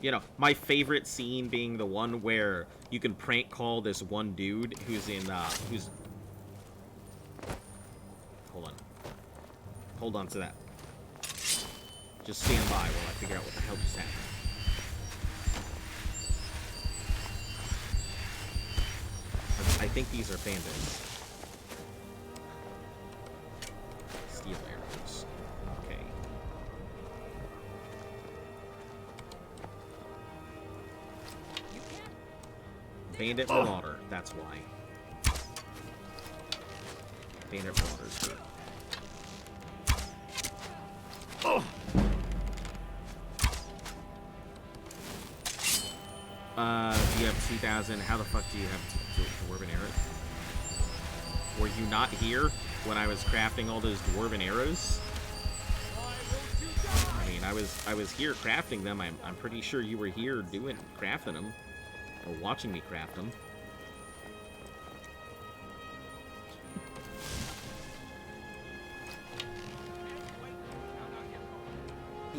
You know, my favorite scene being the one where you can prank call this one dude who's in, Hold on. Hold on to that. Just stand by while I figure out what the hell just happened. I think these are bandits. Steel arrows. Okay. Bandit Marauder, that's why. Bandit Marauder's good. Do you have 2,000? How the fuck do you have Dwarven arrows? Were you not here when I was crafting all those Dwarven arrows? I mean, I was here crafting them. I'm pretty sure you were here crafting them. Or watching me craft them.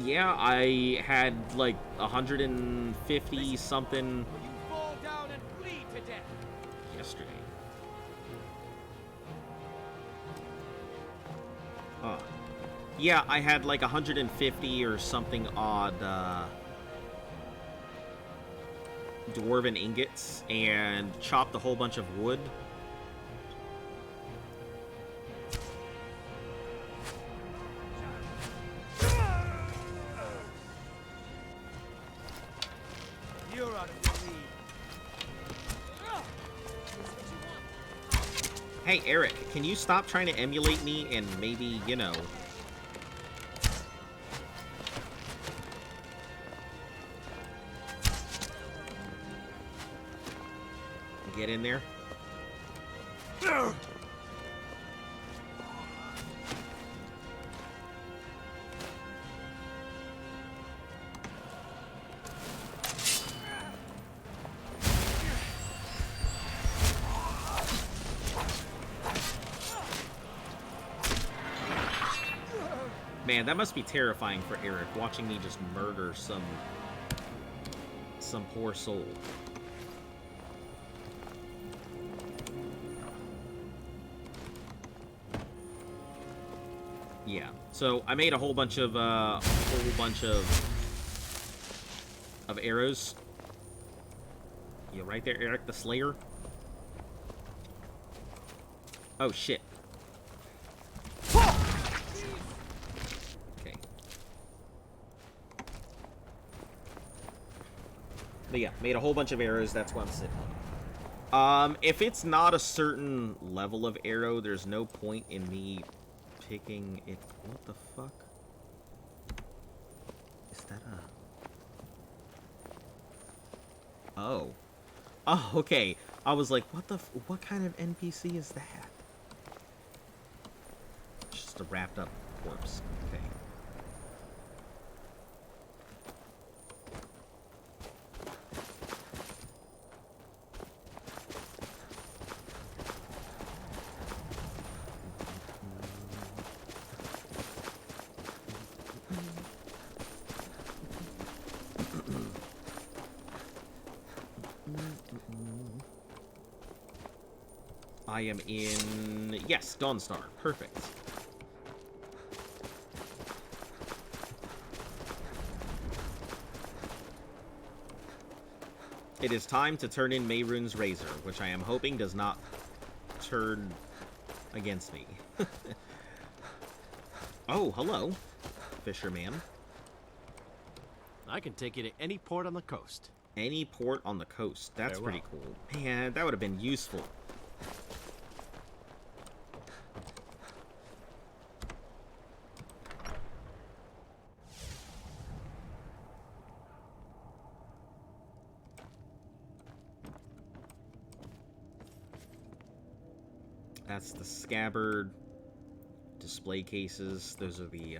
Yeah, I had like 150 something yesterday. Yeah, I had like 150 or something odd Dwarven ingots and chopped a whole bunch of wood. Hey, Eric, can you stop trying to emulate me and maybe, you know... get in there? Man, that must be terrifying for Eric, watching me just murder some poor soul. Yeah, so I made a whole bunch of arrows. You right there, Eric the Slayer? Oh shit. But yeah, made a whole bunch of arrows. That's what I'm sitting on. If it's not a certain level of arrow, there's no point in me picking it. What the fuck? Is that a... Oh. Oh, okay. I was like, what kind of NPC is that? It's just a wrapped up corpse. Okay. I am in... Yes, Dawnstar. Perfect. It is time to turn in Mehrunes' razor, which I am hoping does not turn against me. Oh, hello, fisherman. I can take you to any port on the coast. Any port on the coast. That's Very pretty cool. Man, that would have been useful. That's the scabbard. Display cases. Those are the,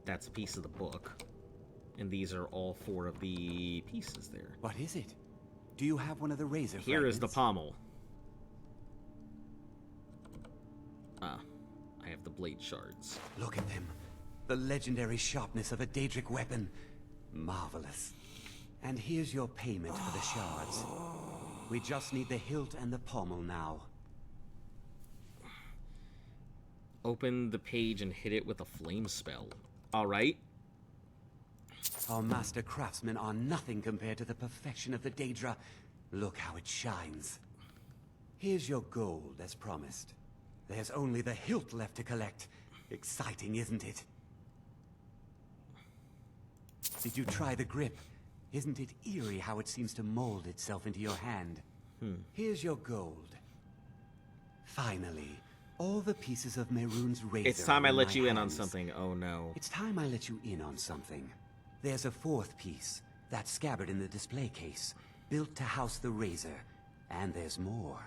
that's a piece of the book. And these are all 4 of the pieces there. What is it? Do you have one of the razor Here is the fragments? pommel. Ah, I have the blade shards. Look at them. The legendary sharpness of a Daedric weapon. Marvelous. And here's your payment for the shards. We just need the hilt and the pommel now. Open the page and hit it with a flame spell. Alright. Our master craftsmen are nothing compared to the perfection of the Daedra. Look how it shines. Here's your gold, as promised. There's only the hilt left to collect. Exciting, isn't it? Did you try the grip? Isn't it eerie how it seems to mold itself into your hand? Here's your gold. Finally, all the pieces of Mehrunes' razor. It's time I let you in on hands. something. Oh no. It's time I let you in on something. There's a 4th piece, that scabbard in the display case, built to house the razor. And there's more.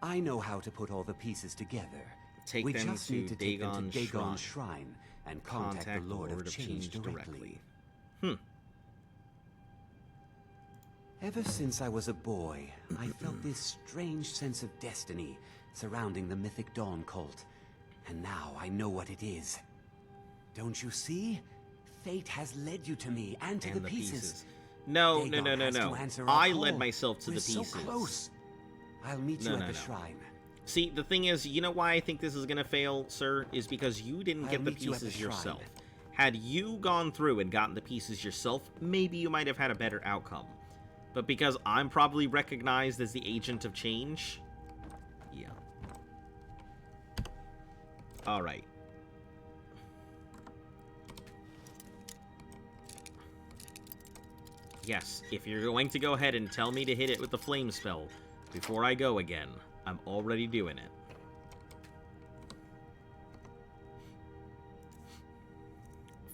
I know how to put all the pieces together. Take we them just to need to take them to Dagon's Dagon's Shrine. Shrine and contact the Lord of Change directly. Ever since I was a boy, I felt this strange sense of destiny surrounding the Mythic Dawn cult. And now I know what it is. Don't you see? Fate has led you to me and to the pieces. No, Dagon no, no, no, has to no. answer our I call. led myself to We're the so pieces. close. I'll meet you at the shrine. See, the thing is, you know why I think this is gonna fail, sir? Is because you didn't I'll get the meet you at the pieces shrine. yourself. Had you gone through and gotten the pieces yourself, maybe you might have had a better outcome. But because I'm probably recognized as the agent of change, yeah. Alright. Yes, if you're going to go ahead and tell me to hit it with the flame spell before I go again, I'm already doing it.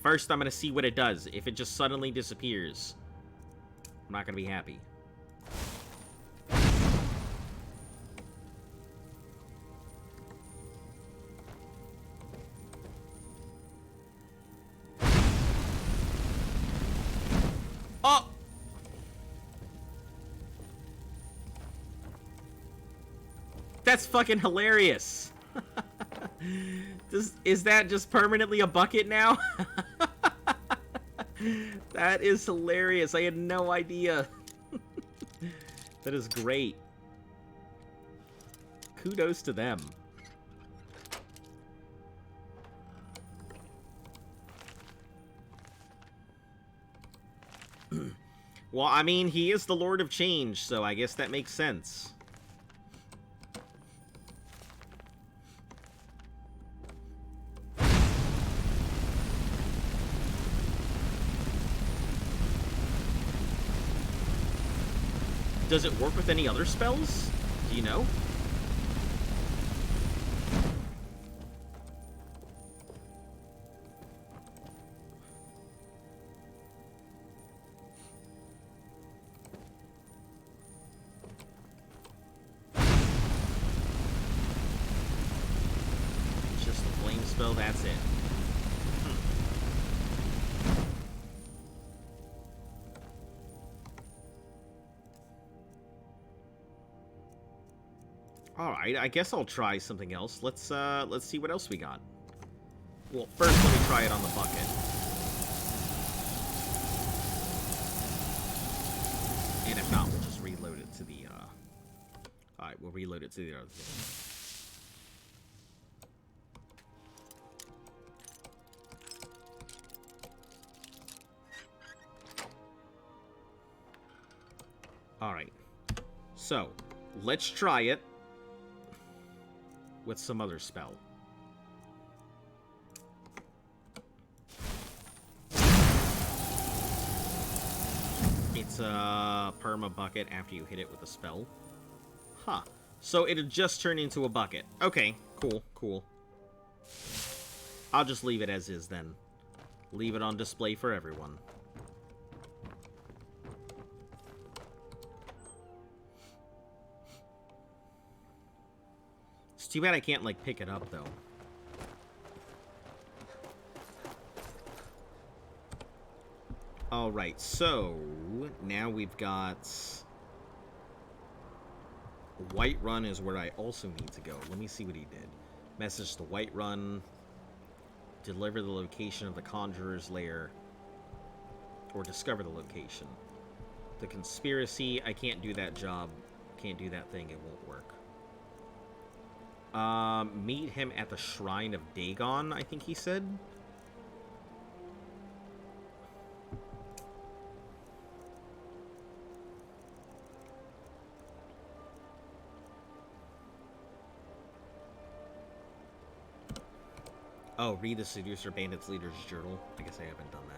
First, I'm going to see what it does. If it just suddenly disappears, I'm not going to be happy. Oh! That's fucking hilarious. Is that just permanently a bucket now? That is hilarious. I had no idea. That is great. Kudos to them. Well, I mean, he is the Lord of Change, so I guess that makes sense. Does it work with any other spells? Do you know? Just the flame spell, that's it. Alright, I guess I'll try something else. Let's see what else we got. Well, first let me try it on the bucket. And if not, we'll just reload it to the, Alright, we'll reload it to the other thing. Alright. So, let's try it with some other spell. It's a perma bucket after you hit it with a spell. Huh. So it'll just turn into a bucket. Okay, cool, cool. I'll just leave it as is then. Leave it on display for everyone. It's too bad I can't, like, pick it up, though. Alright, so now we've got Whiterun is where I also need to go. Let me see what he did. Message to Whiterun. Deliver the location of the Conjurer's Lair. Or discover the location. The Conspiracy, I can't do that job. Can't do that thing, it won't work. Meet him at the Shrine of Dagon, I think he said. Oh, read the Seducer Bandits Leader's Journal. I guess I haven't done that.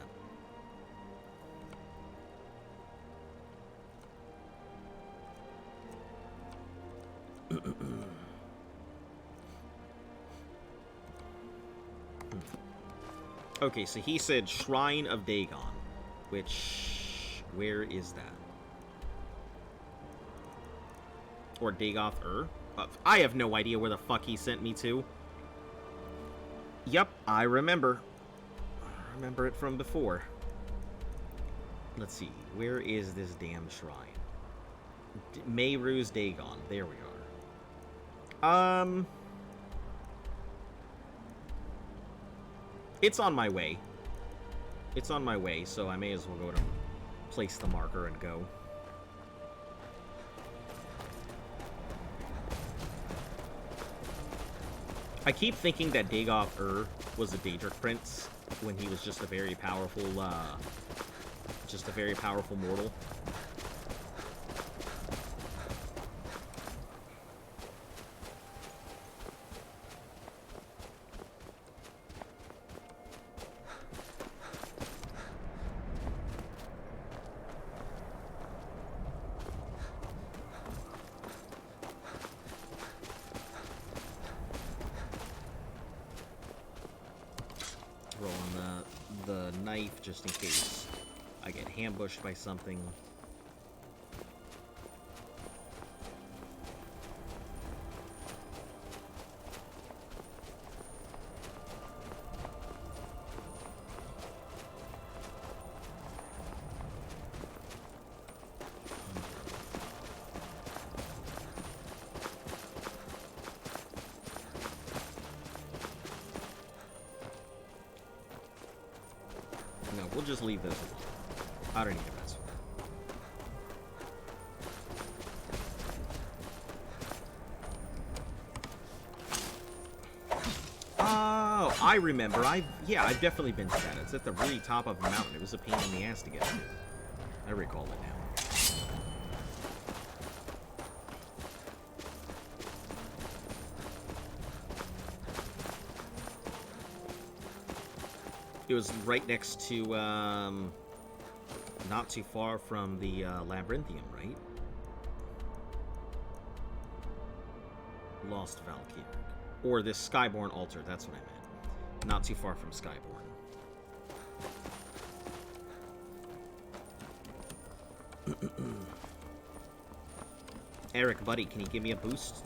Okay, so he said Shrine of Dagon, which... where is that? Or Dagoth-ur? I have no idea where the fuck he sent me to. Yep, I remember. I remember it from before. Let's see, where is this damn shrine? Mehru's Dagon, there we are. It's on my way. It's on my way, so I may as well go to place the marker and go. I keep thinking that Dagoth-ur was a Daedric prince when he was just a very powerful, mortal. Just in case I get ambushed by something. We'll just leave this alone. I don't need to mess with it. Oh, I remember. I've definitely been to that. It's at the really top of the mountain. It was a pain in the ass to get to. I recall it now. It was right next to, not too far from the Labyrinthium, right? Lost Valkyrie. Or this Skyborn altar, that's what I meant. Not too far from Skyborn. Eric, buddy, can you give me a boost?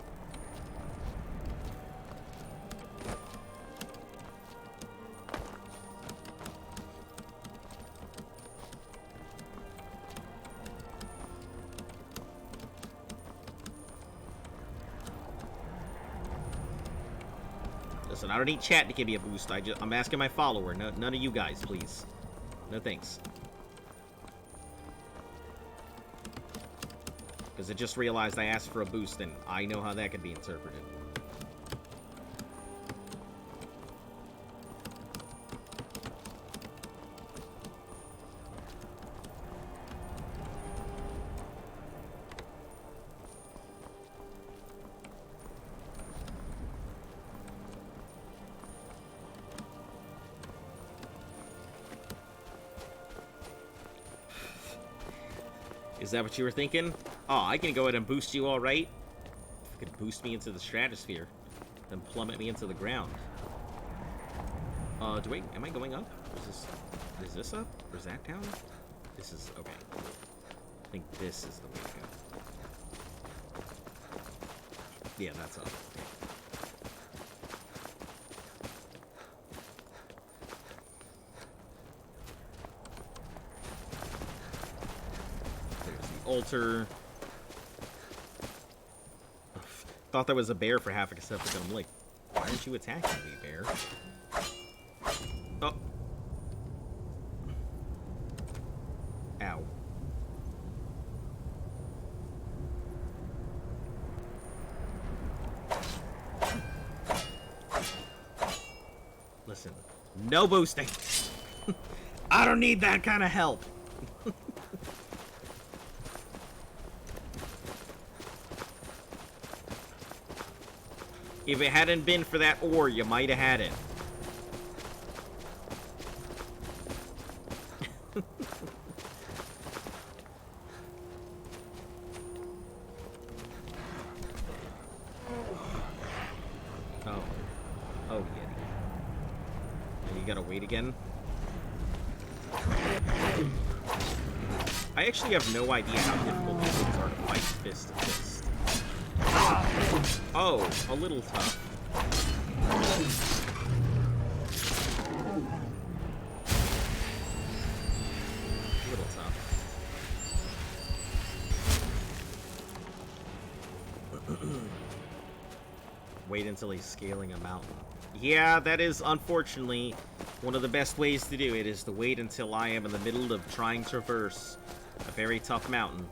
Listen, I don't need chat to give me a boost. I'm asking my follower. No, none of you guys, please. No thanks. Because I just realized I asked for a boost, and I know how that could be interpreted. Is that what you were thinking? Oh, I can go ahead and boost you, all right. You could boost me into the stratosphere, then plummet me into the ground. Wait, am I going up? Is this up? Or is that down? This is, okay. I think this is the way to go. Yeah, that's up. Altar. Thought that was a bear for half a second. I'm like, why aren't you attacking me, bear? Oh. Ow. Listen, no boosting. I don't need that kind of help. If it hadn't been for that ore, you might have had it. Oh, Yeti. And you gotta wait again? I actually have no idea how difficult these things are to fight fist to fist. Oh, a little tough. A little tough. Wait until he's scaling a mountain. Yeah, that is unfortunately one of the best ways to do it, is to wait until I am in the middle of trying to traverse a very tough mountain.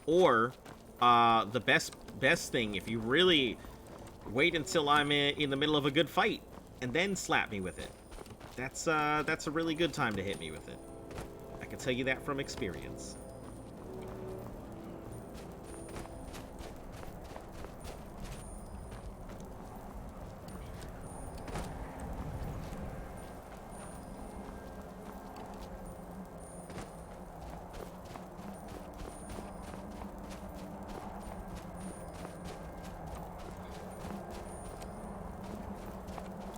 Or, the best thing, if you really wait until I'm in the middle of a good fight, and then slap me with it. That's a really good time to hit me with it. I can tell you that from experience.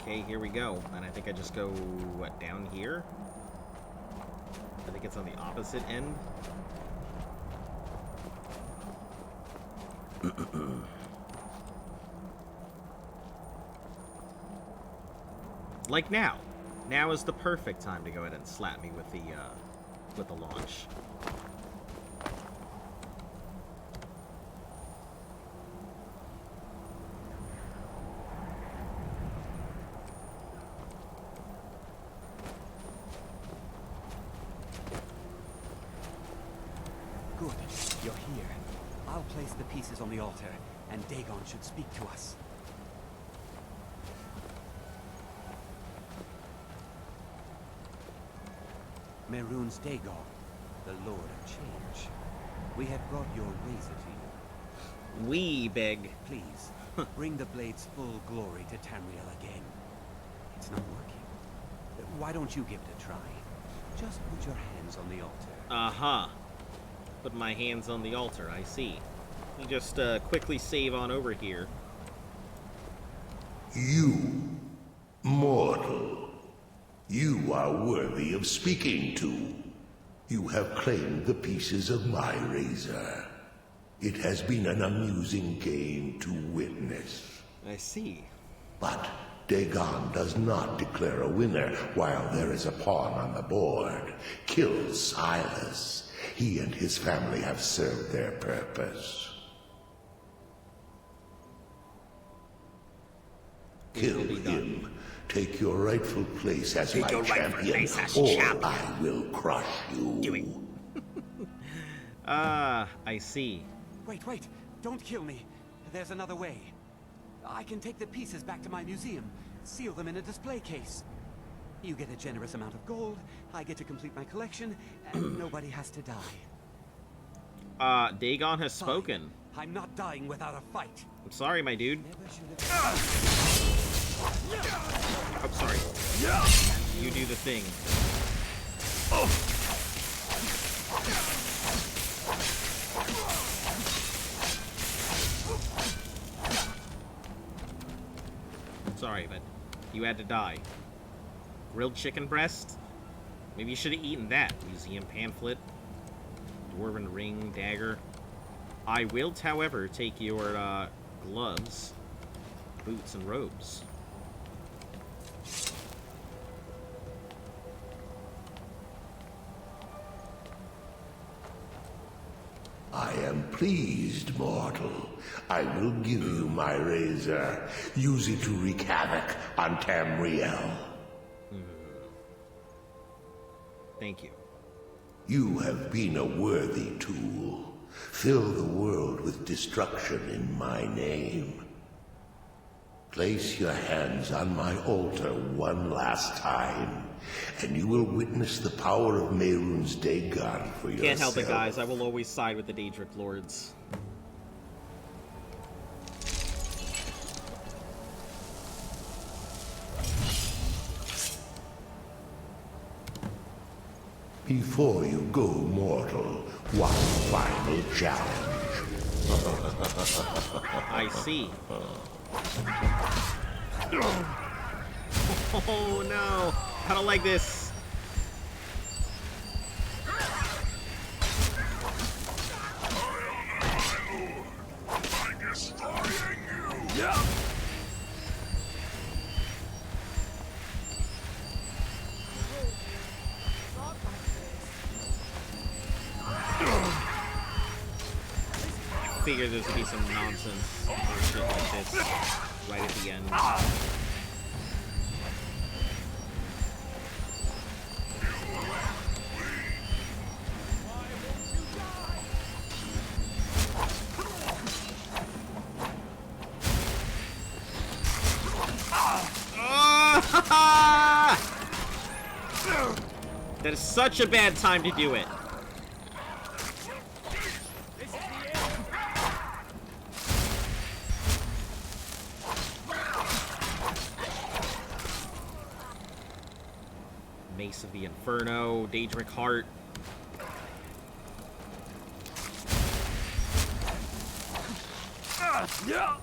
Okay, here we go. And I think I just go, what, down here? I think it's on the opposite end. Like now. Now is the perfect time to go ahead and slap me with the launch. Good. You're here. I'll place the pieces on the altar, and Dagon should speak to us. Mehrunes Dagon, the Lord of Change. We have brought your razor to you. We beg. Please, bring the blade's full glory to Tamriel again. It's not working. Why don't you give it a try? Just put your hands on the altar. Uh-huh. Put my hands on the altar, I see. You just quickly save on over here. You, mortal. You are worthy of speaking to. You have claimed the pieces of my razor. It has been an amusing game to witness. I see. But Dagon does not declare a winner while there is a pawn on the board. Kill Silas. He and his family have served their purpose. Kill him. Take your rightful place as my champion, or I will crush you. I see. Wait. Don't kill me. There's another way. I can take the pieces back to my museum, seal them in a display case. You get a generous amount of gold, I get to complete my collection, and nobody has to die. Dagon has spoken. I'm not dying without a fight. I'm sorry, my dude. I'm sorry. You do the thing. Sorry, but you had to die. Grilled chicken breast? Maybe you should have eaten that. Museum pamphlet. Dwarven ring, dagger. I will, however, take your gloves, boots, and robes. I am pleased, mortal. I will give you my razor. Use it to wreak havoc on Tamriel. Thank you. You have been a worthy tool. Fill the world with destruction in my name. Place your hands on my altar one last time, and you will witness the power of Mehrunes Dagon for yourself. Can't help it, guys. I will always side with the Daedric Lords. Before you go, mortal, one final challenge. I see. Oh no! I don't like this. I figured there's gonna be some nonsense or shit like this right at the end. That is such a bad time to do it. Mace of the Inferno, Daedric Heart. Yeah.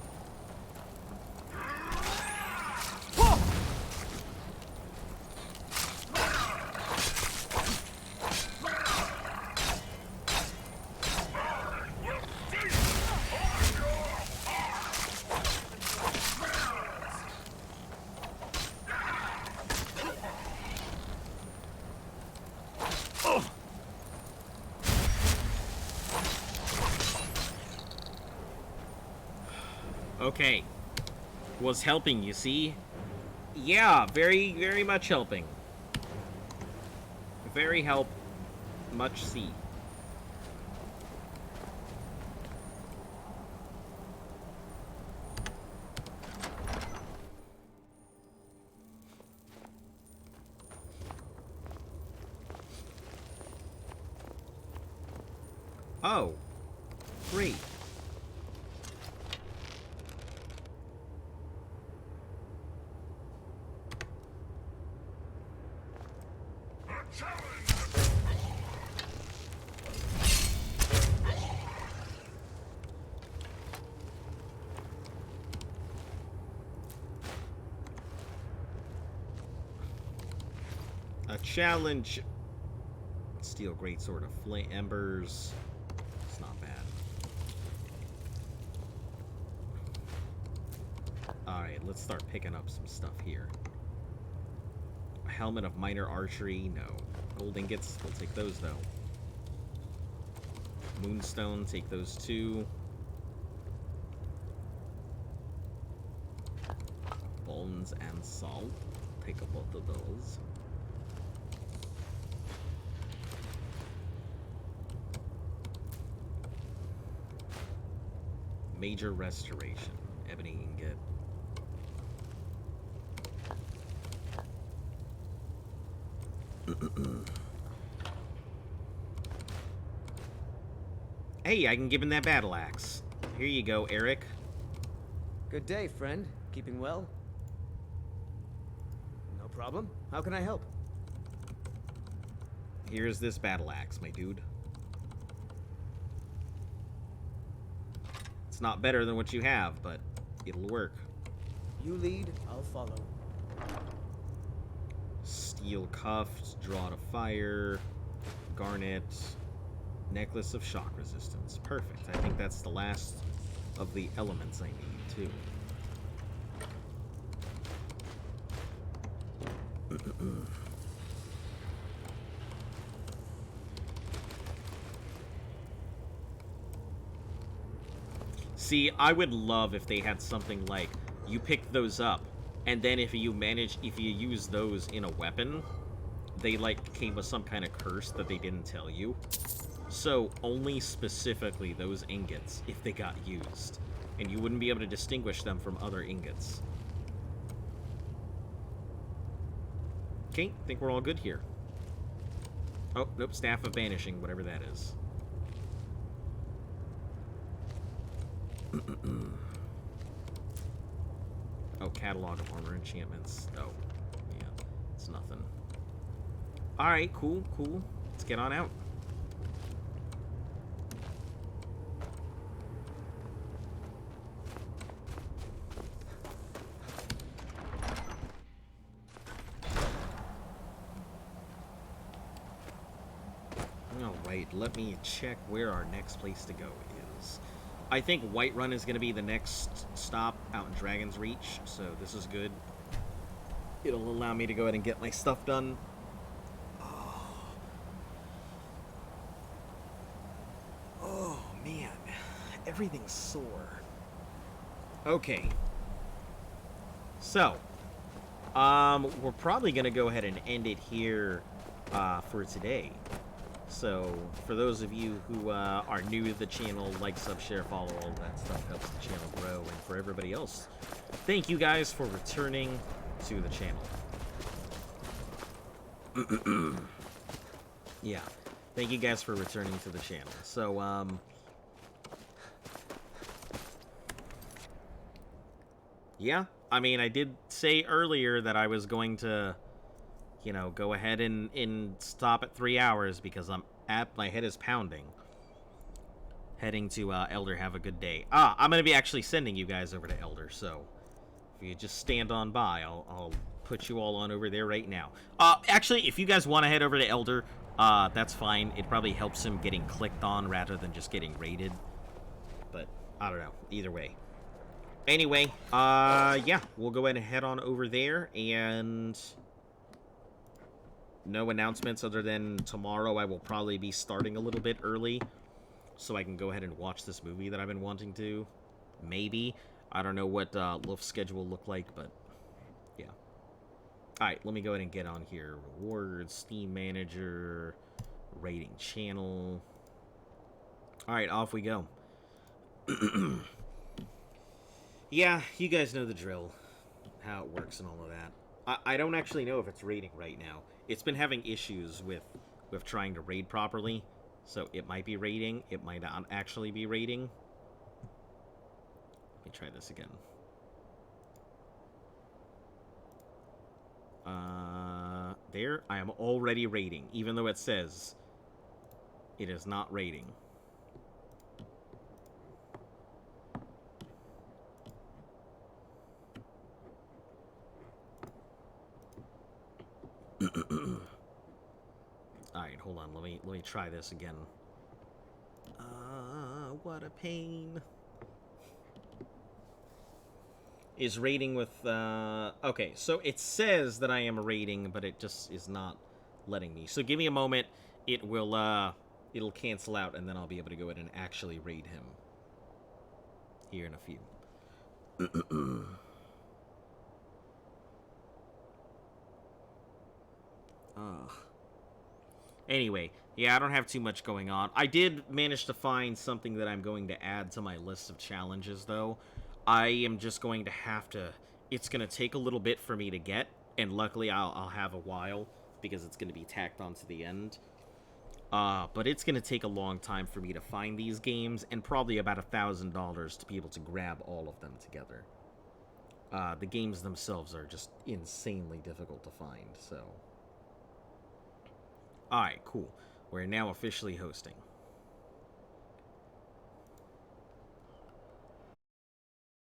Okay. Was helping, you see? Yeah, very much helping. Very much see. Oh. Great. Challenge A challenge. Steel greatsword of flame embers. It's not bad. Alright, let's start picking up some stuff here. A helmet of minor archery, no. Gold ingots, we'll take those though. Moonstone, take those too. Bones and salt, take a both of those. Major restoration, ebony ingot. Hey, I can give him that battle axe. Here you go, Eric. Good day, friend. Keeping well? No problem. How can I help? Here's this battle axe, my dude. It's not better than what you have, but it'll work. You lead, I'll follow. Steel cuffs, draw to fire, garnet, necklace of shock resistance. Perfect. I think that's the last of the elements I need, too. See, I would love if they had something like, you pick those up, and then if you use those in a weapon, they, like, came with some kind of curse that they didn't tell you. So, only specifically those ingots, if they got used. And you wouldn't be able to distinguish them from other ingots. Okay, think we're all good here. Oh, nope, Staff of Banishing, whatever that is. Oh, Catalog of Armor Enchantments. Oh, yeah, it's nothing. Alright, cool, cool. Let's get on out. Alright, let me check where our next place to go is. I think Whiterun is going to be the next stop out in Dragon's Reach, so this is good. It'll allow me to go ahead and get my stuff done. Oh man, everything's sore. Okay. So, we're probably going to go ahead and end it here for today. So, for those of you who are new to the channel, like, sub, share, follow, all that stuff helps the channel grow. And for everybody else, thank you guys for returning to the channel. Yeah, thank you guys for returning to the channel. So, yeah, I mean, I did say earlier that I was going to, you know, go ahead and stop at 3 hours because my head is pounding. Heading to Elder, have a good day. I'm going to be actually sending you guys over to Elder, so if you just stand on by, I'll put you all on over there right now. Actually, if you guys want to head over to Elder, that's fine. It probably helps him getting clicked on rather than just getting raided. But, I don't know. Either way. Anyway, yeah, we'll go ahead and head on over there, and no announcements other than tomorrow I will probably be starting a little bit early so I can go ahead and watch this movie that I've been wanting to. Maybe. I don't know what Luft's schedule will look like, but yeah. Alright, let me go ahead and get on here. Rewards, Steam Manager, rating channel. Alright, off we go. Yeah, you guys know the drill. How it works and all of that. I don't actually know if it's raiding right now. It's been having issues with trying to raid properly, so it might be raiding, it might not actually be raiding. Let me try this again. There, I am already raiding, even though it says it is not raiding. Alright, hold on. Let me try this again. What a pain. Is raiding with, okay, so it says that I am raiding, but it just is not letting me. So give me a moment. It will, it'll cancel out, and then I'll be able to go ahead and actually raid him. Here in a few. Anyway, yeah, I don't have too much going on. I did manage to find something that I'm going to add to my list of challenges, though. I am just going to have to... It's going to take a little bit for me to get, and luckily I'll have a while, because it's going to be tacked onto the end. But it's going to take a long time for me to find these games, and probably about $1,000 to be able to grab all of them together. The games themselves are just insanely difficult to find, so... Alright, cool. We're now officially hosting.